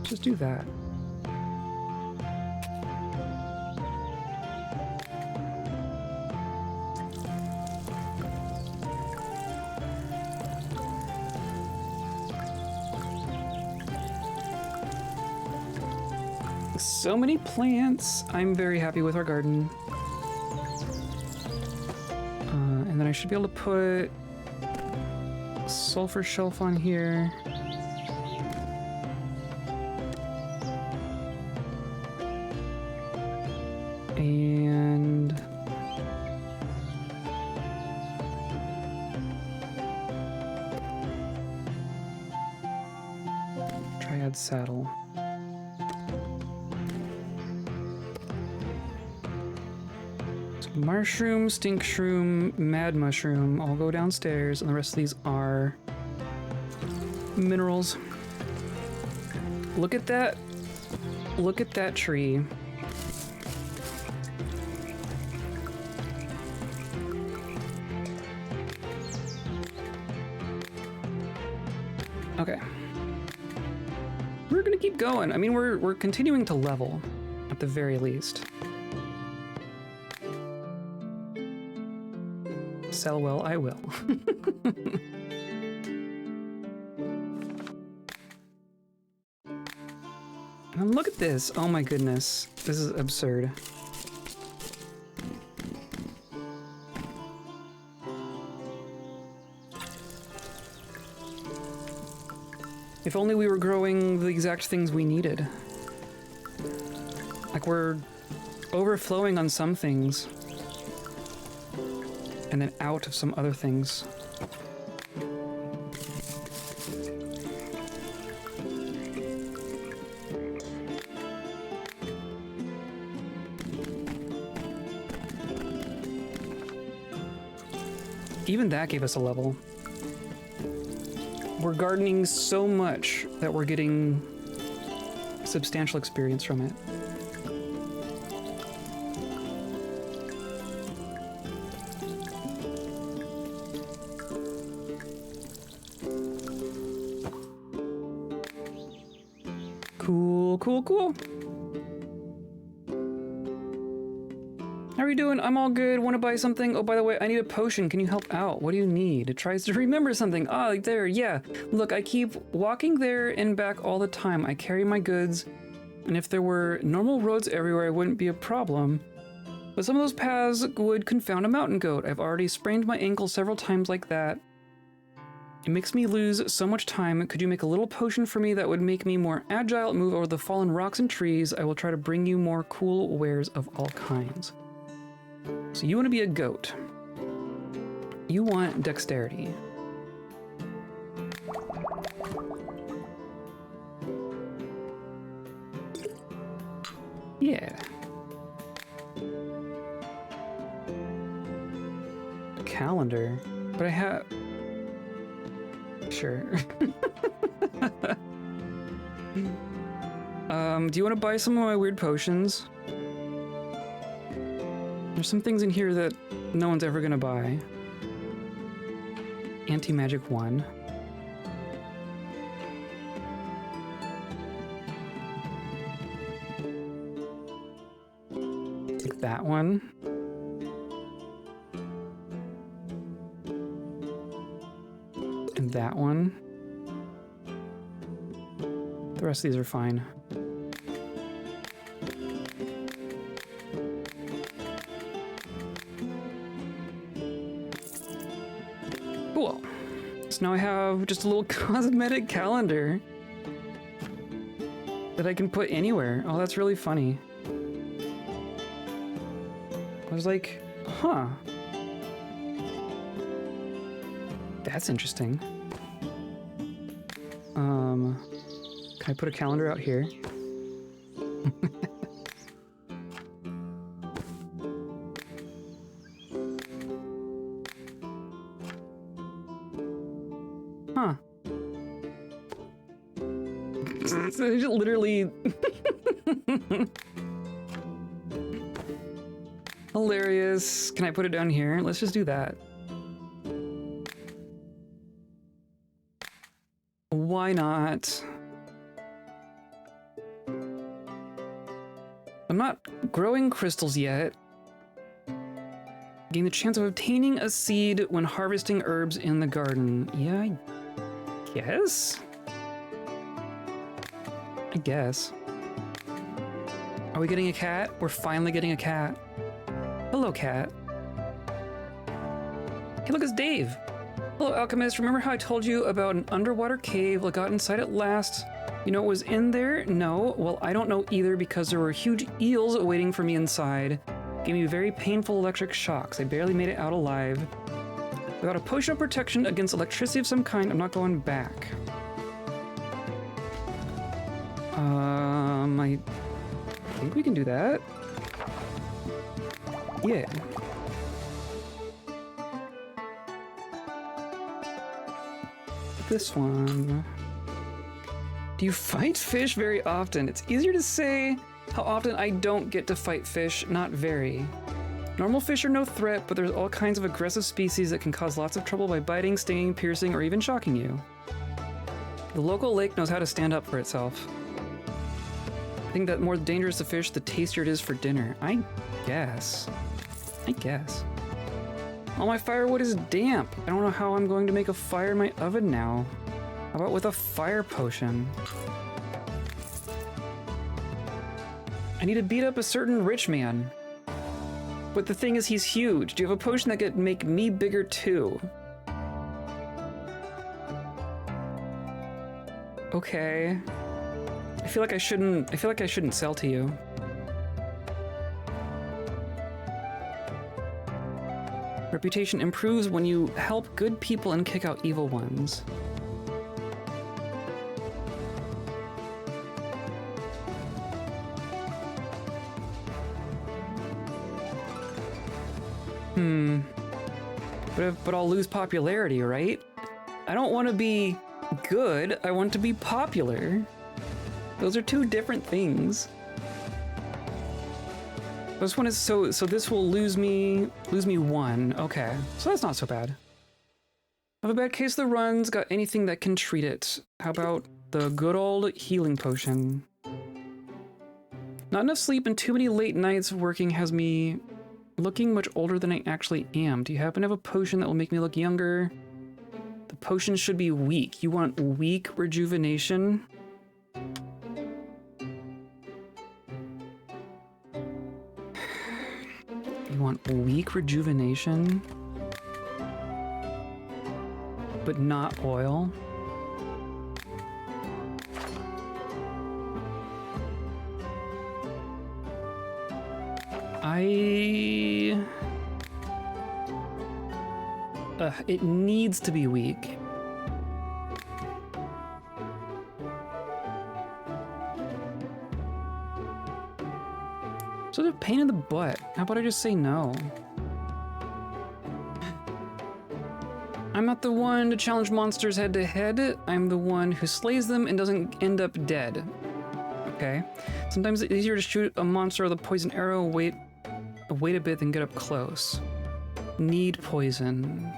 Just do that. So many plants. I'm very happy with our garden. And then I should be able to put a sulfur shelf on here. And triad saddle. Mushroom, stink shroom, mad mushroom, all go downstairs, and the rest of these are minerals. Look at that. Look at that tree. Okay. We're gonna keep going. I mean, we're continuing to level, at the very least. Sell well, I will. And look at this. Oh my goodness. This is absurd. If only we were growing the exact things we needed. Like, we're overflowing on some things. And then out of some other things. Even that gave us a level. We're gardening so much that we're getting substantial experience from it. Cool. How are you doing? I'm all good. Want to buy something? Oh, by the way, I need a potion. Can you help out? What do you need? It tries to remember something. Ah, there, yeah. Look, I keep walking there and back all the time. I carry my goods, and if there were normal roads everywhere, it wouldn't be a problem. But some of those paths would confound a mountain goat. I've already sprained my ankle several times like that. It makes me lose so much time. Could you make a little potion for me that would make me more agile, move over the fallen rocks and trees? I will try to bring you more cool wares of all kinds. So you want to be a goat. You want dexterity. Yeah. Calendar. But I have... Sure. Do you want to buy some of my weird potions? There's some things in here that no one's ever gonna buy. Anti-magic 1. Take that one. And that one. The rest of these are fine. Cool. So now I have just a little cosmetic calendar. that I can put anywhere. Oh, that's really funny. I was like, huh. That's interesting. Can I put a calendar out here? Huh. It's literally hilarious. Can I put it down here? Let's just do that. Why not? I'm not growing crystals yet. Gain the chance of obtaining a seed when harvesting herbs in the garden. Yeah, I guess? I guess. Are we getting a cat? We're finally getting a cat. Hello, cat. Hey, look, it's Dave. Hello, alchemist. Remember how I told you about an underwater cave I got inside at last? You know what was in there? No. Well, I don't know either because there were huge eels waiting for me inside. Gave me very painful electric shocks. I barely made it out alive. Without a potion of protection against electricity of some kind, I'm not going back. I think we can do that. Yeah. This one. Do you fight fish very often? It's easier to say how often I don't get to fight fish, not very. Normal fish are no threat, but there's all kinds of aggressive species that can cause lots of trouble by biting, stinging, piercing, or even shocking you. The local lake knows how to stand up for itself. I think that more dangerous the fish, the tastier it is for dinner. I guess. All my firewood is damp. I don't know how I'm going to make a fire in my oven now. How about with a fire potion? I need to beat up a certain rich man. But the thing is, he's huge. Do you have a potion that could make me bigger too? Okay. I feel like I shouldn't sell to you. Reputation improves when you help good people and kick out evil ones. But I'll lose popularity, right? I don't want to be good, I want to be popular. Those are two different things. This one is so this will lose me 1. Okay. So that's not so bad. I have a bad case of the runs, got anything that can treat it. How about the good old healing potion? Not enough sleep and too many late nights working has me looking much older than I actually am. Do you happen to have a potion that will make me look younger? The potion should be weak. You want weak rejuvenation? You want weak rejuvenation? But not oil? It needs to be weak. So they're a pain in the butt. How about I just say no? I'm not the one to challenge monsters head to head. I'm the one who slays them and doesn't end up dead. Okay. Sometimes it's easier to shoot a monster with a poison arrow, wait a bit, then get up close. Need poison.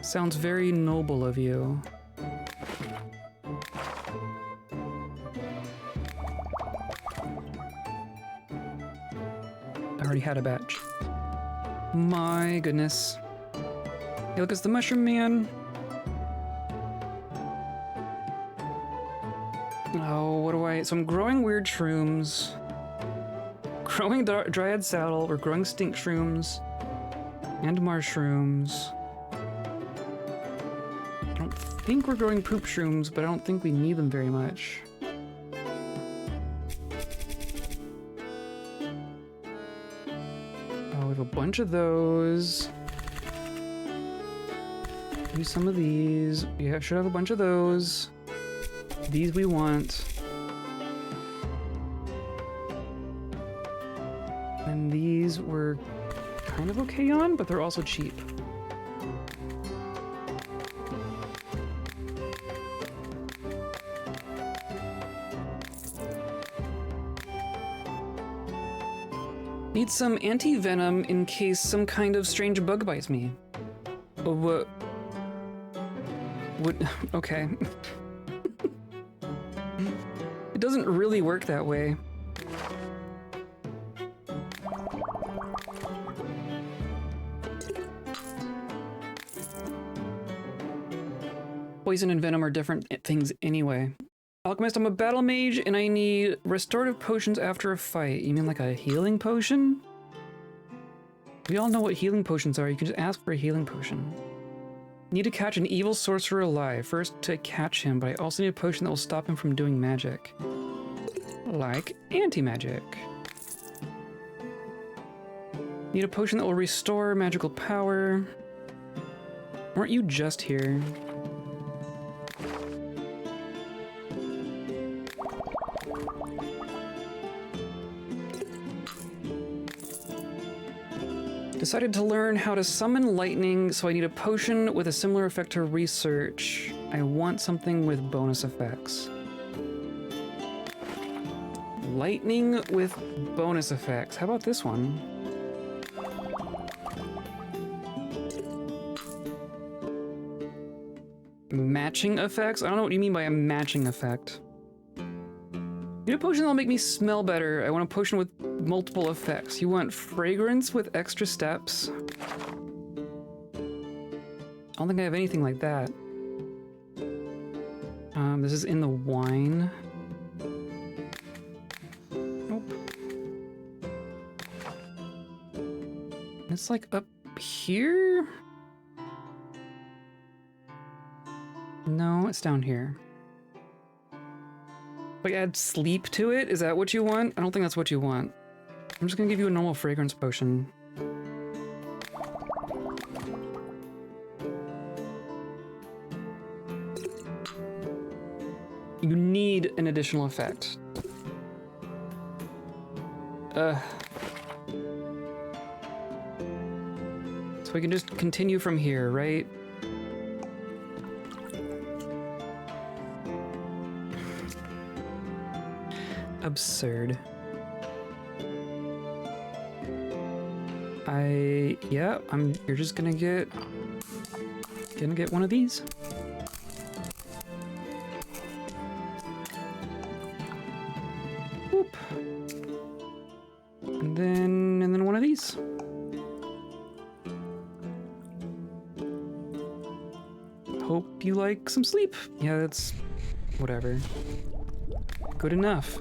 Sounds very noble of you. I already had a batch. My goodness. Hey, look, it's the Mushroom Man. Oh, what do I... So I'm growing weird shrooms. Growing Dryad Saddle. We're growing stink shrooms. And mushrooms. I don't think we're growing poop shrooms, but I don't think we need them very much. bunch of those. Use some of these. Yeah, should have a bunch of those. These we want. And these were kind of okay on, but they're also cheap. Need some anti-venom in case some kind of strange bug bites me. Oh, what? Okay. It doesn't really work that way. Poison and venom are different things anyway. Alchemist, I'm a battle mage and I need restorative potions after a fight. You mean like a healing potion? We all know what healing potions are. You can just ask for a healing potion. Need to catch an evil sorcerer alive. First to catch him, but I also need a potion that will stop him from doing magic. Like anti-magic. Need a potion that will restore magical power. Weren't you just here? Decided to learn how to summon lightning, so I need a potion with a similar effect to research. I want something with bonus effects. Lightning with bonus effects. How about this one? Matching effects? I don't know what you mean by a matching effect. Need a potion that'll make me smell better. I want a potion with multiple effects. You want fragrance with extra steps? I don't think I have anything like that. This is in the wine. Nope. It's like up here? No, it's down here. Like add sleep to it? Is that what you want? I don't think that's what you want. I'm just gonna give you a normal fragrance potion. You need an additional effect. So we can just continue from here, right? Absurd. You're just gonna get one of these. Whoop. And then one of these. Hope you like some sleep. Yeah, that's whatever. Good enough.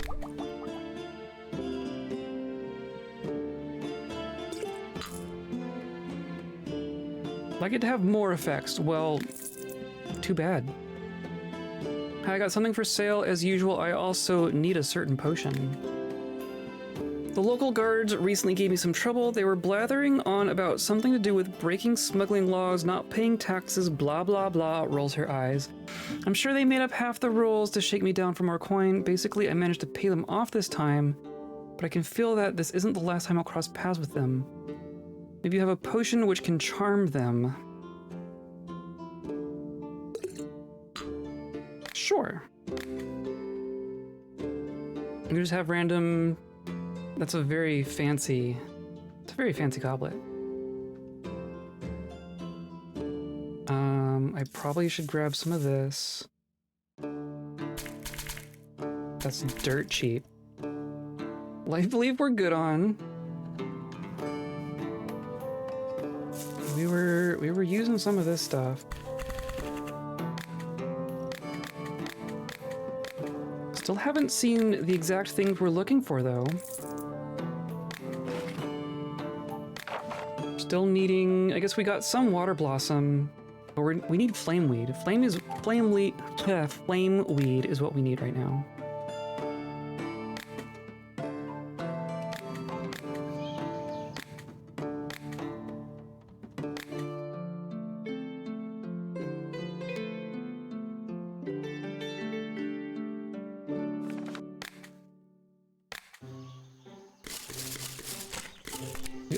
Like it to have more effects. Well, too bad. I got something for sale as usual. I also need a certain potion. The local guards recently gave me some trouble. They were blathering on about something to do with breaking smuggling laws, not paying taxes, blah blah blah, rolls her eyes. I'm sure they made up half the rules to shake me down for more coin. Basically, I managed to pay them off this time, but I can feel that this isn't the last time I'll cross paths with them. Maybe you have a potion which can charm them. Sure. You just have random... That's a very fancy... It's a very fancy goblet. I probably should grab some of this. That's dirt cheap. I believe we're good on. We were using some of this stuff. Still haven't seen the exact things we're looking for though. Still needing, I guess we got some water blossom, but we need flameweed. Flameweed is what we need right now.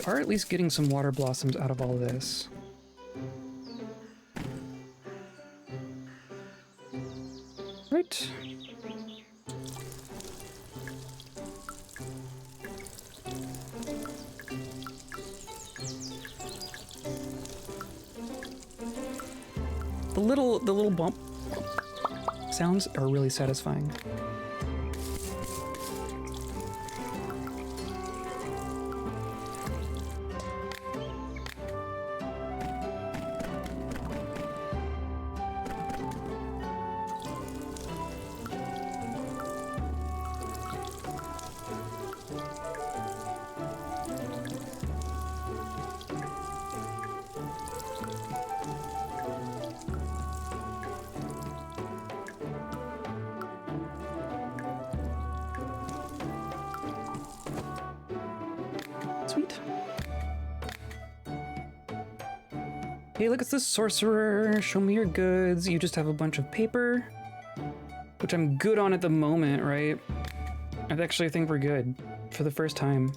we are at least getting some water blossoms out of all this. Right. The little bump sounds are really satisfying. Sweet. Hey, look, it's the sorcerer. Show me your goods. You just have a bunch of paper, which I'm good on at the moment, right? I actually think we're good for the first time.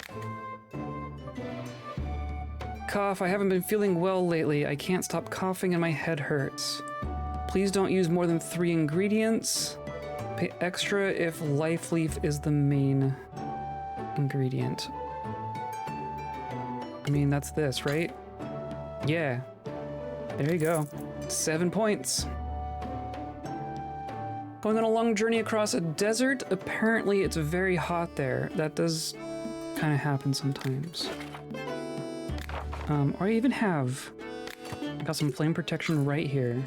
Cough, I haven't been feeling well lately. I can't stop coughing and my head hurts. Please don't use more than 3 ingredients. Pay extra if life leaf is the main ingredient. I mean, that's this, right? Yeah. There you go. 7 points. Going on a long journey across a desert. Apparently, it's very hot there. That does kind of happen sometimes. Or I even have... I got some flame protection right here.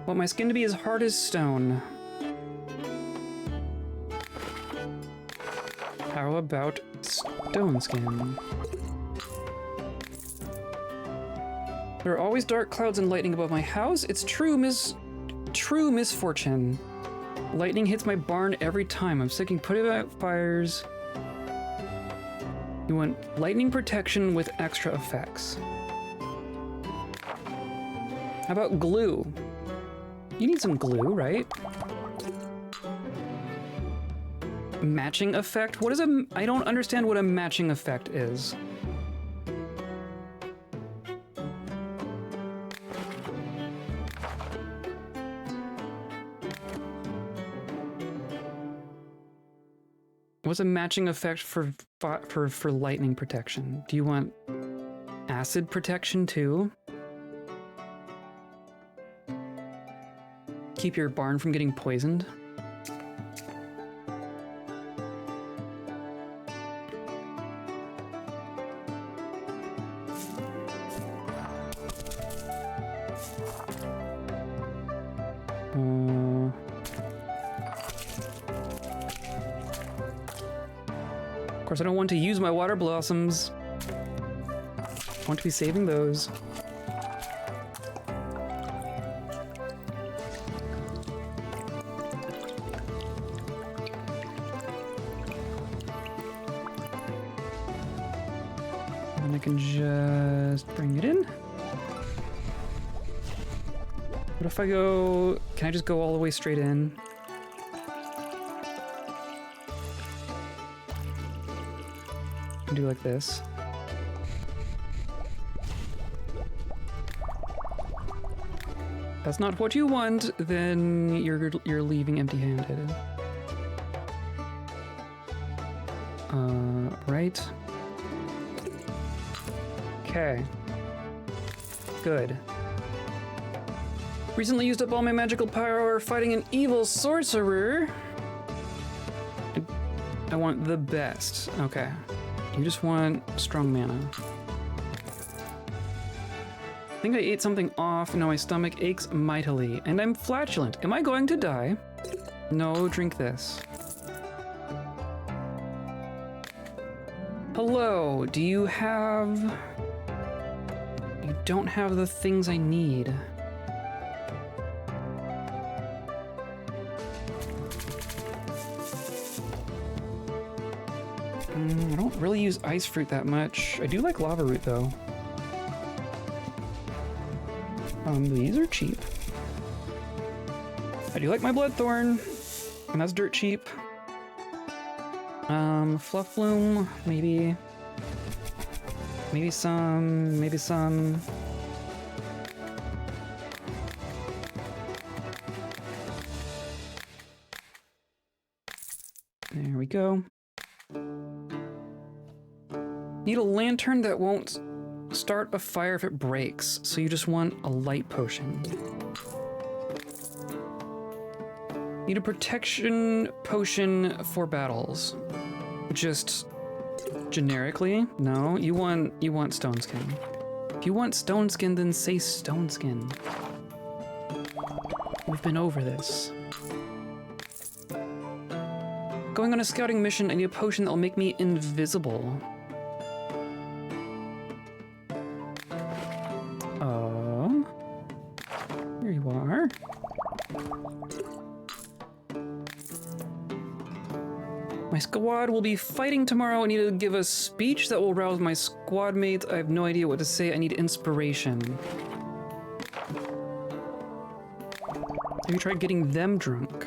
Want my skin to be as hard as stone. How about stone skin? There are always dark clouds and lightning above my house. It's true misfortune. Lightning hits my barn every time. I'm sick of putting out fires. You want lightning protection with extra effects. How about glue? You need some glue, right? Matching effect? What is a... I don't understand what a matching effect is. What's a matching effect for lightning protection? Do you want acid protection too? Keep your barn from getting poisoned? Of course, I don't want to use my water blossoms. I want to be saving those. And I can just bring it in. What if I go... Can I just go all the way straight in? Do like this. That's not what you want, then you're leaving empty-handed. Right. Okay. Good. Recently used up all my magical power fighting an evil sorcerer. I want the best. Okay. You just want strong mana. I think I ate something off, now my stomach aches mightily, and I'm flatulent. Am I going to die? No, drink this. Hello, do you have... You don't have the things I need. I don't really use ice fruit that much. I do like lava root though. These are cheap. I do like my bloodthorn, and that's dirt cheap. Fluff bloom, maybe. Maybe some, maybe some. There we go. Need a lantern that won't start a fire if it breaks, so you just want a light potion. Need a protection potion for battles. Just generically? No, you want stone skin. If you want stone skin, then say stone skin. We've been over this. Going on a scouting mission, I need a potion that will make me invisible. Here you are. My squad will be fighting tomorrow. I need to give a speech that will rouse my squad mates. I have no idea what to say. I need inspiration. Have you tried getting them drunk?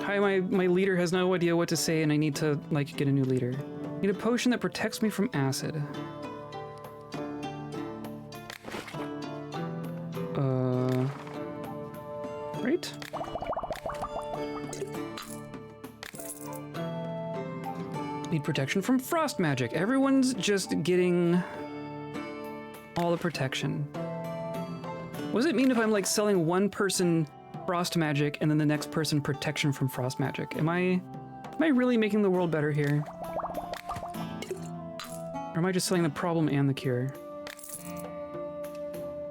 Hi, my leader has no idea what to say and I need to, like, get a new leader. I need a potion that protects me from acid. Right? Need protection from frost magic. Everyone's just getting all the protection. What does it mean if I'm like selling one person frost magic and then the next person protection from frost magic? Am I really making the world better here? Or am I just selling the problem and the cure?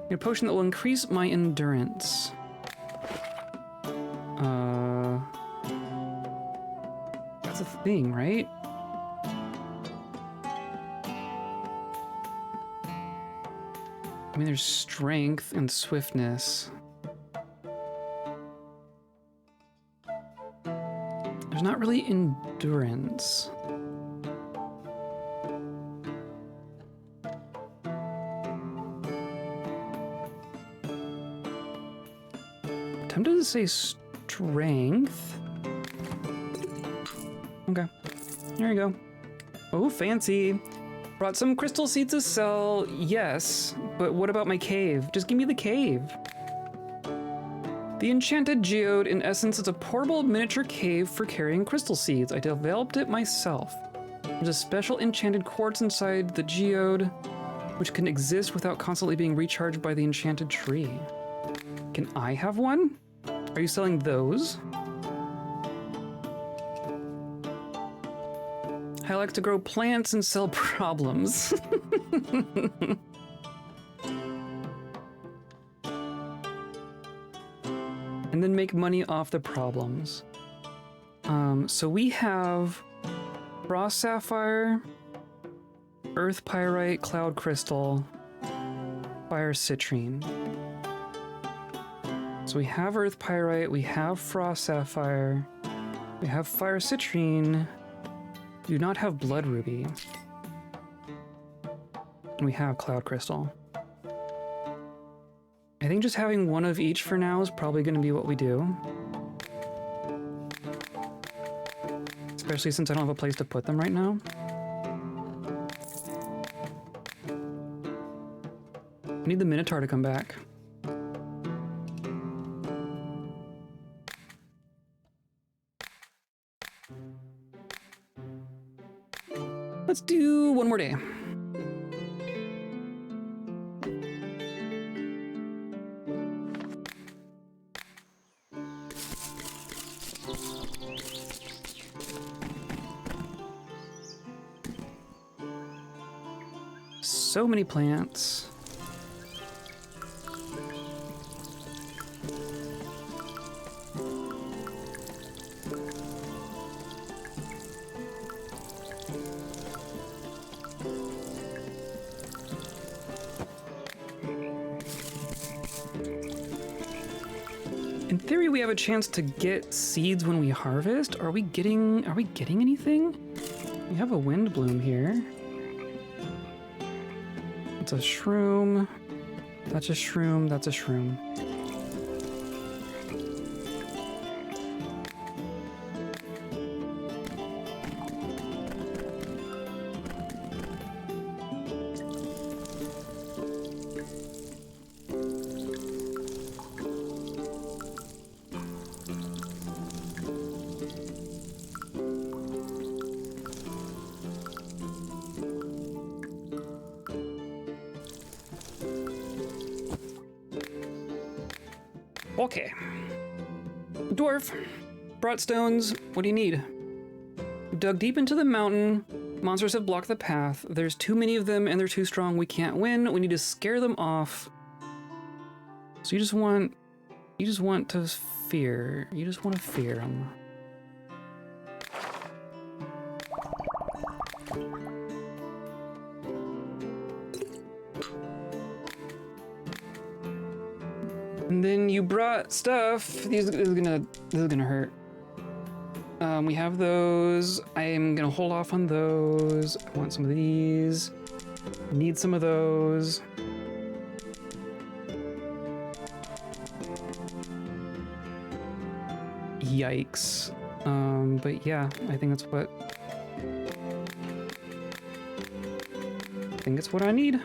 Need a potion that will increase my endurance. That's a thing, right? I mean, there's strength and swiftness. There's not really endurance. I'm tempted to say strength. Okay, there you go. Oh, fancy. Brought some crystal seeds to sell. Yes, but what about my cave? Just give me the cave. The enchanted geode, in essence, is a portable miniature cave for carrying crystal seeds. I developed it myself. There's a special enchanted quartz inside the geode, which can exist without constantly being recharged by the enchanted tree. Can I have one? Are you selling those? I like to grow plants and sell problems. And then make money off the problems. So we have frost sapphire, earth pyrite, cloud crystal, fire citrine. So we have earth pyrite, we have frost sapphire, we have fire citrine. Do not have blood ruby. We have cloud crystal. I think just having one of each for now is probably going to be what we do. Especially since I don't have a place to put them right now. I need the Minotaur to come back. Let's do one more day. So many plants. In theory, we have a chance to get seeds when we harvest. Are we getting anything? We have a wind bloom here. It's a shroom. That's a shroom. That's a shroom. Okay. Dwarf, brought stones. What do you need? Dug deep into the mountain. Monsters have blocked the path. There's too many of them and they're too strong. We can't win. We need to scare them off. So you just want to fear. You just want to fear them. And then you brought stuff. This is gonna hurt. We have those. I am gonna hold off on those. I want some of these. Need some of those. Yikes. But yeah, I think it's what I need.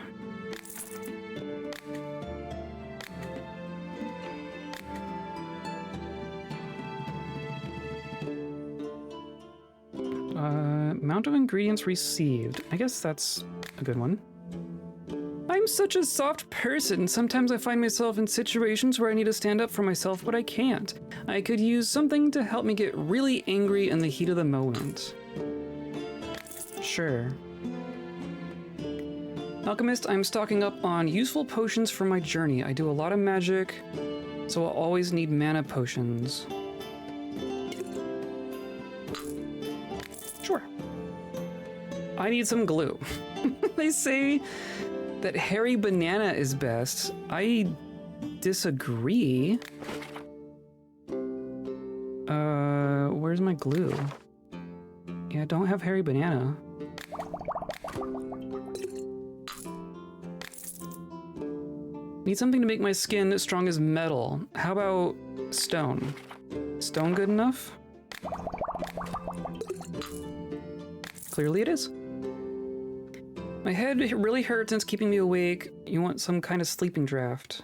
Amount of ingredients received. I guess that's a good one. I'm such a soft person. Sometimes I find myself in situations where I need to stand up for myself, but I can't. I could use something to help me get really angry in the heat of the moment. Sure. Alchemist, I'm stocking up on useful potions for my journey. I do a lot of magic, so I'll always need mana potions. Sure. I need some glue. They say that hairy banana is best. I disagree. Where's my glue? Yeah, I don't have hairy banana. Need something to make my skin as strong as metal. How about stone? Stone good enough? Clearly it is. My head really hurts and it's keeping me awake. You want some kind of sleeping draft.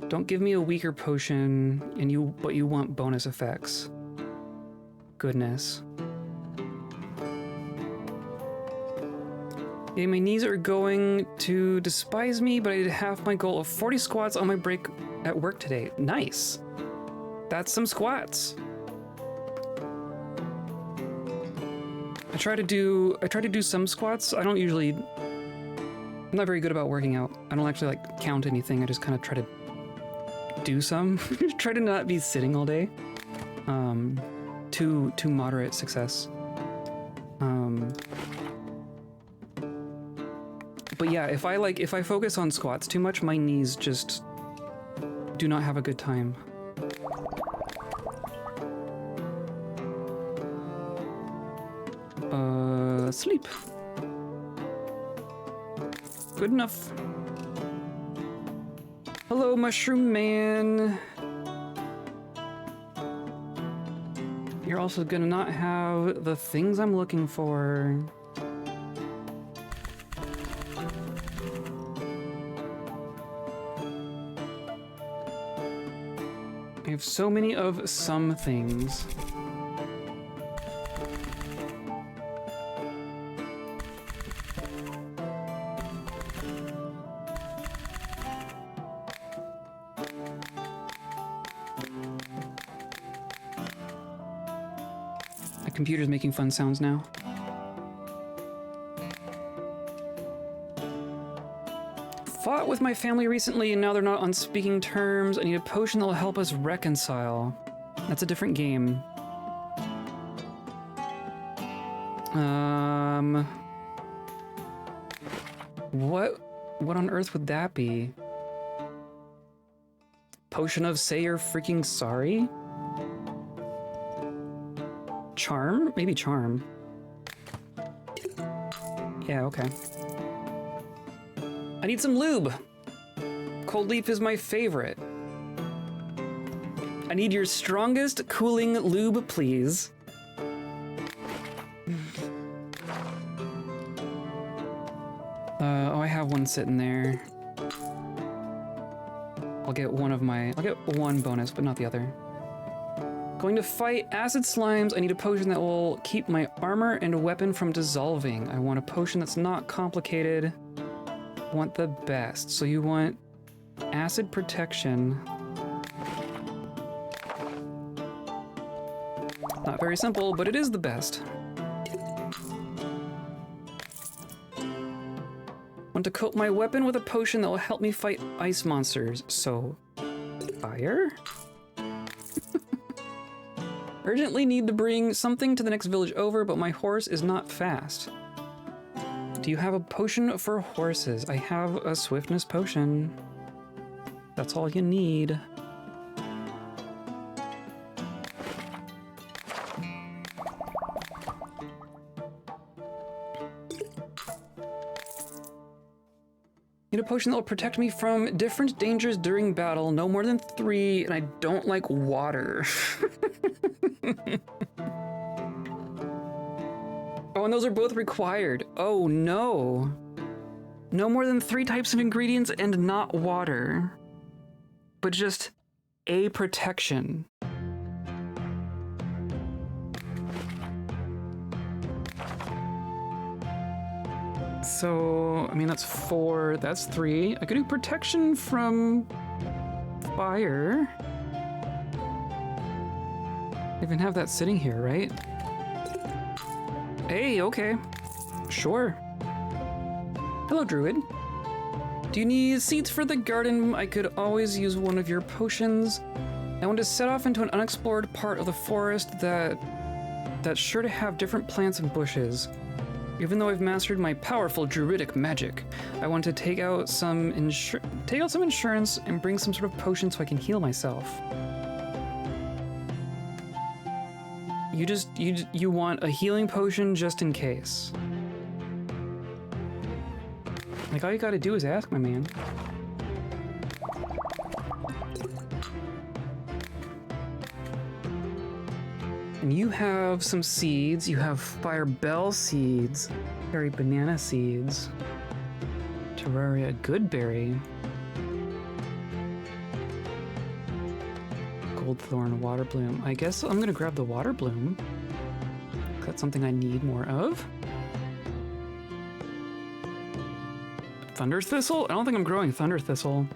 Don't give me a weaker potion, but you want bonus effects. Goodness. Yeah, my knees are going to despise me, but I did half my goal of 40 squats on my break at work today. Nice. That's some squats. I try to do some squats. I'm not very good about working out. I don't actually like count anything. I just kind of try to do some. Try to not be sitting all day. To moderate success. But yeah, if I focus on squats too much, my knees just do not have a good time. Sleep. Good enough. Hello, Mushroom Man. You're also gonna not have the things I'm looking for. I have so many of some things. My computer's making fun sounds now. Fought with my family recently and now they're not on speaking terms. I need a potion that will help us reconcile. That's a different game. What on earth would that be? Potion of say you're freaking sorry? Charm? Maybe charm. Yeah, okay. I need some lube. Cold Leaf is my favorite. I need your strongest cooling lube, please. Oh, I have one sitting there. I'll get one bonus, but not the other. Going to fight acid slimes. I need a potion that will keep my armor and weapon from dissolving. I want a potion that's not complicated. Want the best. So you want acid protection. Not very simple, but it is the best. Want to coat my weapon with a potion that will help me fight ice monsters. So, fire? Urgently need to bring something to the next village over, but my horse is not fast. Do you have a potion for horses? I have a swiftness potion. That's all you need. Need a potion that will protect me from different dangers during battle, no more than 3, and I don't like water. Oh, and those are both required. Oh no. No more than 3 types of ingredients and not water. But just a protection. So, I mean, that's 4, that's 3. I could do protection from fire. I even have that sitting here, right? Hey, okay. Sure. Hello, Druid. Do you need seeds for the garden? I could always use one of your potions. I want to set off into an unexplored part of the forest that's sure to have different plants and bushes. Even though I've mastered my powerful druidic magic, I want to take out some insurance and bring some sort of potion so I can heal myself. You want a healing potion just in case. Like, all you gotta do is ask, my man. And you have some seeds. You have fire bell seeds, berry banana seeds, Terraria goodberry, goldthorn water bloom. I guess I'm gonna grab the water bloom. That's something I need more of. Thunder thistle? I don't think I'm growing thunder thistle.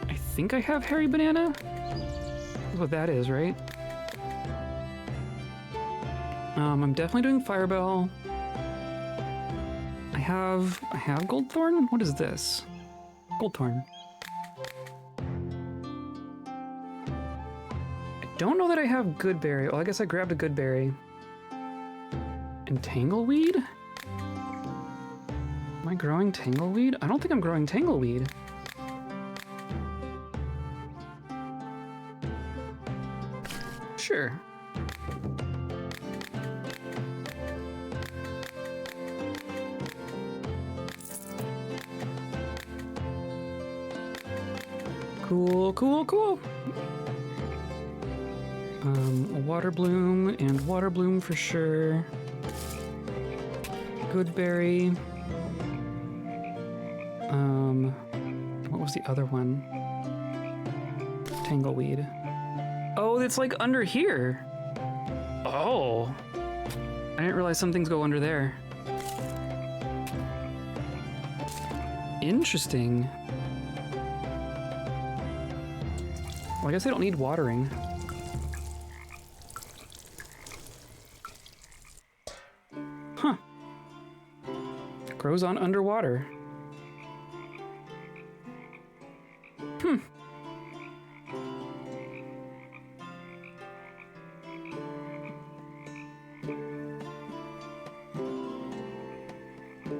I think I have hairy banana. That's what that is, right? I'm definitely doing firebell. I have goldthorn? What is this? Goldthorn. I don't know that I have goodberry. Oh, I guess I grabbed a goodberry. And tangleweed? Am I growing tangleweed? I don't think I'm growing tangleweed. Sure. Cool, cool, cool. A water bloom and water bloom for sure. Goodberry. What was the other one? Tangleweed. Oh, it's like under here. Oh. I didn't realize some things go under there. Interesting. Well, I guess I don't need watering. Huh. Grows on underwater. Hmm.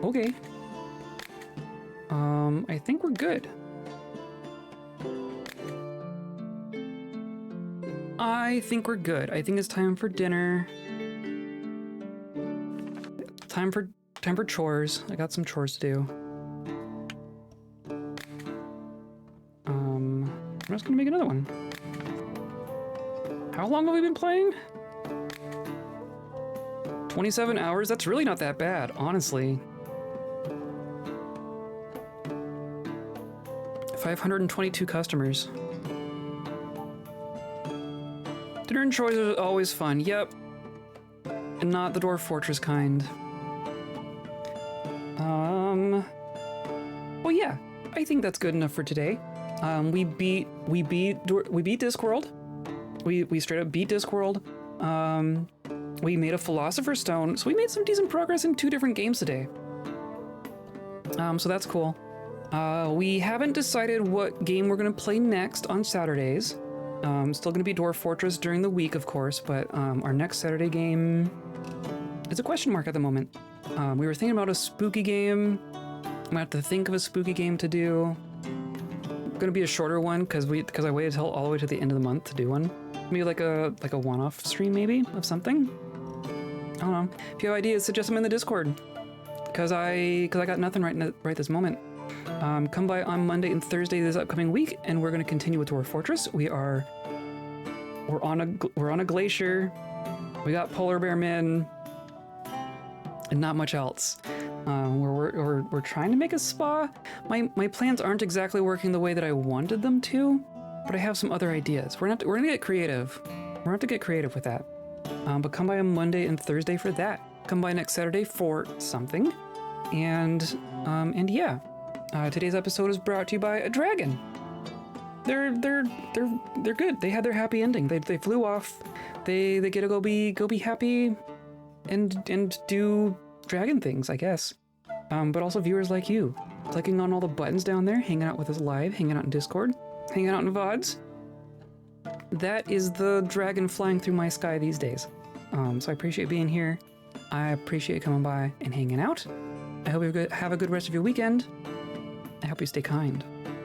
Okay. I think we're good. I think we're good. I think it's time for dinner. Time for chores. I got some chores to do. I'm just gonna make another one. How long have we been playing? 27 hours? That's really not that bad, honestly. 522 customers. Dinner and chores are always fun, yep. And not the Dwarf Fortress kind. Well, yeah, I think that's good enough for today. We beat Discworld. We straight up beat Discworld. We made a philosopher's stone, so we made some decent progress in 2 different games today. So that's cool. We haven't decided what game we're gonna play next on Saturdays. Still gonna be Dwarf Fortress during the week, of course, but our next Saturday game is a question mark at the moment. We were thinking about a spooky game. I'm gonna have to think of a spooky game to do. Gonna be a shorter one because I waited till all the way to the end of the month to do one. Maybe like a one-off stream maybe of something. I don't know. If you have ideas, suggest them in the Discord. Cause I got nothing right this moment. Come by on Monday and Thursday this upcoming week, and we're gonna continue with Dwarf Fortress. We're on a glacier. We got polar bear men, and not much else. We're trying to make a spa. My plans aren't exactly working the way that I wanted them to, but I have some other ideas. We're gonna get creative. We're gonna have to get creative with that. But come by on Monday and Thursday for that. Come by next Saturday for something, and yeah. Today's episode is brought to you by a dragon. They're good. They had their happy ending. They flew off. They get to go be happy, and do dragon things, I guess. But also viewers like you, clicking on all the buttons down there, hanging out with us live, hanging out in Discord, hanging out in VODs. That is the dragon flying through my sky these days. So I appreciate being here. I appreciate coming by and hanging out. I hope you have a good rest of your weekend. I hope you stay kind.